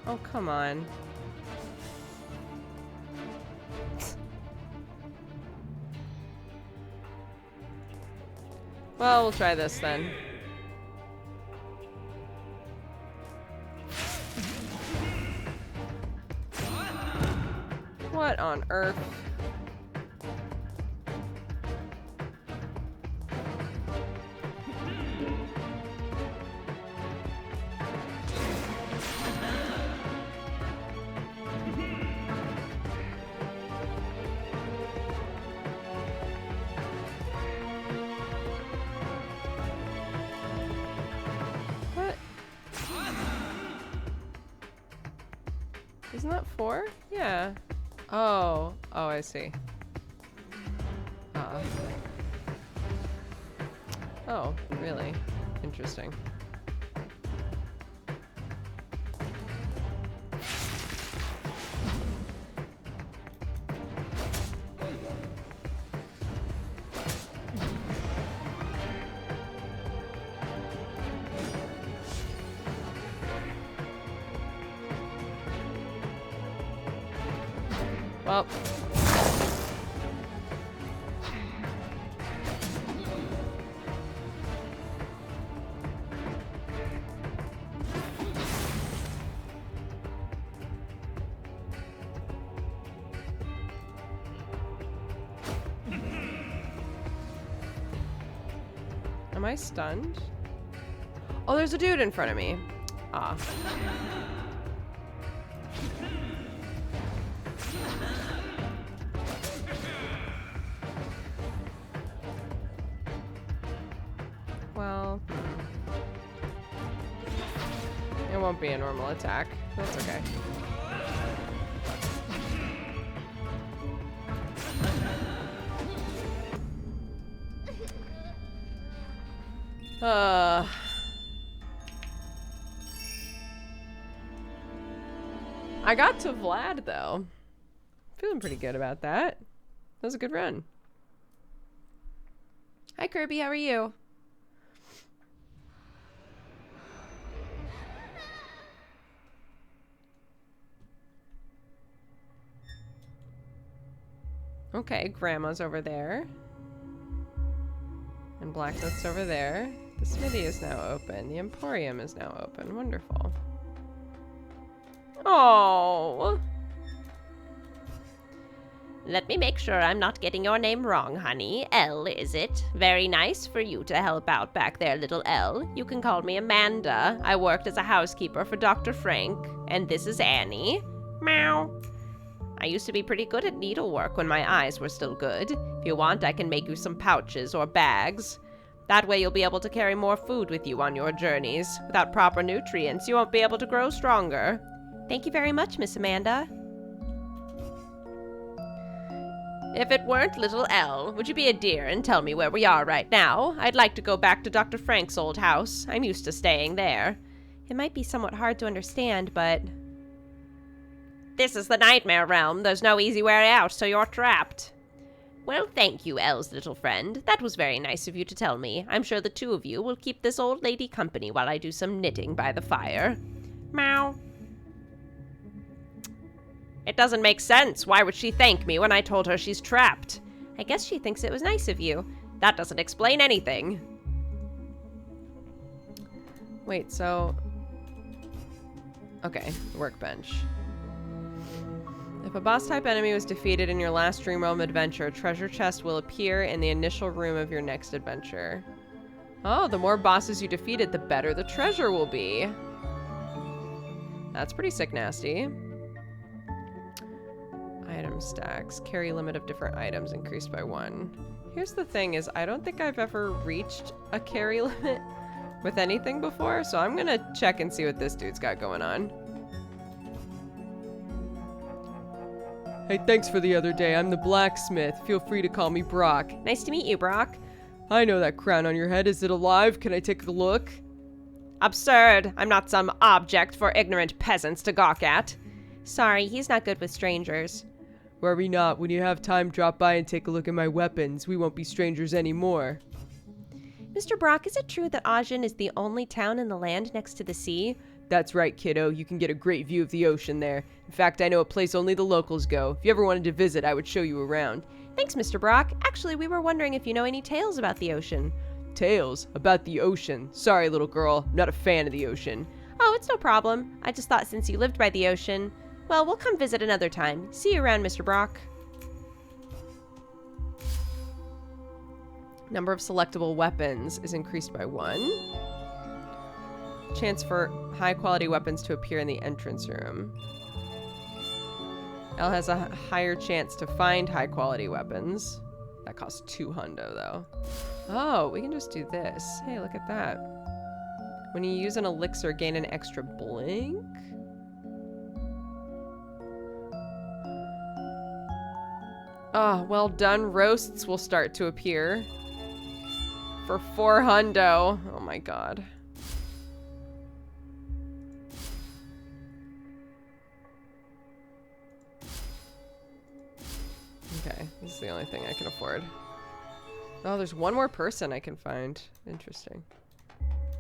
Speaker 3: Oh, come on. Well, we'll try this then. What on earth? What? Isn't that 4? Yeah. Oh, I see. Oh, really? Interesting. Well. I stunned? Oh, there's a dude in front of me. Ah. Well, it won't be a normal attack. That's okay. I got to Vlad though. Feeling pretty good about that. That was a good run. Hi Kirby, how are you? Okay, Grandma's over there. And Blacksmith's over there. The smithy is now open. The Emporium is now open. Wonderful. Oh.
Speaker 4: Let me make sure I'm not getting your name wrong, honey. Elle, is it? Very nice for you to help out back there, little Elle. You can call me Amanda. I worked as a housekeeper for Dr. Frank. And this is Annie. Meow. I used to be pretty good at needlework when my eyes were still good. If you want, I can make you some pouches or bags. That way you'll be able to carry more food with you on your journeys. Without proper nutrients, you won't be able to grow stronger. Thank you very much, Miss Amanda. If it weren't little Elle, would you be a dear and tell me where we are right now? I'd like to go back to Dr. Frank's old house. I'm used to staying there. It might be somewhat hard to understand, but... This is the Nightmare Realm. There's no easy way out, so you're trapped. Well, thank you, Elle's little friend. That was very nice of you to tell me. I'm sure the two of you will keep this old lady company while I do some knitting by the fire. Meow. It doesn't make sense. Why would she thank me when I told her she's trapped? I guess she thinks it was nice of you. That doesn't explain anything.
Speaker 3: Wait, so... Okay, workbench. If a boss-type enemy was defeated in your last Dream Realm adventure, a treasure chest will appear in the initial room of your next adventure. Oh, the more bosses you defeated, the better the treasure will be. That's pretty sick nasty. Item stacks. Carry limit of different items increased by 1. Here's the thing is, I don't think I've ever reached a carry limit with anything before, so I'm gonna check and see what this dude's got going on. Hey, thanks for the other day. I'm the Blacksmith. Feel free to call me Brock.
Speaker 4: Nice to meet you, Brock.
Speaker 3: I know that crown on your head. Is it alive? Can I take a look?
Speaker 5: Absurd. I'm not some object for ignorant peasants to gawk at.
Speaker 4: Sorry, he's not good with strangers.
Speaker 3: Worry not. When you have time, drop by and take a look at my weapons. We won't be strangers anymore.
Speaker 4: Mr. Brock, is it true that Ajin is the only town in the land next to the sea?
Speaker 3: That's right, kiddo. You can get a great view of the ocean there. In fact, I know a place only the locals go. If you ever wanted to visit, I would show you around.
Speaker 4: Thanks, Mr. Brock. Actually, we were wondering if you know any tales about the ocean.
Speaker 3: Tales? About the ocean? Sorry, little girl. I'm not a fan of the ocean.
Speaker 4: Oh, it's no problem. I just thought since you lived by the ocean... Well, we'll come visit another time. See you around, Mr. Brock.
Speaker 3: Number of selectable weapons is increased by 1. Chance for high-quality weapons to appear in the entrance room. Elle has a higher chance to find high-quality weapons. That costs 2 hundo, though. Oh, we can just do this. Hey, look at that. When you use an elixir, gain an extra blink? Oh, well done. Roasts will start to appear. For 4 hundo. Oh my god. Okay, this is the only thing I can afford. Oh, there's one more person I can find. Interesting.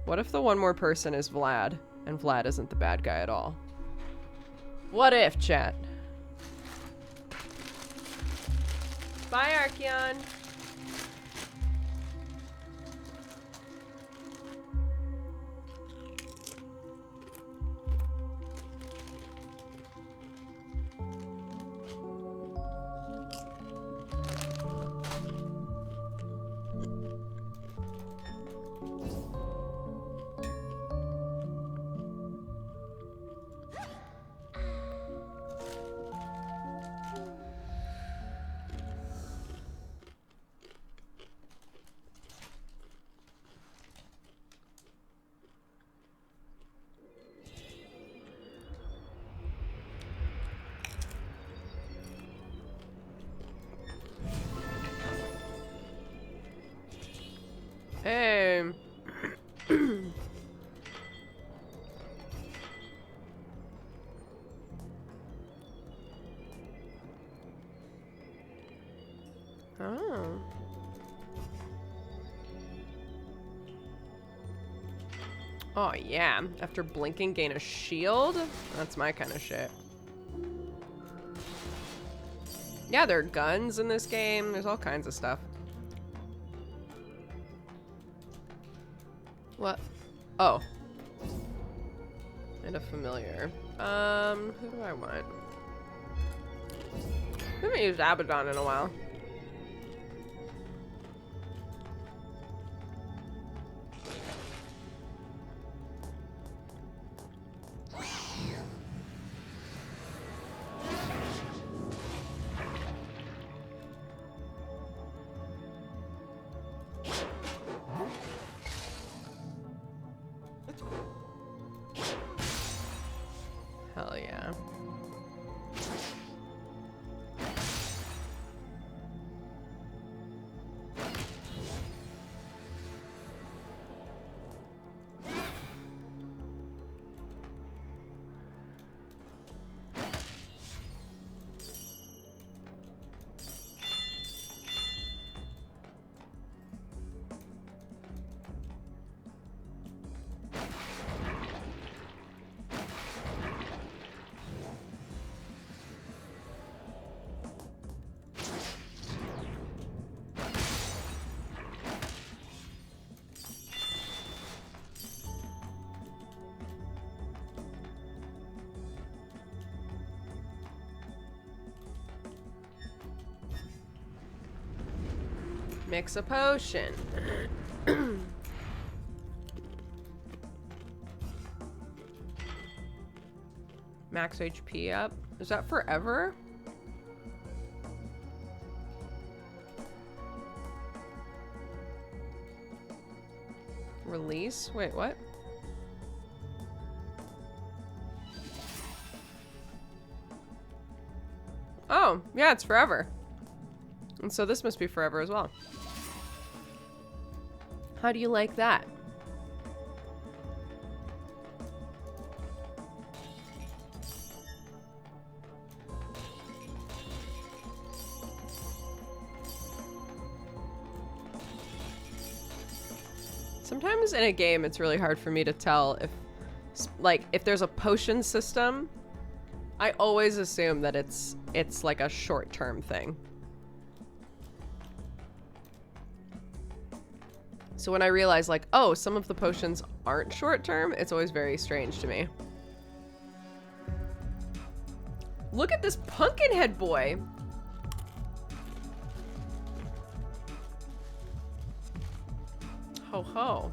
Speaker 3: What if the one more person is Vlad, and Vlad isn't the bad guy at all? What if, chat? Bye, Archeon. Yay. Oh. Oh, yeah. After blinking, gain a shield? That's my kind of shit. Yeah, there are guns in this game. There's all kinds of stuff. What? Oh. And a familiar. Who do I want? I haven't used Abaddon in a while. Hell yeah. Mix a potion. Max HP up. Is that forever? Release? Wait, what? Oh, yeah, it's forever. And so this must be forever as well. How do you like that? Sometimes in a game, it's really hard for me to tell if, like, if there's a potion system, I always assume that it's like a short-term thing. So when I realize, like, oh, some of the potions aren't short-term, it's always very strange to me. Look at this Pumpkinhead boy. Ho ho.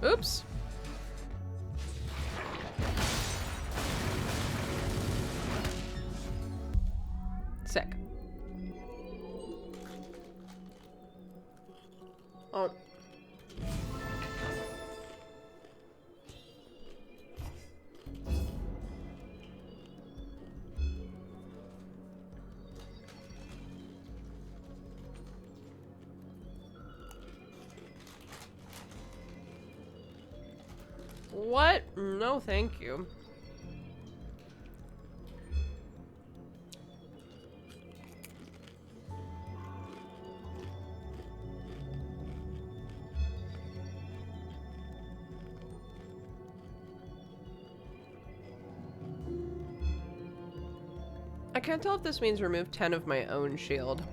Speaker 3: Oops. Sick. Oh. What? No, thank you. I can't tell if this means remove 10 of my own shield.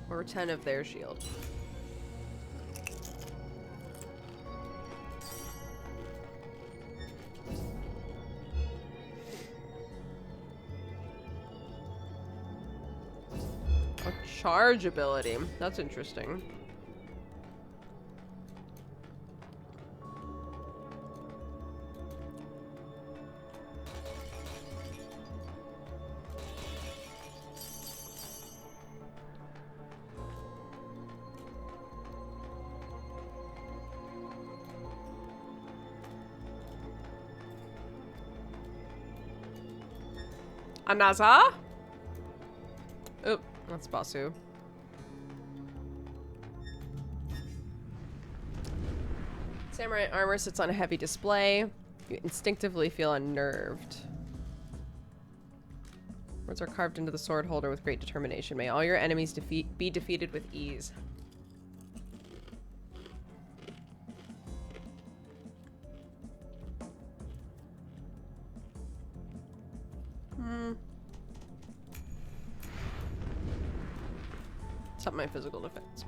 Speaker 3: Or 10 of their shield. A charge ability. That's interesting. Anaza? Oop, that's Basu. Samurai armor sits on a heavy display. You instinctively feel unnerved. Words are carved into the sword holder with great determination. May all your enemies be defeated with ease. It's up my physical defense.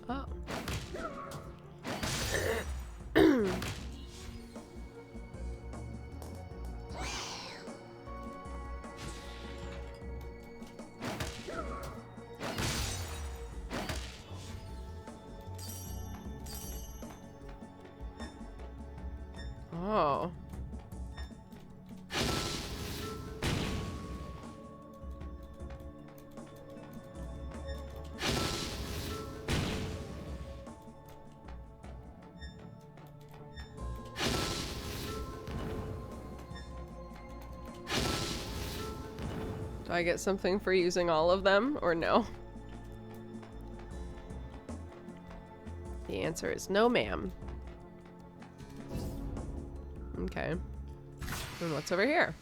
Speaker 3: Oh. Oh. Do I get something for using all of them, or no? The answer is no, ma'am. Okay. And what's over here?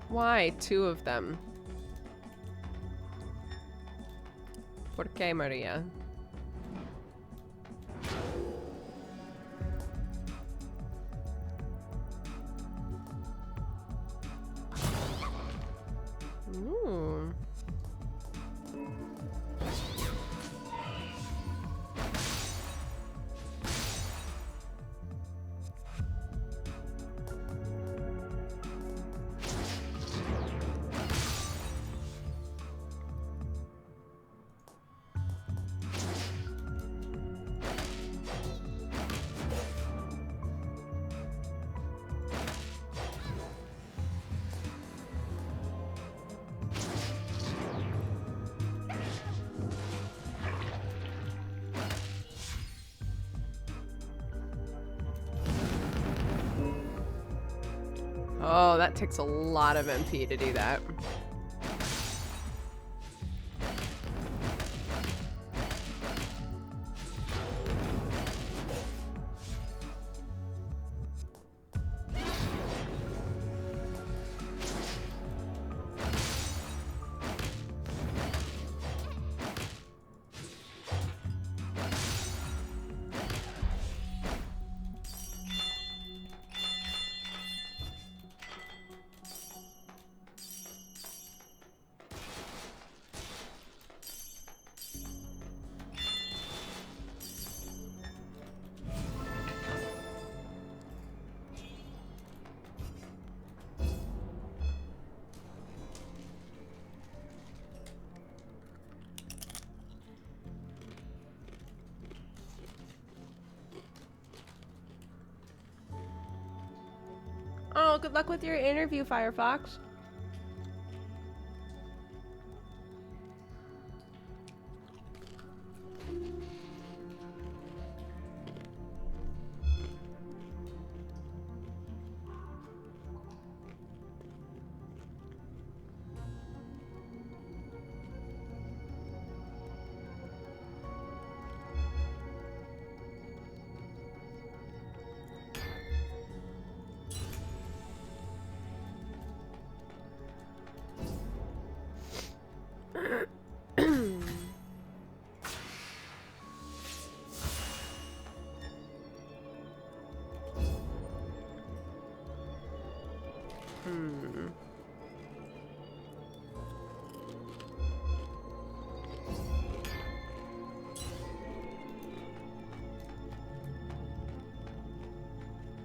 Speaker 3: Why 2 of them? ¿Por qué, Maria? Ooh. Oh, that takes a lot of MP to do that. Oh, good luck with your interview, Firefox.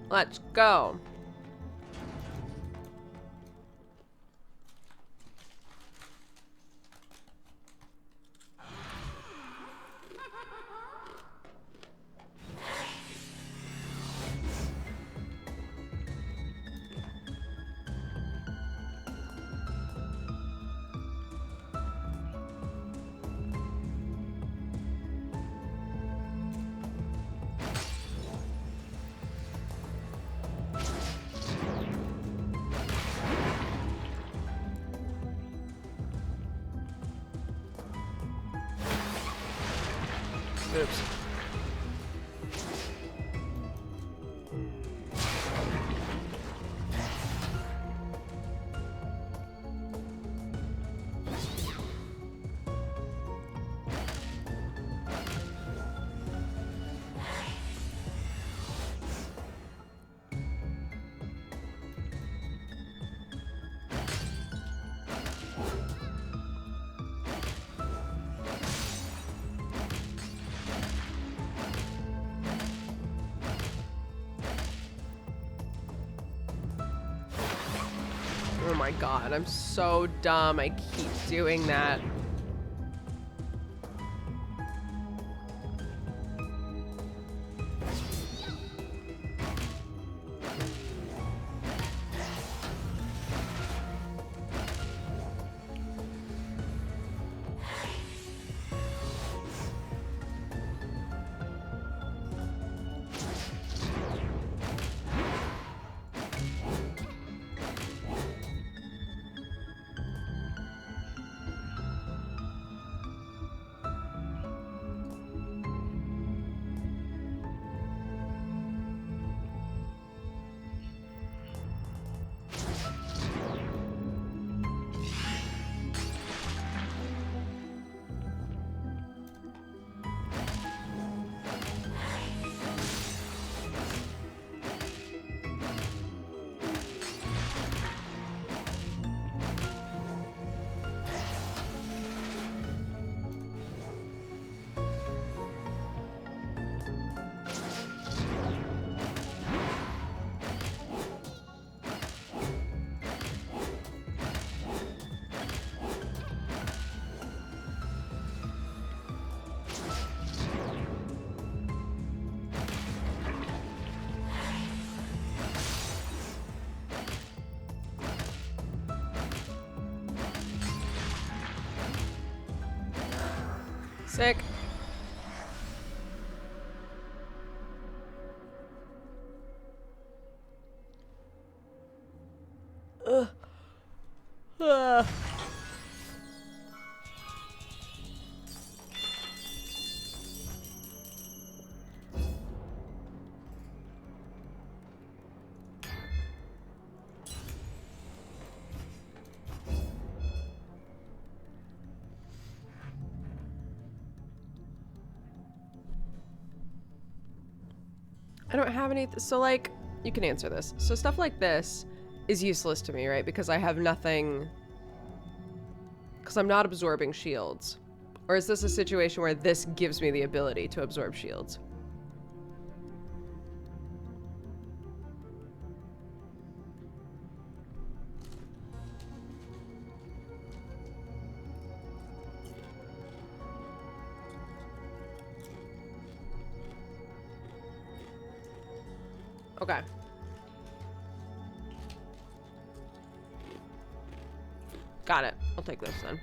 Speaker 3: Let's go.
Speaker 2: Oops.
Speaker 3: Oh my god, I'm so dumb. I keep doing that. Sick. Ugh. Ugh. I don't have any, so like, you can answer this. So stuff like this is useless to me, right? Because I have nothing, because I'm not absorbing shields. Or is this a situation where this gives me the ability to absorb shields? Okay. Got it. I'll take this then.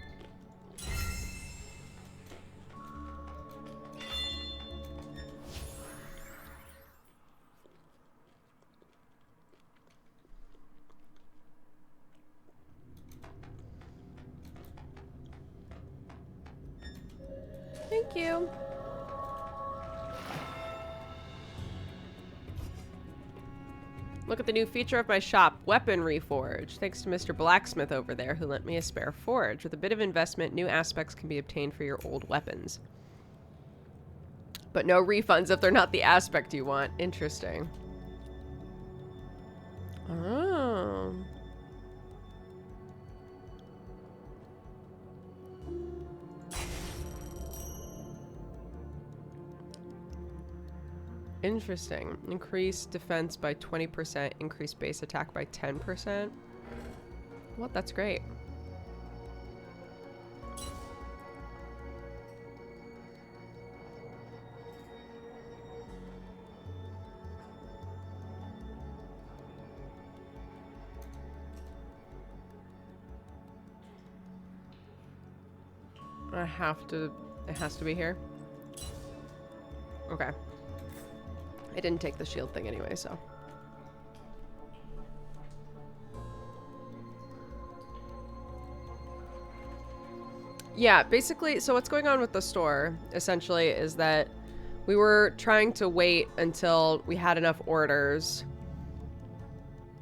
Speaker 3: Thank you. Look at the new feature of my shop, Weapon Reforge. Thanks to Mr. Blacksmith over there who lent me a spare forge. With a bit of investment, new aspects can be obtained for your old weapons. But no refunds if they're not the aspect you want. Interesting. Oh. Interesting. Increase defense by 20%, increase base attack by 10%. What? That's great. I have to, it has to be here. Okay. I didn't take the shield thing anyway, so. Yeah, basically, so what's going on with the store, essentially, is that we were trying to wait until we had enough orders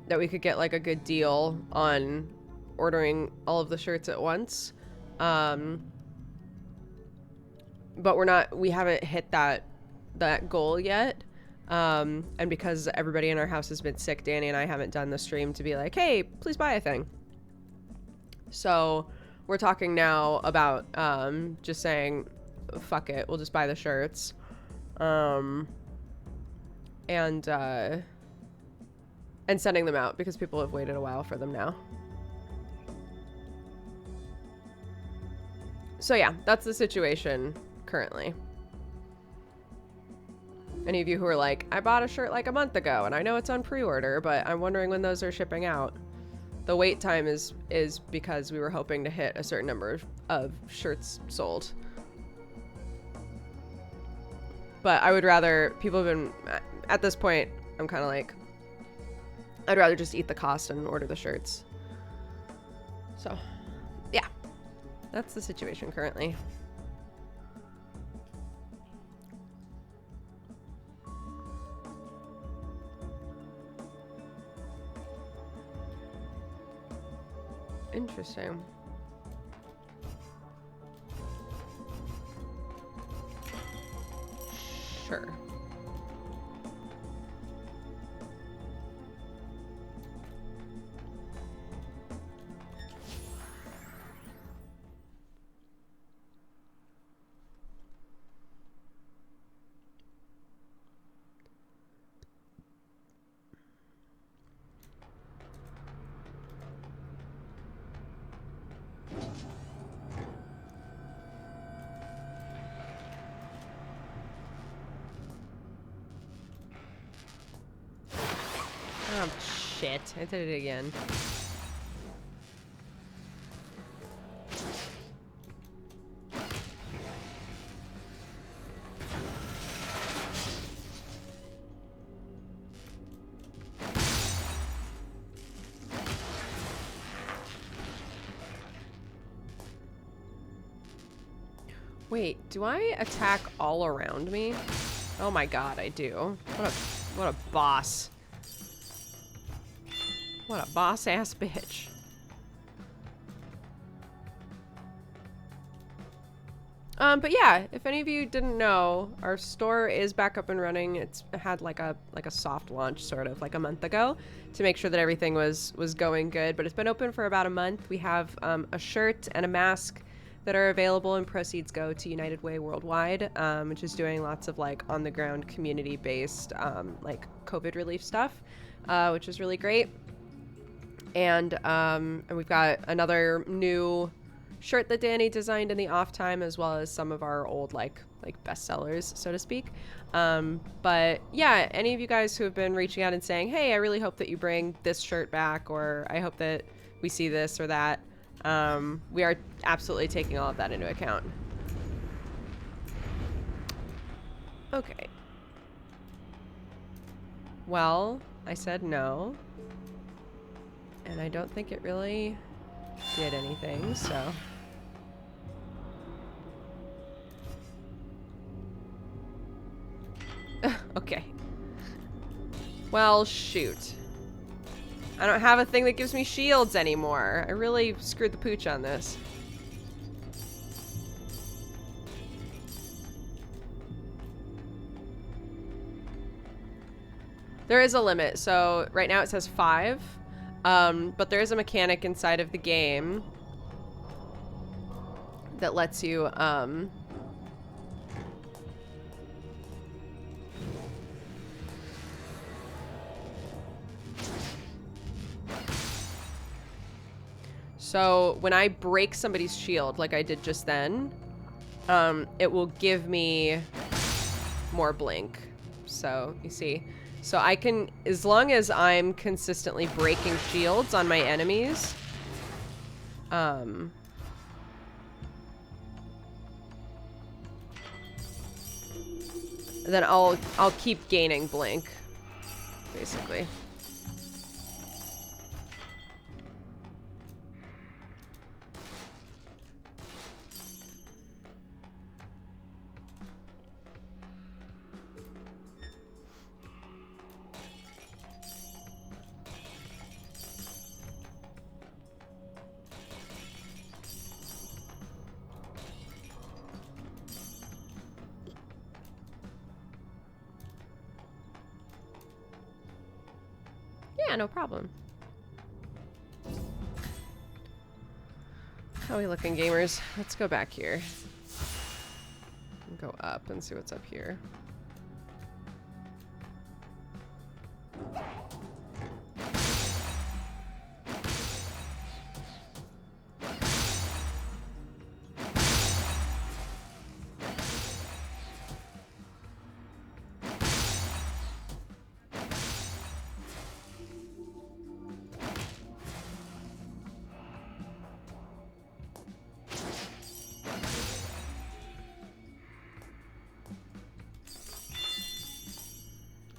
Speaker 3: that we could get, like, a good deal on ordering all of the shirts at once. But we haven't hit that goal yet. And because everybody in our house has been sick, Danny and I haven't done the stream to be like, hey, please buy a thing. So we're talking now about just saying, fuck it, we'll just buy the shirts. And sending them out because people have waited a while for them now. So yeah, that's the situation currently. Any of you who are like, I bought a shirt like a month ago and I know it's on pre-order, but I'm wondering when those are shipping out. The wait time is because we were hoping to hit a certain number of shirts sold. But I would rather, people have been, at this point, I'm kind of like, I'd rather just eat the cost and order the shirts. So, yeah. That's the situation currently. Interesting. Sure. Oh, shit. I did it again. Wait, do I attack all around me? Oh my god, I do. What a boss. What a boss-ass bitch. But yeah, if any of you didn't know, our store is back up and running. It's had like a soft launch sort of like a month ago to make sure that everything was going good, but it's been open for about a month. We have a shirt and a mask that are available, and proceeds go to United Way Worldwide, which is doing lots of like on the ground community based like COVID relief stuff, which is really great. And we've got another new shirt that Danny designed in the off time, as well as some of our old like bestsellers, so to speak. But yeah, any of you guys who have been reaching out and saying, hey, I really hope that you bring this shirt back, or I hope that we see this or that, we are absolutely taking all of that into account. Okay. Well, I said no. And I don't think it really did anything, so. Okay. Well, shoot. I don't have a thing that gives me shields anymore. I really screwed the pooch on this. There is a limit. So right now it says 5. But there is a mechanic inside of the game that lets you, So when I break somebody's shield, like I did just then, it will give me more blink. So, you see. So I can, as long as I'm consistently breaking shields on my enemies, then I'll keep gaining blink, basically. Yeah, no problem. How are we looking, gamers? Let's go back here. Go up and see what's up here.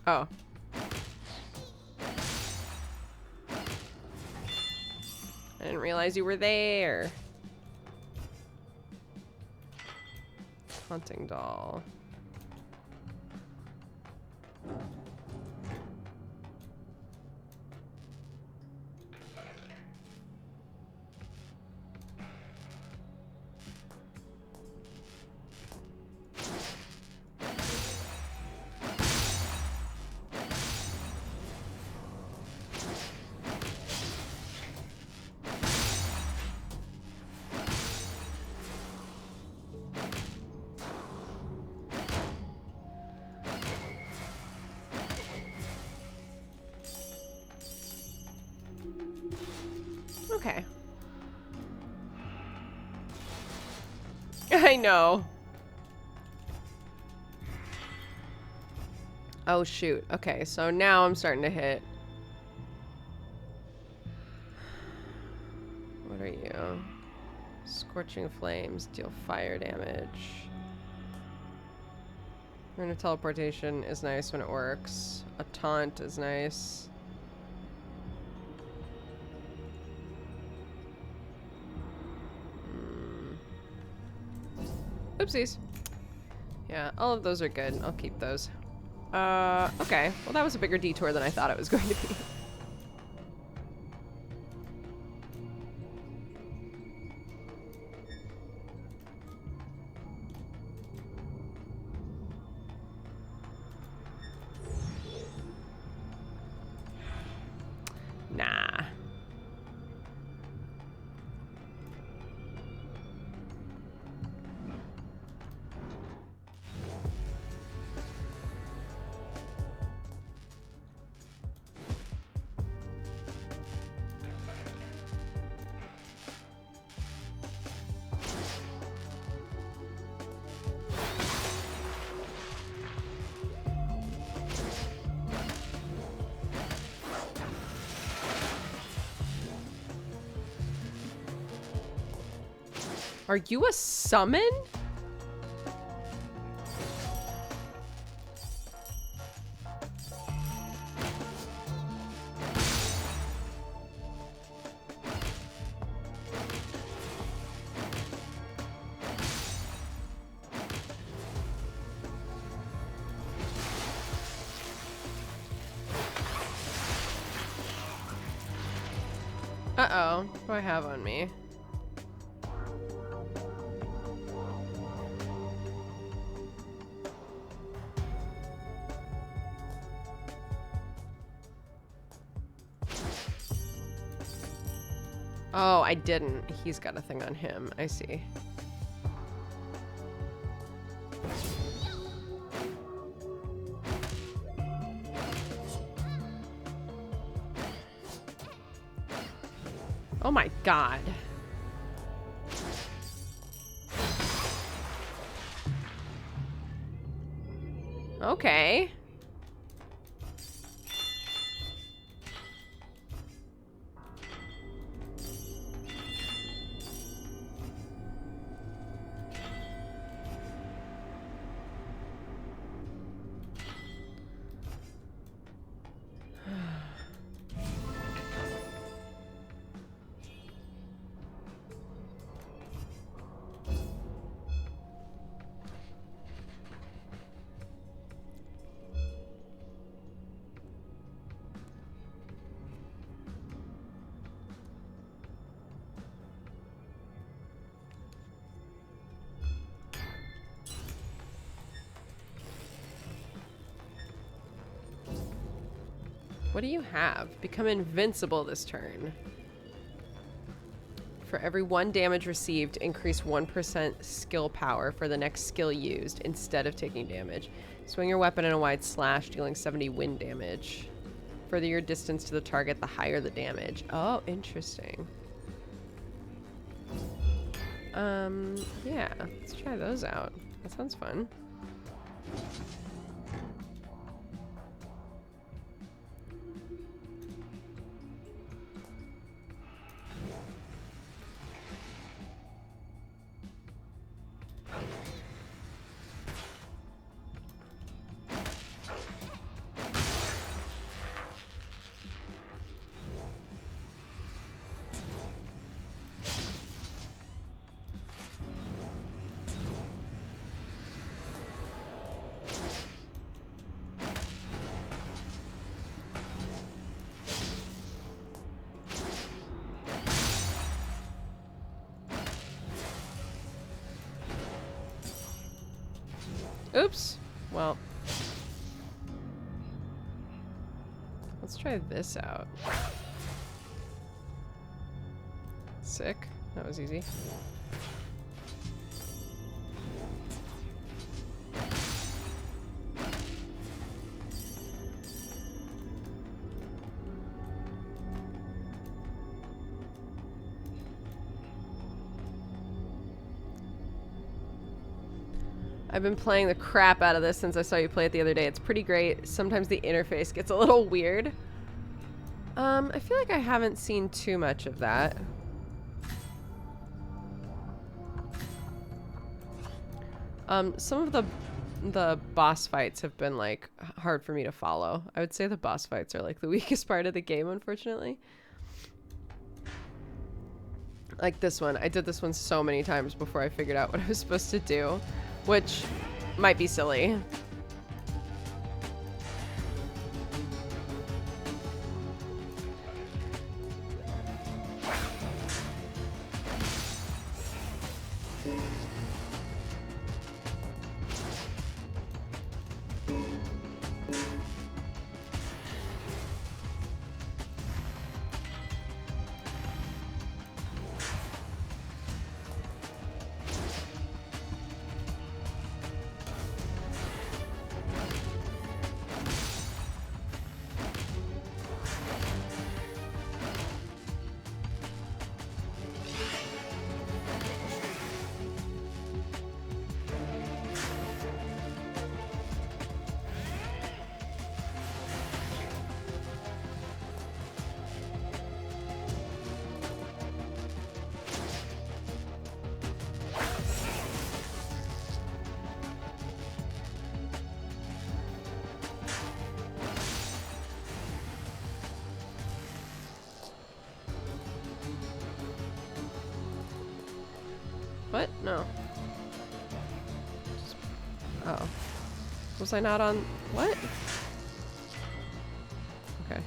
Speaker 3: Oh. I didn't realize you were there. Hunting doll. Okay. I know. Oh, shoot. Okay, so now I'm starting to hit. What are you? Scorching flames, deal fire damage. Rune of teleportation is nice when it works. A taunt is nice. Oopsies. Yeah, all of those are good. I'll keep those. Okay. Well, that was a bigger detour than I thought it was going to be. Nah. Are you a summon? Uh-oh. What do I have on me? Oh, I didn't. He's got a thing on him. I see. Oh my god. Okay. What do you have? Become invincible this turn. For every 1 damage received, increase 1% skill power for the next skill used instead of taking damage. Swing your weapon in a wide slash, dealing 70 wind damage. Further your distance to the target, the higher the damage. Oh, interesting. Yeah, let's try those out. That sounds fun. Oops. Well. Let's try this out. Sick. That was easy. I've been playing the crap out of this since I saw you play it the other day. It's pretty great. Sometimes the interface gets a little weird. I feel like I haven't seen too much of that. Some of the boss fights have been like hard for me to follow. I would say the boss fights are like the weakest part of the game, unfortunately. Like this one. I did this one so many times before I figured out what I was supposed to do. Which might be silly. What? No. Oh. Was I not on... What? Okay.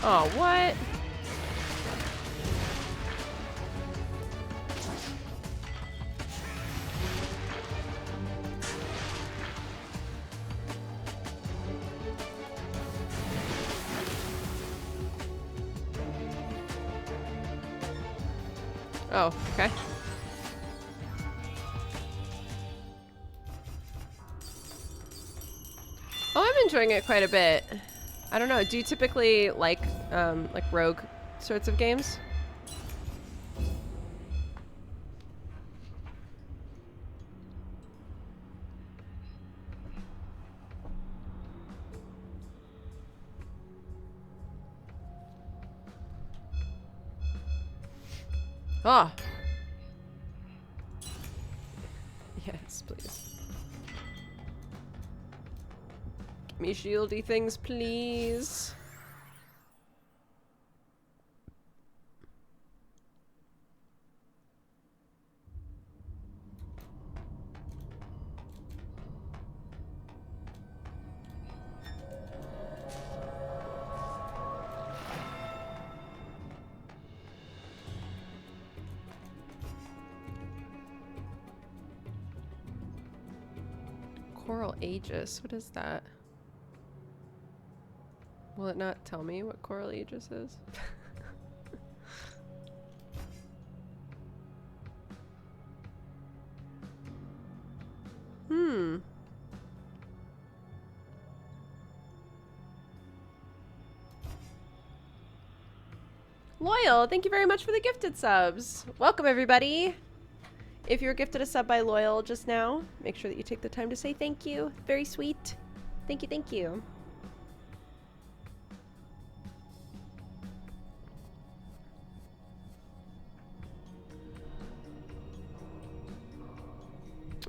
Speaker 5: Oh, what? Oh, okay. Oh, I'm enjoying it quite a bit. I don't know. Do you typically like rogue sorts of games? Oh. Yes, please. Give me shieldy things, please. Coral Aegis, what is that? Will it not tell me what Coral Aegis is? Loyal, thank you very much for the gifted subs. Welcome, everybody. If you were gifted a sub by Loyal just now, make sure that you take the time to say thank you. Very sweet. Thank you, thank you.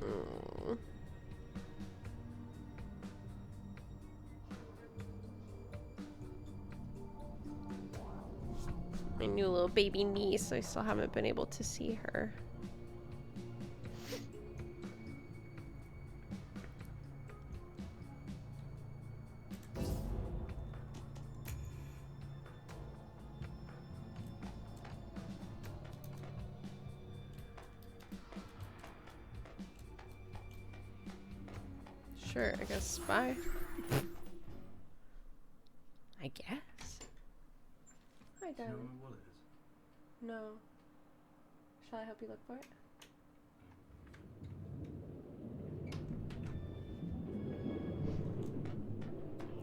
Speaker 5: Oh. My new little baby niece, I still haven't been able to see her. Sure, I guess spy. I guess. Hi, darling.
Speaker 2: Do you know what it is?
Speaker 5: No. Shall I help you look for it?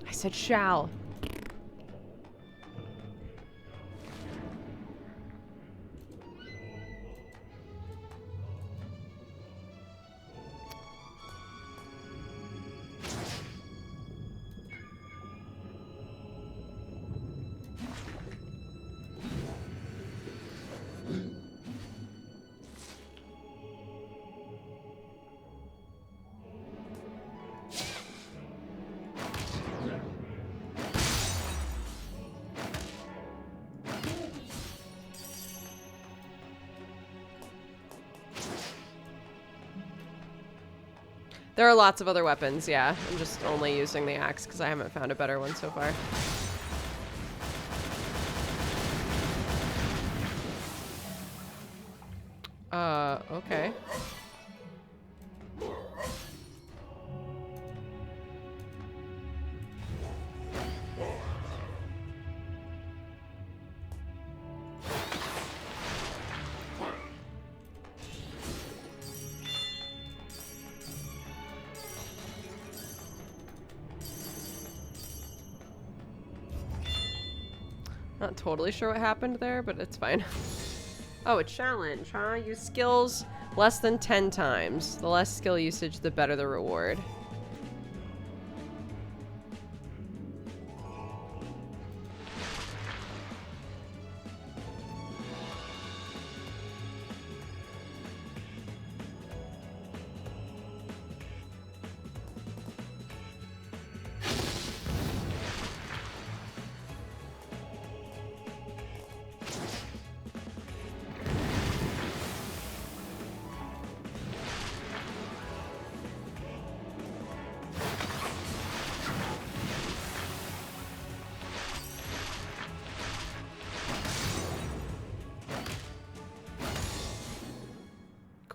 Speaker 5: I said shall. There are lots of other weapons, yeah. I'm just only using the axe because I haven't found a better one so far. Okay. Not totally sure what happened there, but it's fine. Oh, a challenge, huh? Use skills less than 10 times. The less skill usage, the better the reward.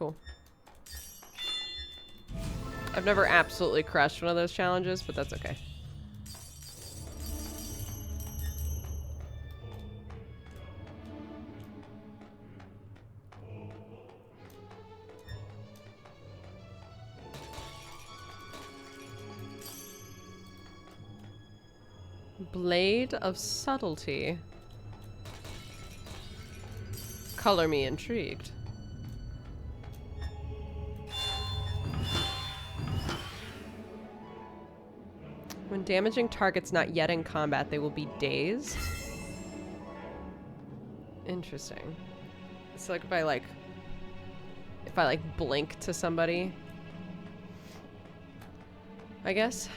Speaker 3: Cool. I've never absolutely crushed one of those challenges, but that's okay. Blade of Subtlety. Color me intrigued. When damaging targets not yet in combat, they will be dazed. Interesting. It's like if I like blink to somebody, I guess.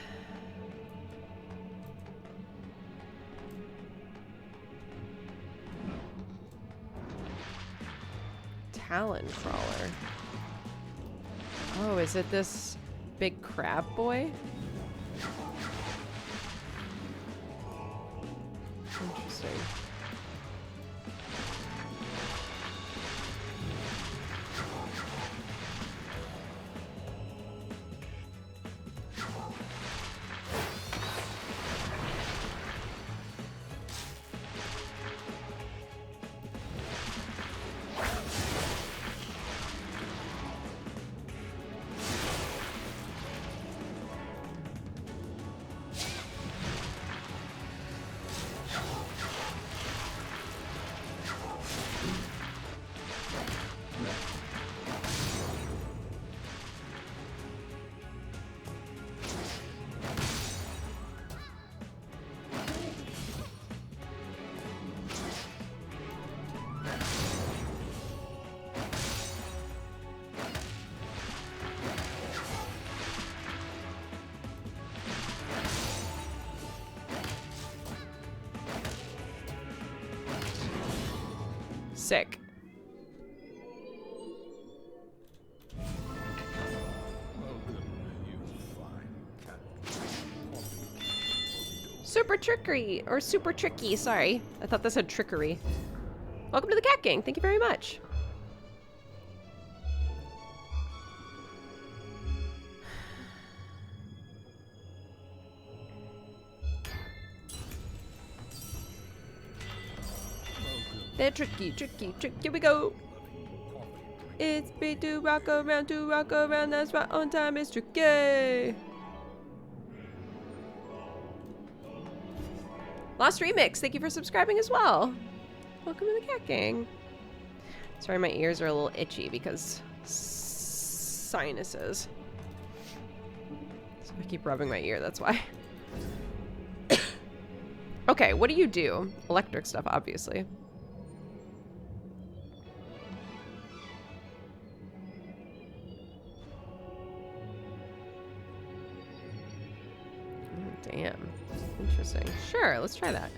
Speaker 3: Talon crawler. Oh, is it this big crab boy? Interesting. Sick. Super trickery, or super tricky, sorry. I thought this said trickery. Welcome to the Cat Gang, thank you very much. They're tricky, tricky, tricky. Here we go. It's me to rock around, that's right on time, it's tricky. Lost Remix, thank you for subscribing as well. Welcome to the Cat Gang. Sorry, my ears are a little itchy because sinuses. So I keep rubbing my ear, that's why. Okay, what do you do? Electric stuff, obviously. Damn. Interesting. Sure, let's try that.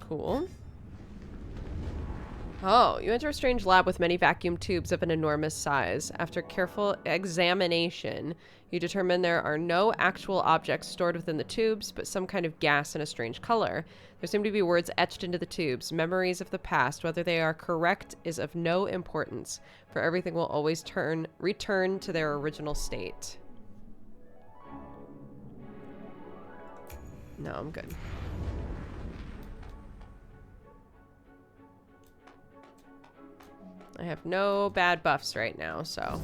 Speaker 3: Cool. Oh, you enter a strange lab with many vacuum tubes of an enormous size. After careful examination, you determine there are no actual objects stored within the tubes, but some kind of gas in a strange color. There seem to be words etched into the tubes, memories of the past. Whether they are correct is of no importance, for everything will always return to their original state. No, I'm good. I have no bad buffs right now, so.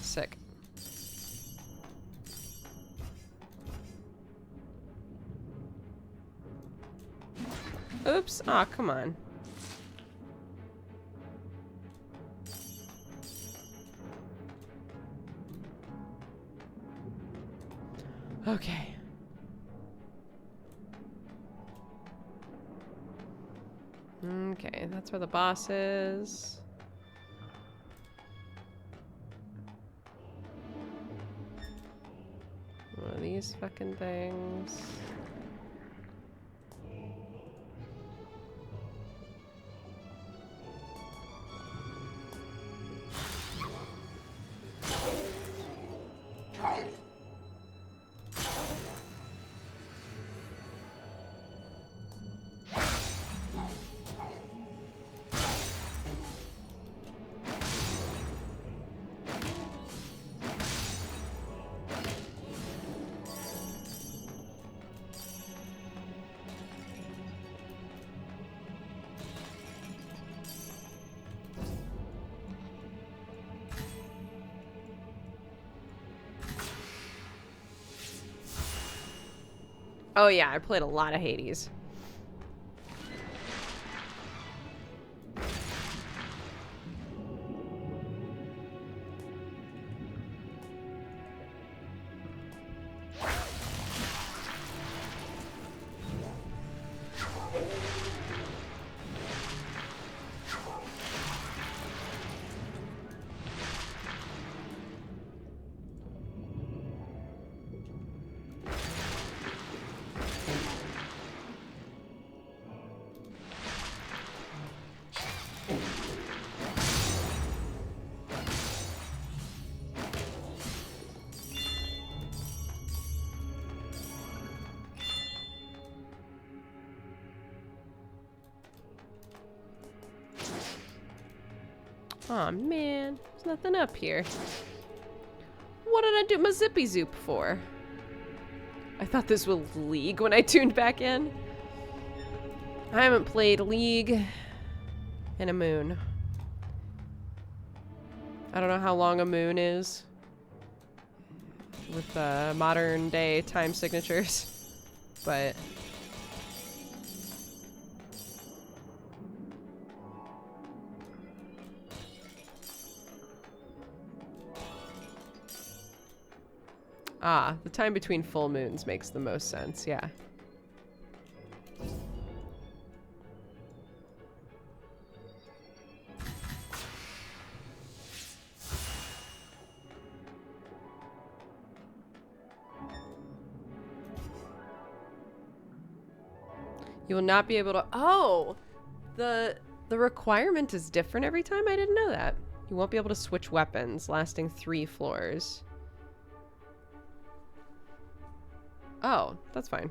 Speaker 3: Sick. Oops. Aw, come on. Okay. Okay, that's where the boss is. One of these fucking things. Oh yeah, I played a lot of Hades. Aw, man. There's nothing up here. What did I do my zippy zoop for? I thought this was League when I tuned back in. I haven't played League in a moon. I don't know how long a moon is with modern day time signatures, but the time between full moons makes the most sense, yeah. You will not be able to... Oh! The requirement is different every time? I didn't know that. You won't be able to switch weapons, lasting 3 floors. Oh, that's fine.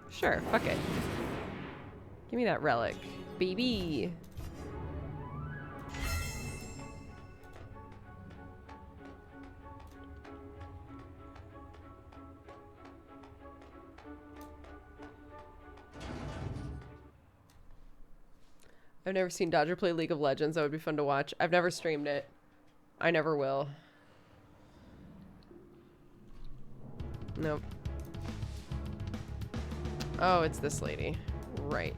Speaker 3: Sure, fuck it. Give me that relic. BAYBEE! I've never seen Dodger play League of Legends. That would be fun to watch. I've never streamed it. I never will. Nope. Oh, it's this lady. Right.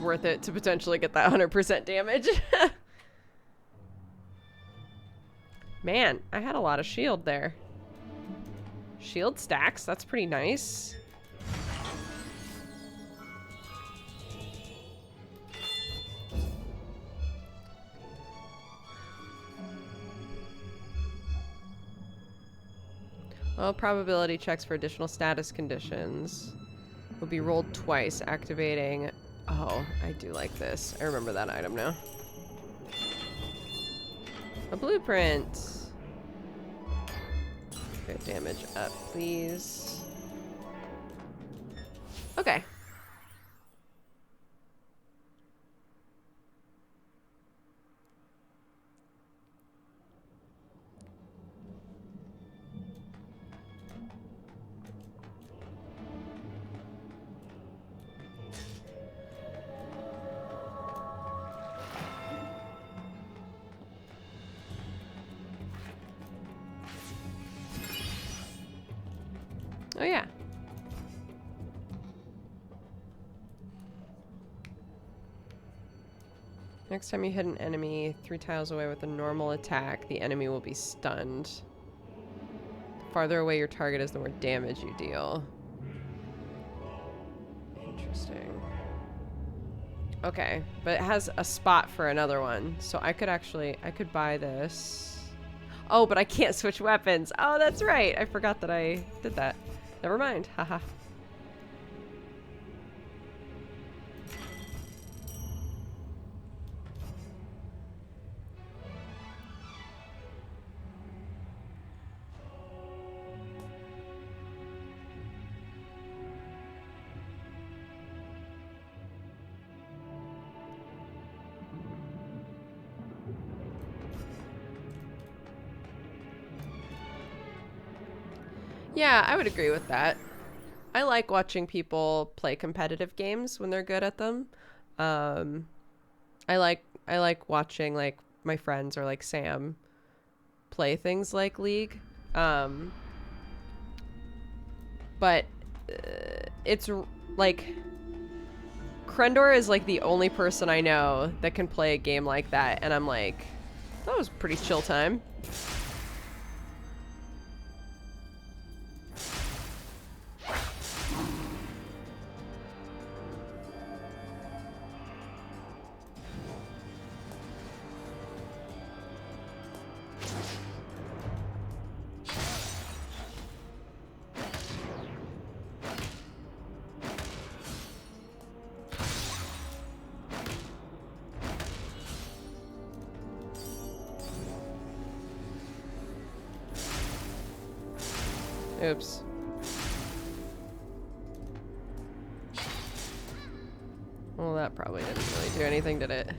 Speaker 3: worth it to potentially get that 100% damage. Man, I had a lot of shield there. Shield stacks, that's pretty nice. Well, probability checks for additional status conditions will be rolled twice, activating... Oh, I do like this. I remember that item now. A blueprint. Crit damage up, please. Okay. Oh yeah. Next time you hit an enemy 3 tiles away with a normal attack, the enemy will be stunned. The farther away your target is, the more damage you deal. Interesting. Okay, but it has a spot for another one, so I could buy this. Oh, but I can't switch weapons. Oh, that's right. I forgot that I did that. Never mind. Haha. Yeah, I would agree with that. I like watching people play competitive games when they're good at them. I like watching like my friends or like Sam play things like League. But it's like Krendor is like the only person I know that can play a game like that, and I'm like, that was pretty chill time. Oops. Well, that probably didn't really do anything, did it?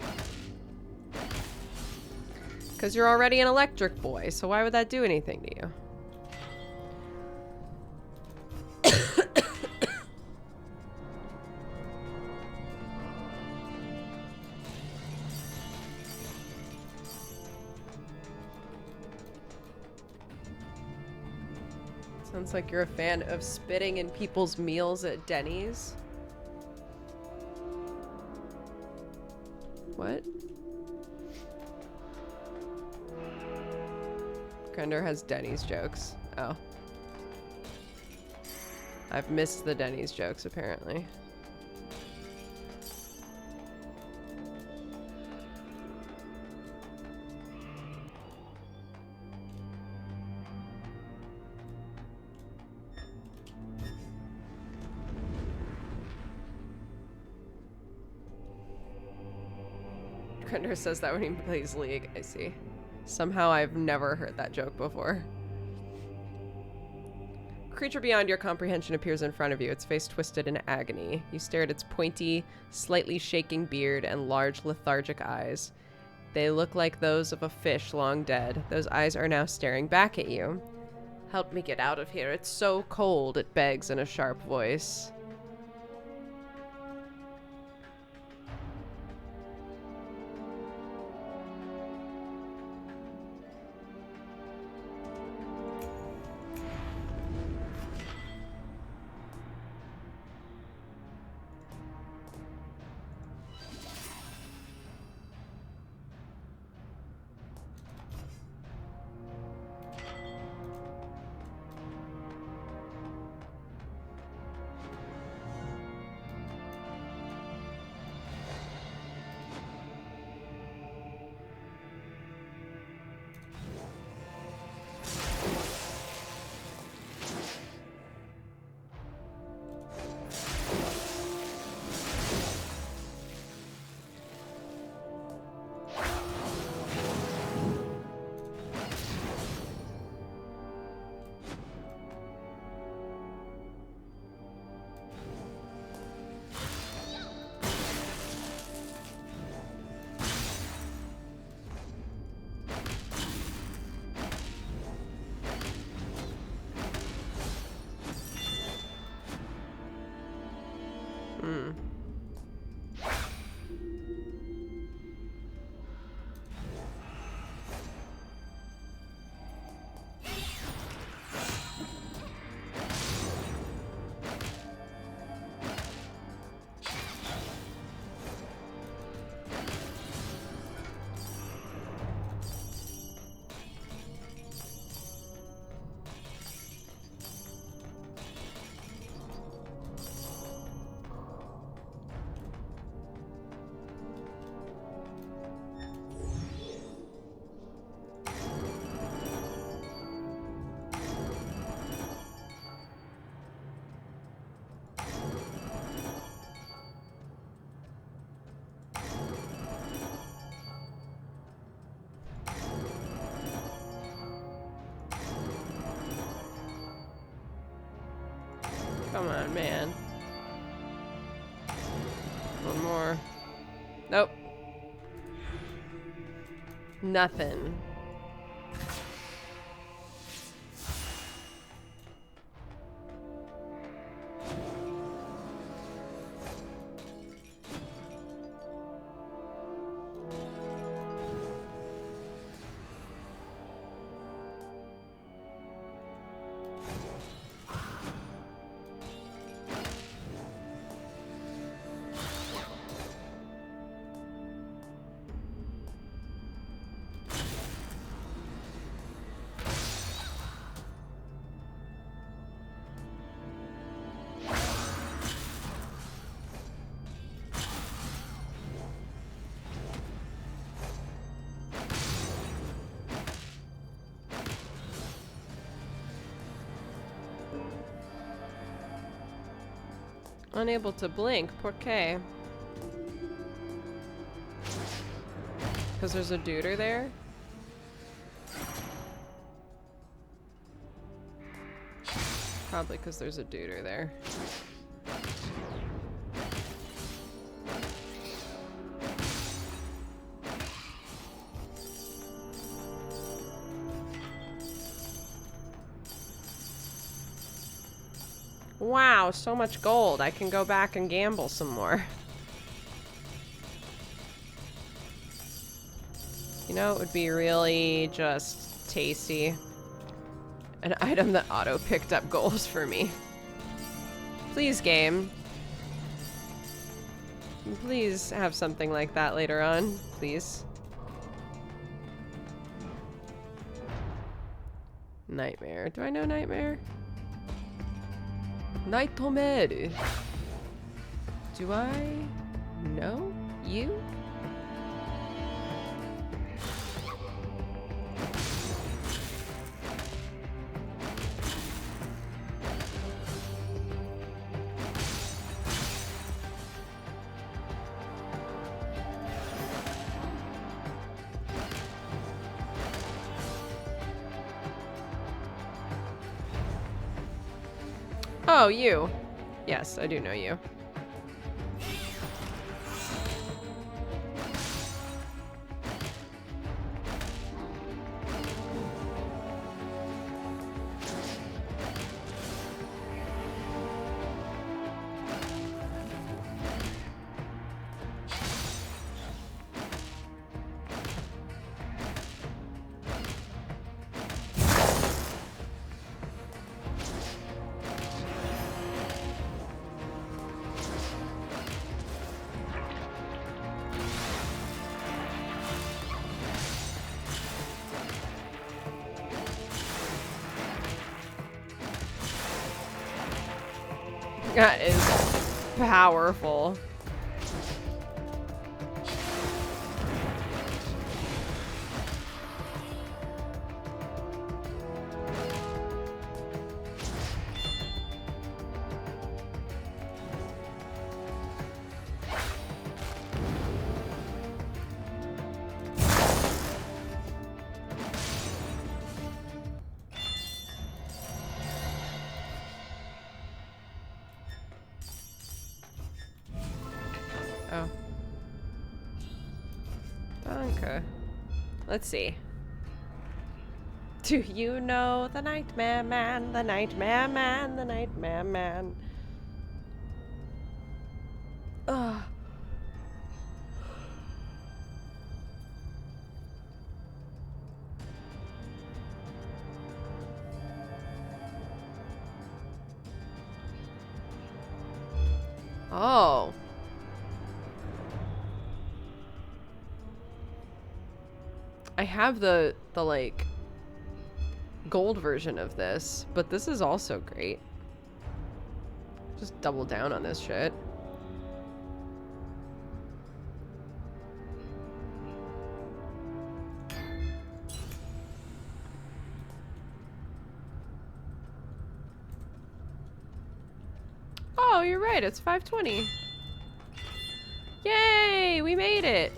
Speaker 3: Because you're already an electric boy, so why would that do anything to you? Sounds like you're a fan of spitting in people's meals at Denny's. What? Krendor has Denny's jokes. Oh. I've missed the Denny's jokes, apparently. Krendor says that when he plays League. I see. Somehow I've never heard that joke before. Creature beyond your comprehension appears in front of you, its face twisted in agony. You stare at its pointy, slightly shaking beard and large, lethargic eyes. They look like those of a fish long dead. Those eyes are now staring back at you. Help me get out of here. It's so cold, it begs in a sharp voice. Come on, man. One more. Nope. Nothing. Unable to blink. Porque. Because there's a duder there? Probably because there's a duder there. Wow, so much gold. I can go back and gamble some more. You know, it would be really just tasty. An item that auto picked up goals for me. Please, game. Please have something like that later on, please. Nightmare. Do I know Nightmare? Nightmare. Do I know you? Oh, you. Yes, I do know you. That is powerful. Oh. Danke. Let's see. Do you know the Nightmare Man, the Nightmare Man, the Nightmare Man? Ugh. Oh. I have the like gold version of this, but this is also great. Just double down on this shit. Oh, you're right. It's 5:20. Yay! We made it.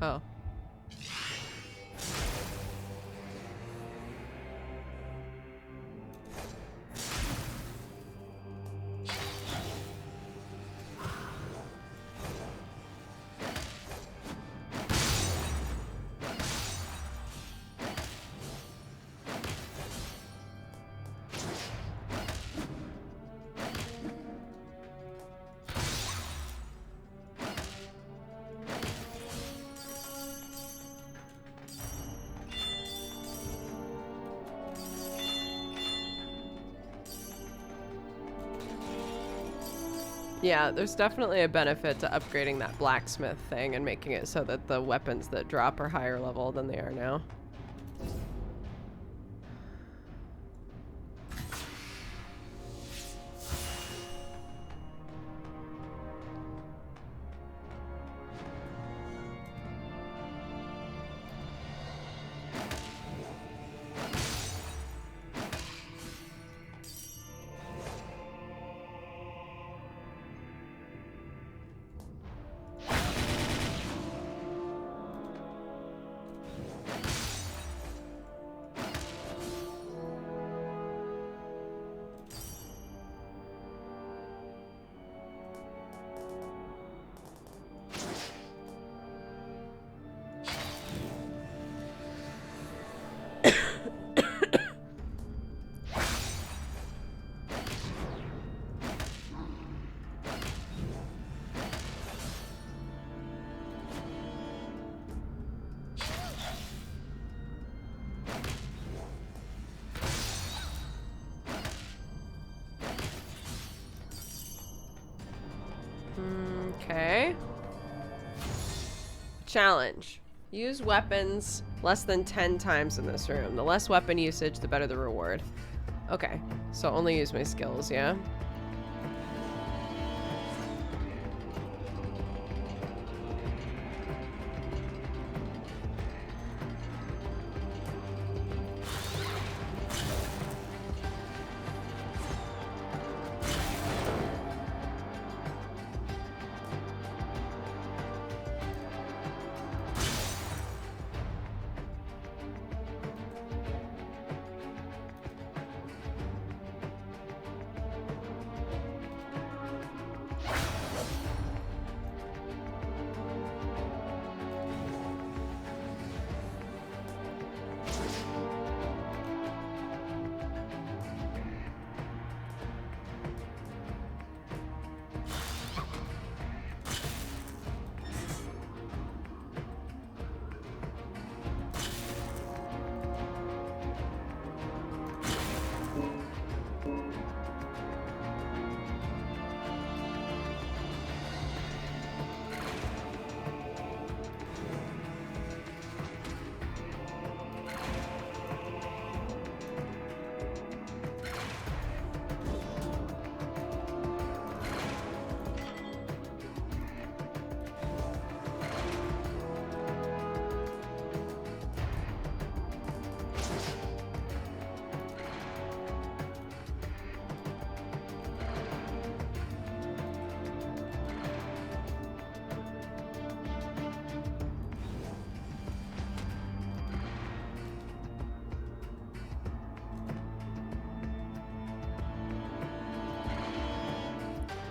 Speaker 3: Oh. Yeah, there's definitely a benefit to upgrading that blacksmith thing and making it so that the weapons that drop are higher level than they are now. Okay. Challenge. Use weapons less than 10 times in this room. The less weapon usage, the better the reward. Okay, so only use my skills, yeah?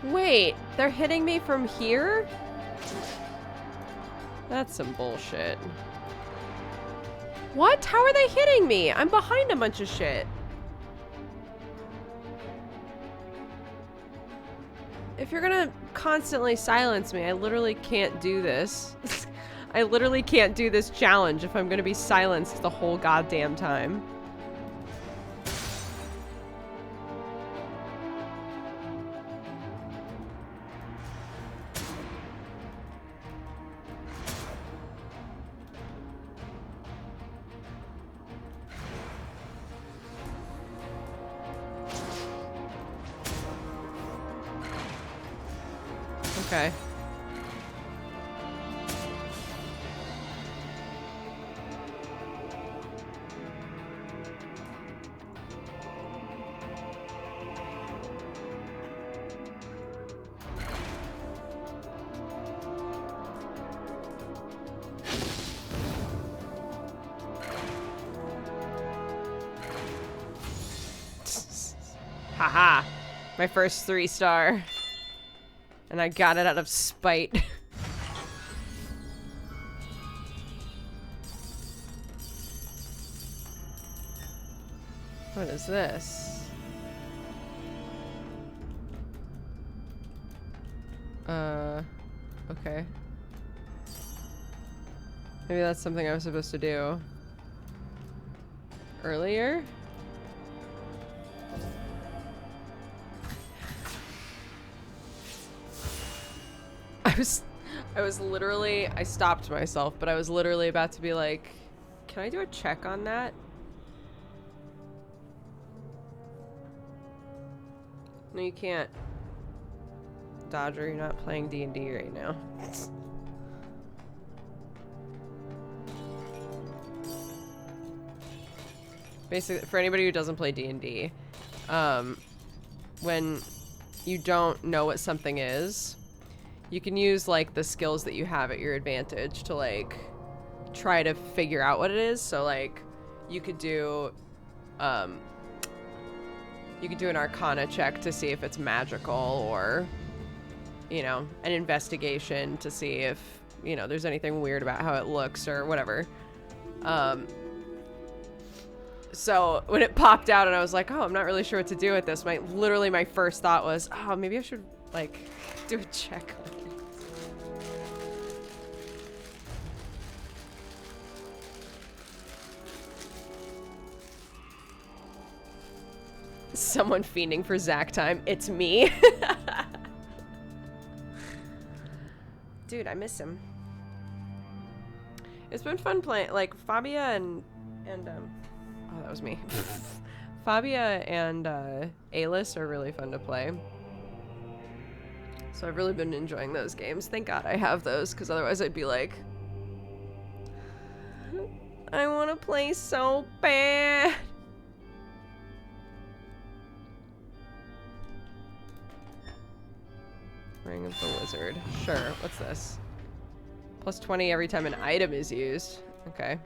Speaker 3: Wait, they're hitting me from here? That's some bullshit. What? How are they hitting me? I'm behind a bunch of shit. If you're gonna constantly silence me, I literally can't do this. I literally can't do this challenge if I'm gonna be silenced the whole goddamn time. Okay. Haha. My first 3-star. And I got it out of spite. What is this? Okay. Maybe that's something I was supposed to do earlier? I was literally, I stopped myself, but I was literally about to be like, can I do a check on that? No, you can't. Dodger, you're not playing D&D right now. Basically, for anybody who doesn't play D&D, when you don't know what something is, you can use like the skills that you have at your advantage to like try to figure out what it is. So like you could do an Arcana check to see if it's magical, or you know, an investigation to see if, you know, there's anything weird about how it looks or whatever. So when it popped out and I was like, oh, I'm not really sure what to do with this, literally my first thought was, oh, maybe I should like do a check. Someone fiending for Zach time. It's me. Dude, I miss him. It's been fun playing, like, Fabia and oh, that was me. Fabia and Alice are really fun to play. So I've really been enjoying those games. Thank God I have those, because otherwise I'd be like, I want to play so bad. Ring of the Wizard. Sure, what's this? Plus 20 every time an item is used. Okay.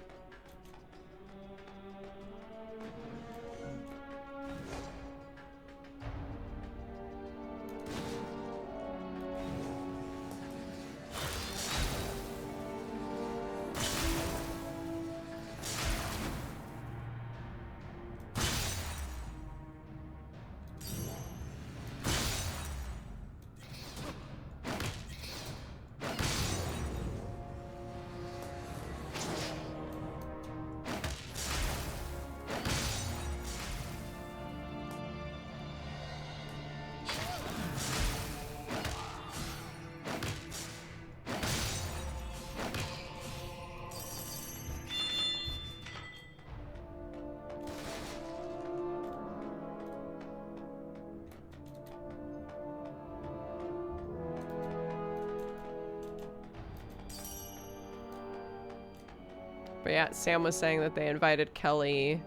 Speaker 3: But yeah, Sam was saying that they invited Kelly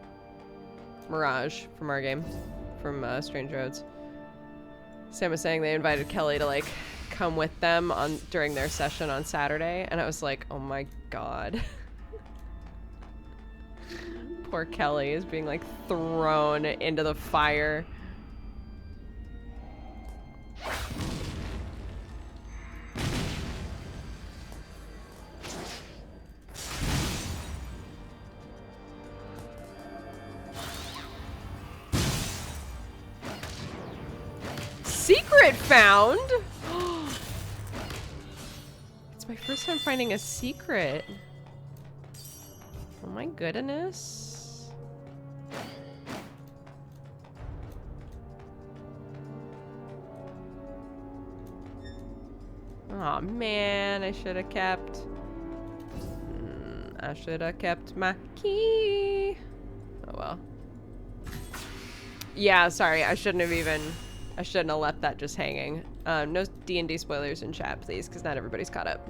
Speaker 3: Mirage from our game, from Strange Roads. Sam was saying they invited Kelly to like come with them during their session on Saturday, and I was like, oh my god. Poor Kelly is being like thrown into the fire. secret found! It's my first time finding a secret. Oh my goodness. Oh man, I should have kept. I should have kept my key. Oh well. Yeah, sorry, I shouldn't have left that just hanging. No D&D spoilers in chat, please, because not everybody's caught up.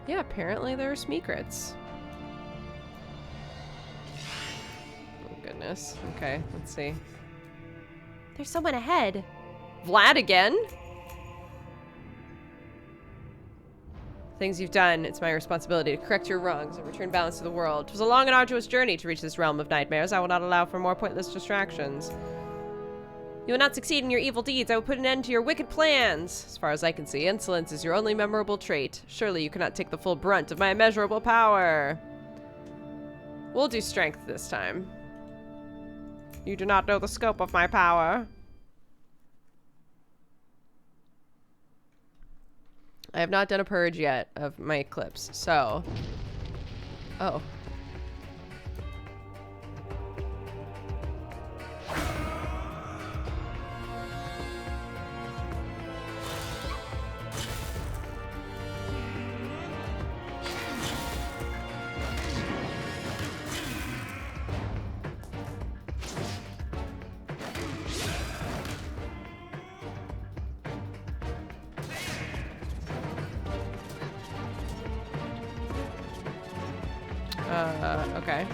Speaker 3: Yeah, apparently there are secrets. Oh goodness. Okay, let's see.
Speaker 4: There's someone ahead.
Speaker 3: Vlad again? Things you've done, it's my responsibility to correct your wrongs and return balance to the world. It was a long and arduous journey to reach this realm of nightmares. I will not allow for more pointless distractions. You will not succeed in your evil deeds. I will put an end to your wicked plans. As far as I can see, insolence is your only memorable trait. Surely you cannot take the full brunt of my immeasurable power. We'll do strength this time. You do not know the scope of my power. I have not done a purge yet of my eclipse, so... Oh. Okay.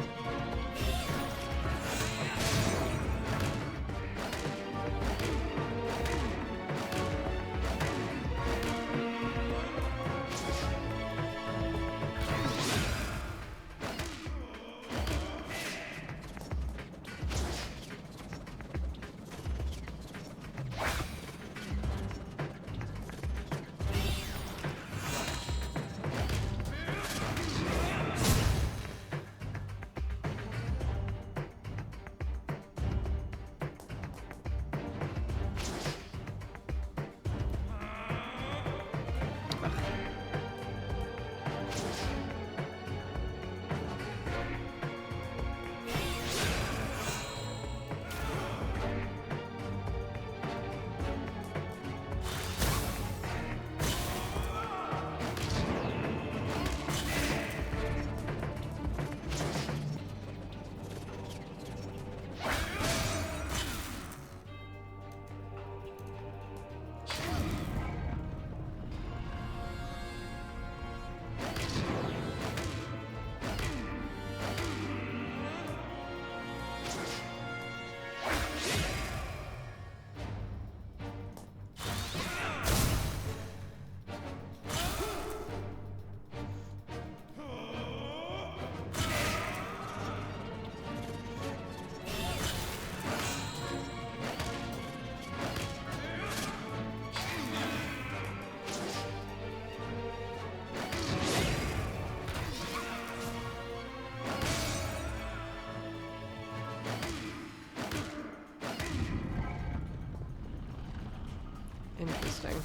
Speaker 3: Interesting.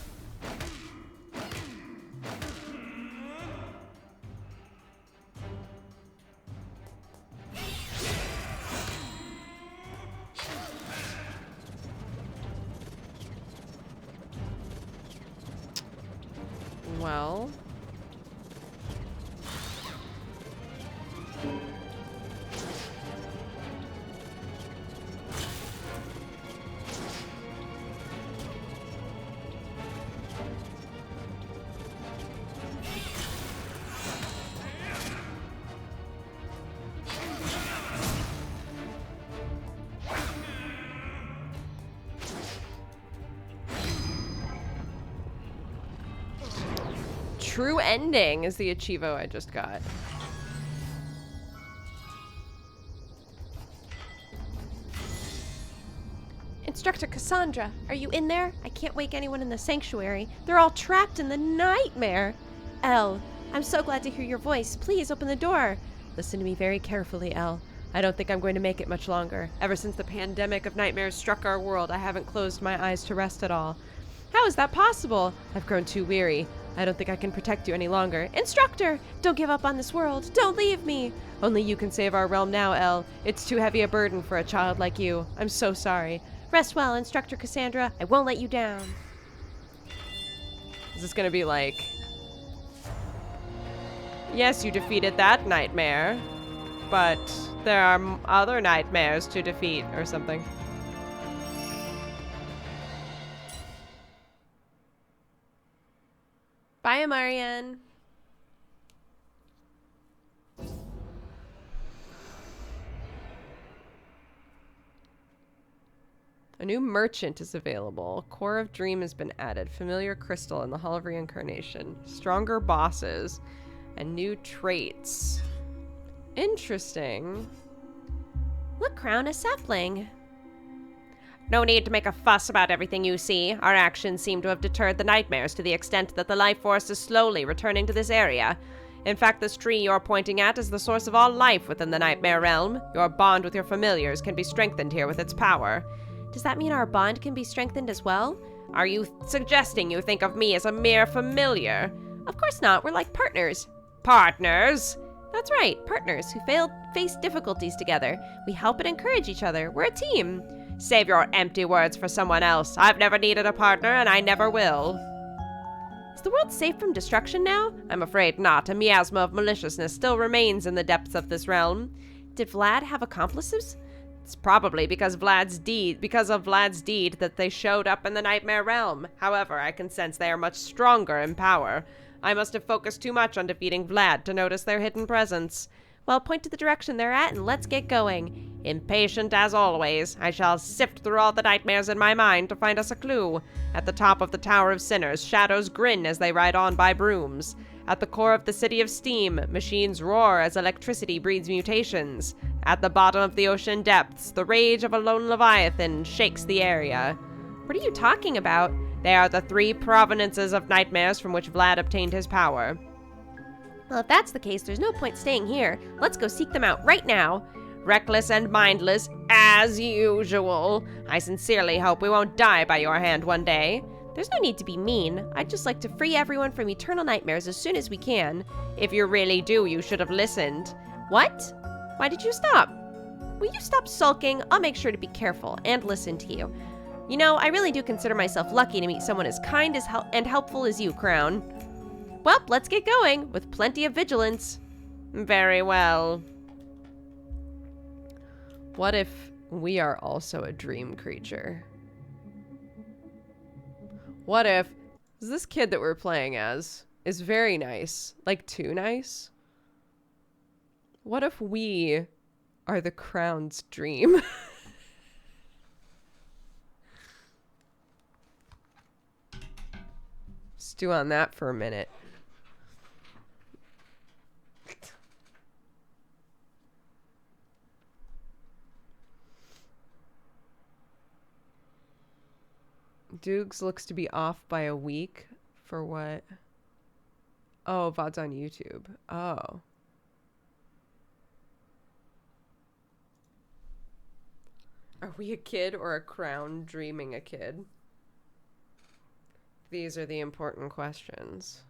Speaker 3: Well... True ending is the Achievo I just got.
Speaker 4: Instructor Cassandra, are you in there? I can't wake anyone in the sanctuary. They're all trapped in the nightmare. Elle, I'm so glad to hear your voice. Please open the door. Listen to me very carefully, Elle.
Speaker 5: I don't think I'm going to make it much longer. Ever since the pandemic of nightmares struck our world, I haven't closed my eyes to rest at all. How is that possible? I've grown too weary. I don't think I can protect you any longer. Instructor! Don't give up on this world! Don't leave me! Only you can save our realm now, Elle. It's too heavy a burden for a child like you. I'm so sorry. Rest well, Instructor Cassandra. I won't let you down. Is this gonna be like... Yes, you defeated that nightmare, but there are other nightmares to defeat, or something. Bye, Amarian. A new merchant is available. Core of Dream has been added. Familiar crystal in the Hall of Reincarnation. Stronger bosses. And new traits. Interesting.
Speaker 4: Look, Crown, a sapling.
Speaker 5: No need to make a fuss about everything you see. Our actions seem to have deterred the nightmares to the extent that the life force is slowly returning to this area. In fact, this tree you're pointing at is the source of all life within the nightmare realm. Your bond with your familiars can be strengthened here with its power.
Speaker 4: Does that mean our bond can be strengthened as well?
Speaker 5: Are you suggesting you think of me as a mere familiar?
Speaker 4: Of course not. We're like partners.
Speaker 5: Partners?
Speaker 4: That's right. Partners who face difficulties together. We help and encourage each other. We're a team.
Speaker 5: Save your empty words for someone else. I've never needed a partner, and I never will.
Speaker 4: Is the world safe from destruction now?
Speaker 5: I'm afraid not. A miasma of maliciousness still remains in the depths of this realm.
Speaker 4: Did Vlad have accomplices?
Speaker 5: It's probably because of Vlad's deed that they showed up in the nightmare realm. However, I can sense they are much stronger in power. I must have focused too much on defeating Vlad to notice their hidden presence.
Speaker 4: Well, point to the direction they're at and let's get going.
Speaker 5: Impatient as always, I shall sift through all the nightmares in my mind to find us a clue. At the top of the Tower of Sinners, shadows grin as they ride on by brooms. At the core of the City of Steam, machines roar as electricity breeds mutations. At the bottom of the ocean depths, the rage of a lone leviathan shakes the area.
Speaker 4: What are you talking about?
Speaker 5: They are the 3 provenances of nightmares from which Vlad obtained his power.
Speaker 4: Well, if that's the case, there's no point staying here. Let's go seek them out right now.
Speaker 5: Reckless and mindless, as usual. I sincerely hope we won't die by your hand one day.
Speaker 4: There's no need to be mean. I'd just like to free everyone from eternal nightmares as soon as we can.
Speaker 5: If you really do, you should have listened.
Speaker 4: What? Why did you stop? Will you stop sulking? I'll make sure to be careful and listen to you. You know, I really do consider myself lucky to meet someone as kind and helpful as you, Crown. Well, let's get going, with plenty of vigilance.
Speaker 5: Very well.
Speaker 3: What if we are also a dream creature? What if this kid that we're playing as is very nice, like too nice? What if we are the Crown's dream? Stew on that for a minute. Dukes looks to be off by a week. For what? Oh, VOD's on YouTube. Oh. Are we a kid or a crown dreaming a kid? These are the important questions.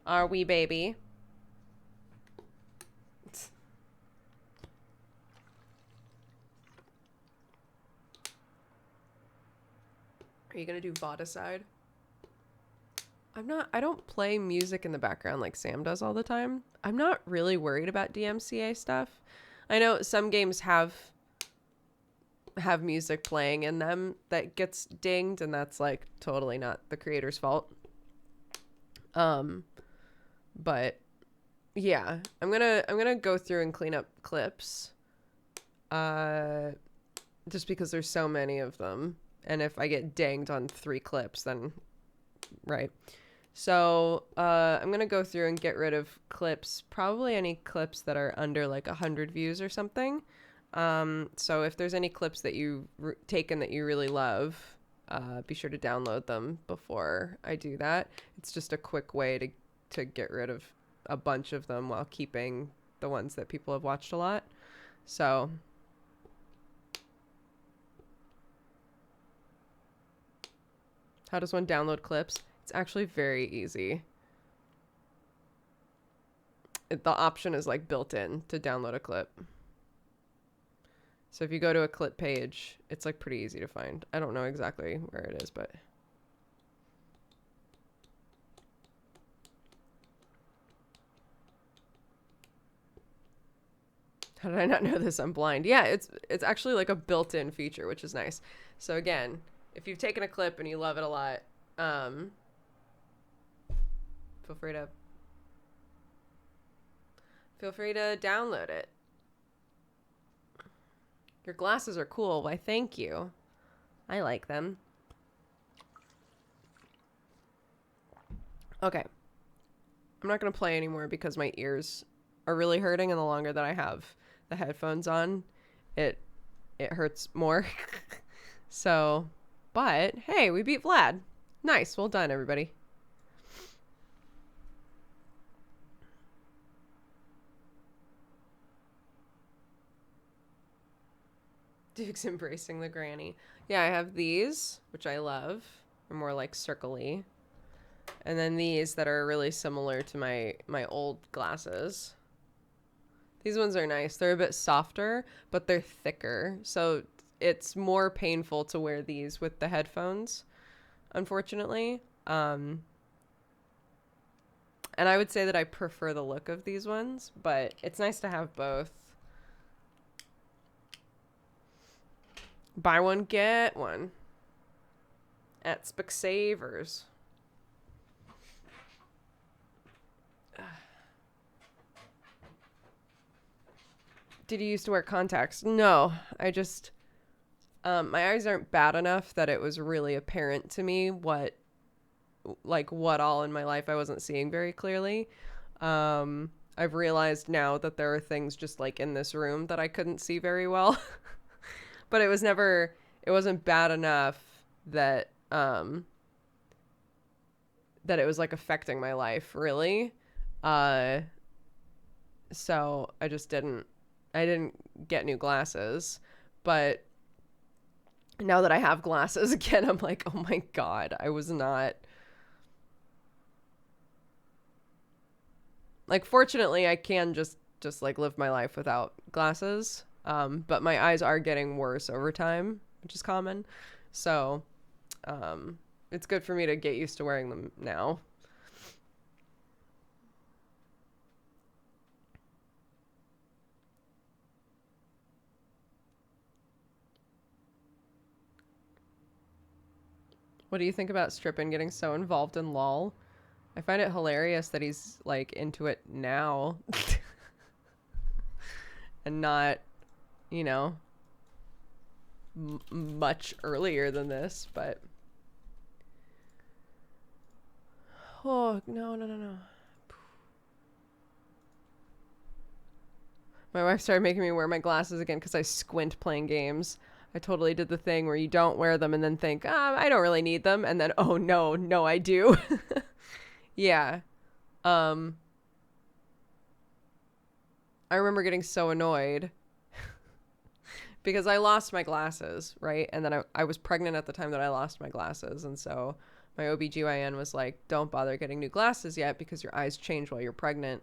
Speaker 3: Are we, baby? Are you gonna do Vodicide? I don't play music in the background like Sam does all the time. I'm not really worried about DMCA stuff. I know some games have music playing in them that gets dinged, and that's like totally not the creator's fault. But yeah, I'm gonna go through and clean up clips. Just because there's so many of them. And if I get dinged on 3 clips, then right. So I'm gonna go through and get rid of clips, probably any clips that are under like 100 views or something. So if there's any clips that you've taken that you really love, be sure to download them before I do that. It's just a quick way to get rid of a bunch of them while keeping the ones that people have watched a lot. So how does one download clips? It's actually very easy. The option is like built in to download a clip. So if you go to a clip page, it's like pretty easy to find. I don't know exactly where it is, but how did I not know this? I'm blind. Yeah, it's actually like a built-in feature, which is nice. So again, if you've taken a clip and you love it a lot, feel free to download it. Your glasses are cool. Why, thank you. I like them. Okay. I'm not going to play anymore because my ears are really hurting, and the longer that I have the headphones on, it hurts more. So, but hey, we beat Vlad. Nice. Well done, everybody. Duke's embracing the granny. Yeah, I have these, which I love. They're more like circle-y. And then these that are really similar to my old glasses. These ones are nice. They're a bit softer, but they're thicker. So it's more painful to wear these with the headphones, unfortunately. And I would say that I prefer the look of these ones, but it's nice to have both. Buy one, get one. At Specsavers. Did you used to wear contacts? No, I just, my eyes aren't bad enough that it was really apparent to me what all in my life I wasn't seeing very clearly. I've realized now that there are things just like in this room that I couldn't see very well. But it wasn't bad enough that that it was like affecting my life really. So I didn't get new glasses, but now that I have glasses again, I'm like, oh my God, I was not like, fortunately I can just like live my life without glasses. But my eyes are getting worse over time, which is common. So, it's good for me to get used to wearing them now. What do you think about Strippin getting so involved in LOL? I find it hilarious that he's like into it now and not, you know, much earlier than this, but oh no. My wife started making me wear my glasses again because I squint playing games. I totally did the thing where you don't wear them and then think, I don't really need them, and then oh no I do. Yeah. I remember getting so annoyed because I lost my glasses, right? And then I was pregnant at the time that I lost my glasses. And so my OBGYN was like, don't bother getting new glasses yet because your eyes change while you're pregnant.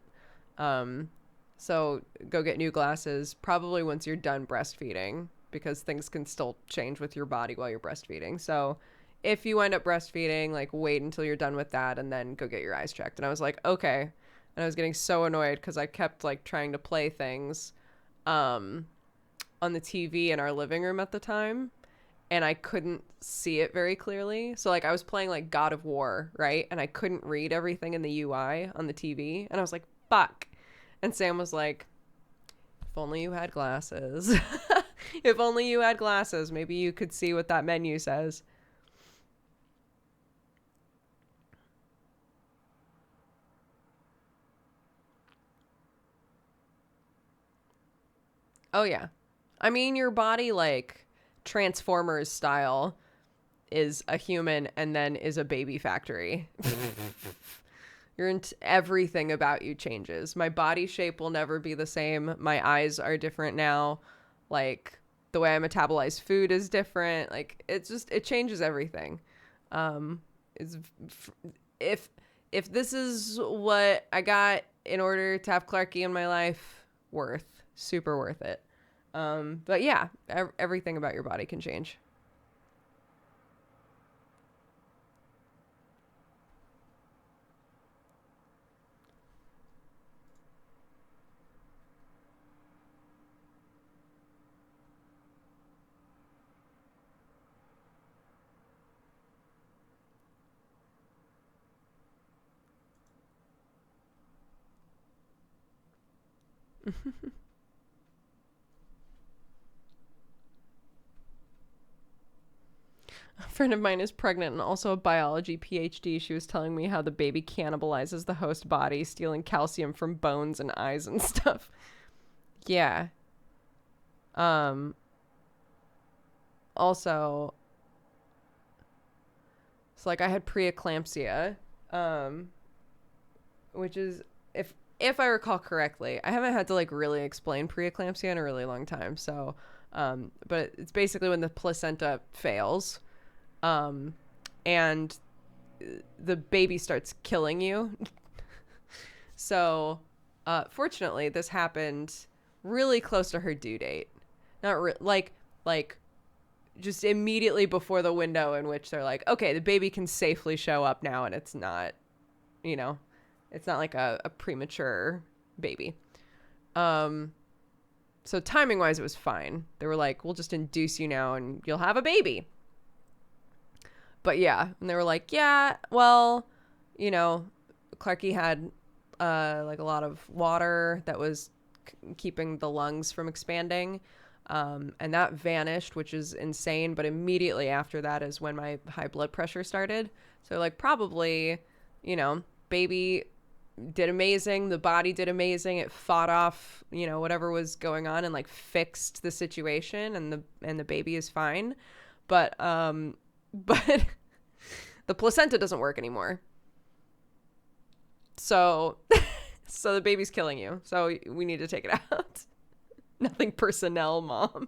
Speaker 3: So go get new glasses probably once you're done breastfeeding, because things can still change with your body while you're breastfeeding. So if you end up breastfeeding, like wait until you're done with that and then go get your eyes checked. And I was like, okay. And I was getting so annoyed because I kept like trying to play things on the TV in our living room at the time, and I couldn't see it very clearly. So like I was playing like God of War, right? And I couldn't read everything in the UI on the TV. And I was like, fuck. And Sam was like, if only you had glasses. If only you had glasses, maybe you could see what that menu says. Oh yeah. I mean, your body, like Transformers style, is a human and then is a baby factory.
Speaker 1: everything about you changes. My body shape will never be the same. My eyes are different now. Like, the way I metabolize food is different. Like, it changes everything. It's if this is what I got in order to have Clarky in my life, super worth it. But yeah, everything about your body can change. A friend of mine is pregnant and also a biology PhD. She was telling me how the baby cannibalizes the host body, stealing calcium from bones and eyes and stuff. Yeah. Also, it's like I had preeclampsia, which is, if I recall correctly, I haven't had to like really explain preeclampsia in a really long time. So, but it's basically when the placenta fails, and the baby starts killing you. So, fortunately, this happened really close to her due date. Not like just immediately before the window in which they're like, okay, the baby can safely show up now, and it's not, it's not like a premature baby. So timing wise, it was fine. They were like, we'll just induce you now and you'll have a baby. But yeah, and they were like, yeah, well, Clarky had like a lot of water that was keeping the lungs from expanding. And that vanished, which is insane. But immediately after that is when my high blood pressure started. So like probably, baby did amazing. The body did amazing. It fought off, whatever was going on and like fixed the situation, and the baby is fine. But the placenta doesn't work anymore. So the baby's killing you. So we need to take it out. Nothing personnel, Mom.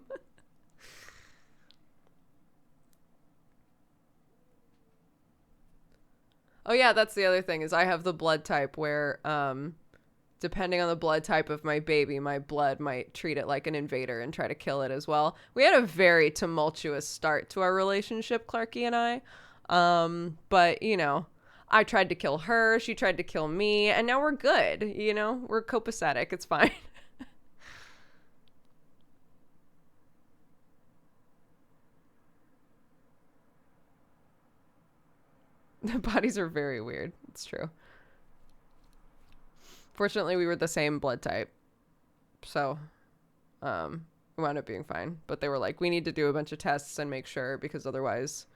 Speaker 1: Oh yeah, that's the other thing is I have the blood type where depending on the blood type of my baby, my blood might treat it like an invader and try to kill it as well. We had a very tumultuous start to our relationship, Clarky and I. But I tried to kill her, she tried to kill me, and now we're good, we're copacetic, it's fine. The bodies are very weird. It's true. Fortunately, we were the same blood type. So, we wound up being fine. But they were like, we need to do a bunch of tests and make sure, because otherwise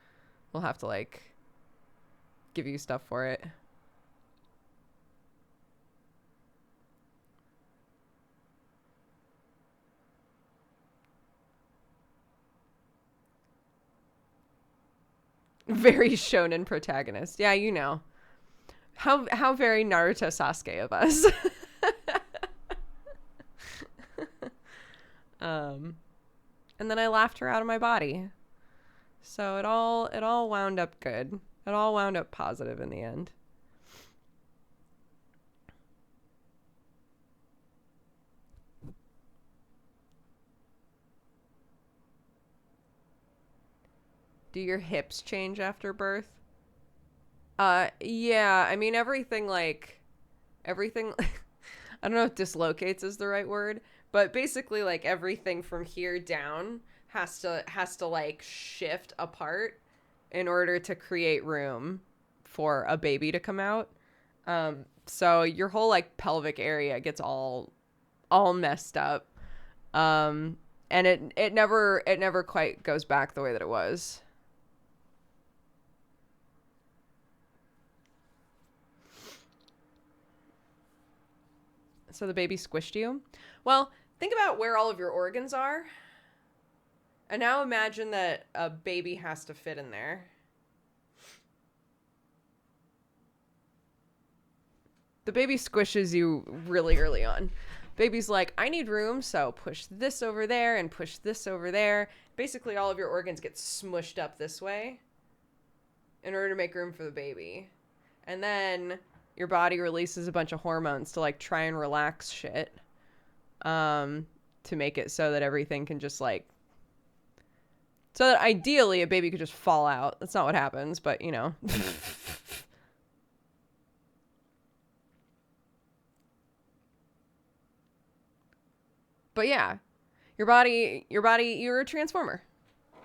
Speaker 1: we'll have to, like, give you stuff for it. Very shonen protagonist. Yeah, How very Naruto Sasuke of us. And then I laughed her out of my body. So it all wound up good. It all wound up positive in the end. Do your hips change after birth? Yeah, I mean, everything, I don't know if dislocates is the right word, but basically, like, everything from here down has to like shift apart in order to create room for a baby to come out. So your whole, like, pelvic area gets all messed up. And it never quite goes back the way that it was. So the baby squished you? Well, think about where all of your organs are. And now imagine that a baby has to fit in there. The baby squishes you really early on. Baby's like, I need room, so push this over there and push this over there. Basically, all of your organs get smushed up this way in order to make room for the baby. And then your body releases a bunch of hormones to like try and relax shit. To make it so that everything can just like, so that ideally a baby could just fall out. That's not what happens, but you know. But yeah, you're a transformer.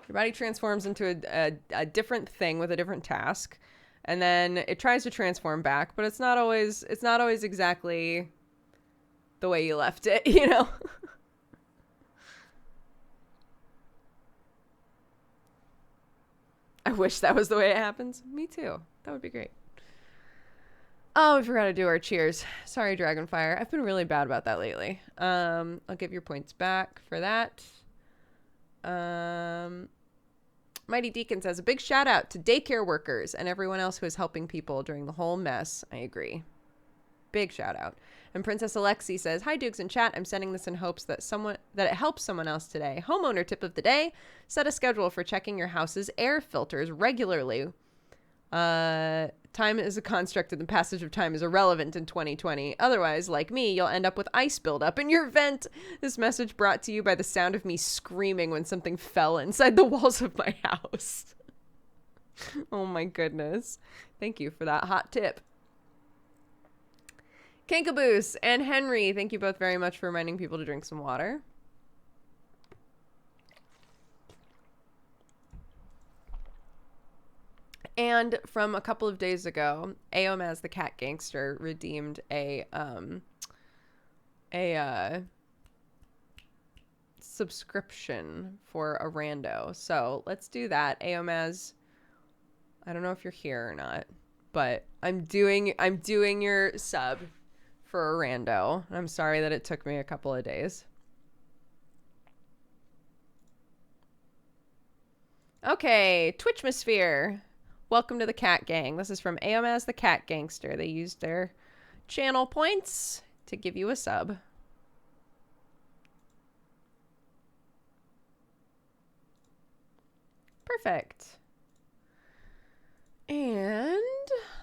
Speaker 1: Your body transforms into a different thing with a different task, and then it tries to transform back, but it's not always exactly the way you left it, you know? I wish that was the way it happens. Me too. That would be great. Oh, we forgot to do our cheers. Sorry, Dragonfire. I've been really bad about that lately. I'll give your points back for that. Mighty Deacon says, a big shout out to daycare workers and everyone else who is helping people during the whole mess. I agree. Big shout out. And Princess Alexi says, hi, Dukes in chat. I'm sending this in hopes that it helps someone else today. Homeowner tip of the day. Set a schedule for checking your house's air filters regularly. Time is a construct and the passage of time is irrelevant in 2020. Otherwise, like me, you'll end up with ice buildup in your vent. This message brought to you by the sound of me screaming when something fell inside the walls of my house. Oh my goodness. Thank you for that hot tip. Kinkaboos and Henry, thank you both very much for reminding people to drink some water. And from a couple of days ago, Aomaz the Cat Gangster redeemed a subscription for a rando. So let's do that. Aomaz, I don't know if you're here or not, but I'm doing your sub for a rando. I'm sorry that it took me a couple of days. Okay, Twitchmosphere. Welcome to the Cat Gang. This is from Aomaz the Cat Gangster. They used their channel points to give you a sub. Perfect. And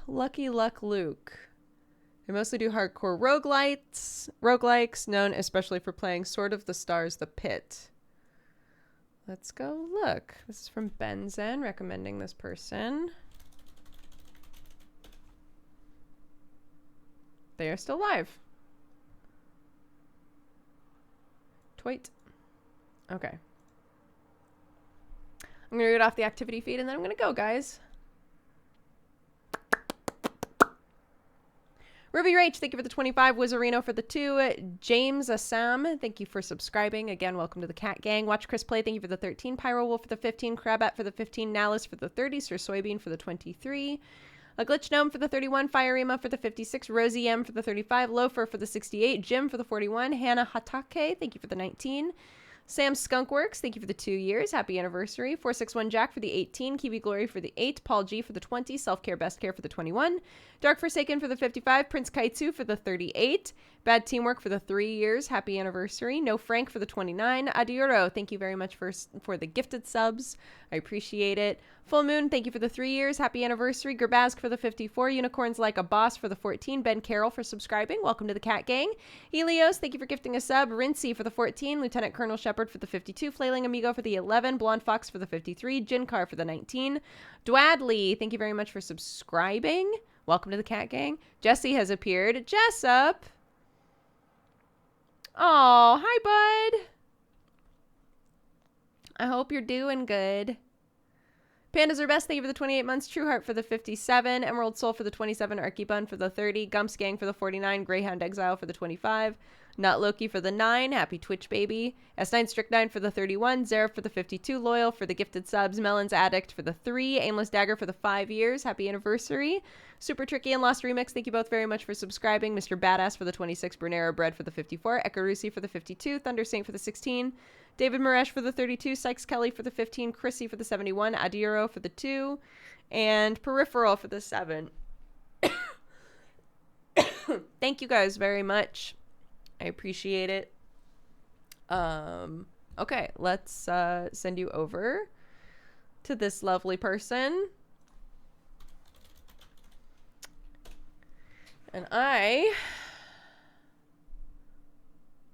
Speaker 1: Lucky Luck Luke. They mostly do hardcore roguelikes, known especially for playing Sword of the Stars The Pit. Let's go look. This is from Benzen, recommending this person. They are still live. Tweet. Okay. I'm going to read off the activity feed and then I'm going to go, guys. Ruby Rach, thank you for the 25. Wizarino for the 2. James Assam, thank you for subscribing. Again, welcome to the Cat Gang. Watch Chris Play, thank you for the 13. Pyro Wolf for the 15. Crabat for the 15. Nalis for the 30. Sir Soybean for the 23. A Glitch Gnome for the 31. Fireema for the 56. Rosie M for the 35. Loafer for the 68. Jim for the 41. Hannah Hatake, thank you for the 19. Sam Skunkworks, thank you for the 2 years. Happy anniversary. 461 Jack for the 18. Kiwi Glory for the 8. Paul G for the 20. Self-Care Best Care for the 21. Dark Forsaken for the 55. Prince Kaitsu for the 38. Bad Teamwork for the 3 years. Happy anniversary. No Frank for the 29. Adiuro, thank you very much for the gifted subs. I appreciate it. Full Moon, thank you for the 3 years. Happy anniversary. Gerbask for the 54. Unicorns Like a Boss for the 14. Ben Carroll for subscribing. Welcome to the Cat Gang. Helios, thank you for gifting a sub. Rincey for the 14. Lieutenant Colonel Shepard for the 52. Flailing Amigo for the 11. Blonde Fox for the 53. Jinkar for the 19. Dwadley, thank you very much for subscribing. Welcome to the Cat Gang. Jesse has appeared. Jessup. Oh, hi, bud. I hope you're doing good. Pandas are best. Thank you for the 28 months. True Heart for the 57. Emerald Soul for the 27. Archibun for the 30. Gumps Gang for the 49. Greyhound Exile for the 25. Not Loki for the 9. Happy Twitch baby. S9 Strychnine for the 31. Zara for the 52. Loyal for the gifted subs. Melon's Addict for the 3. Aimless Dagger for the 5 years. Happy anniversary. Super Tricky and Lost Remix, thank you both very much for subscribing. Mr. Badass for the 26. Brunero Bread for the 54. Ekarusi for the 52. Thunder Saint for the 16. David Maresh for the 32. Sykes Kelly for the 15. Chrissy for the 71. Adiuro for the 2. And Peripheral for the 7. thank you guys very much. I appreciate it. Okay, let's send you over to this lovely person. And I'm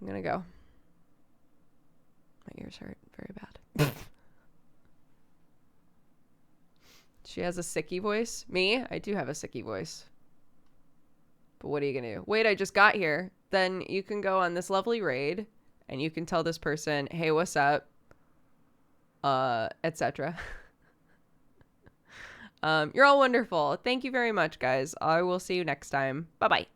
Speaker 1: gonna go. My ears hurt very bad. She has a sicky voice. Me? I do have a sicky voice. But what are you gonna do? Wait, I just got here. Then you can go on this lovely raid and you can tell this person, hey, what's up? Etc. You're all wonderful. Thank you very much, guys. I will see you next time. Bye-bye.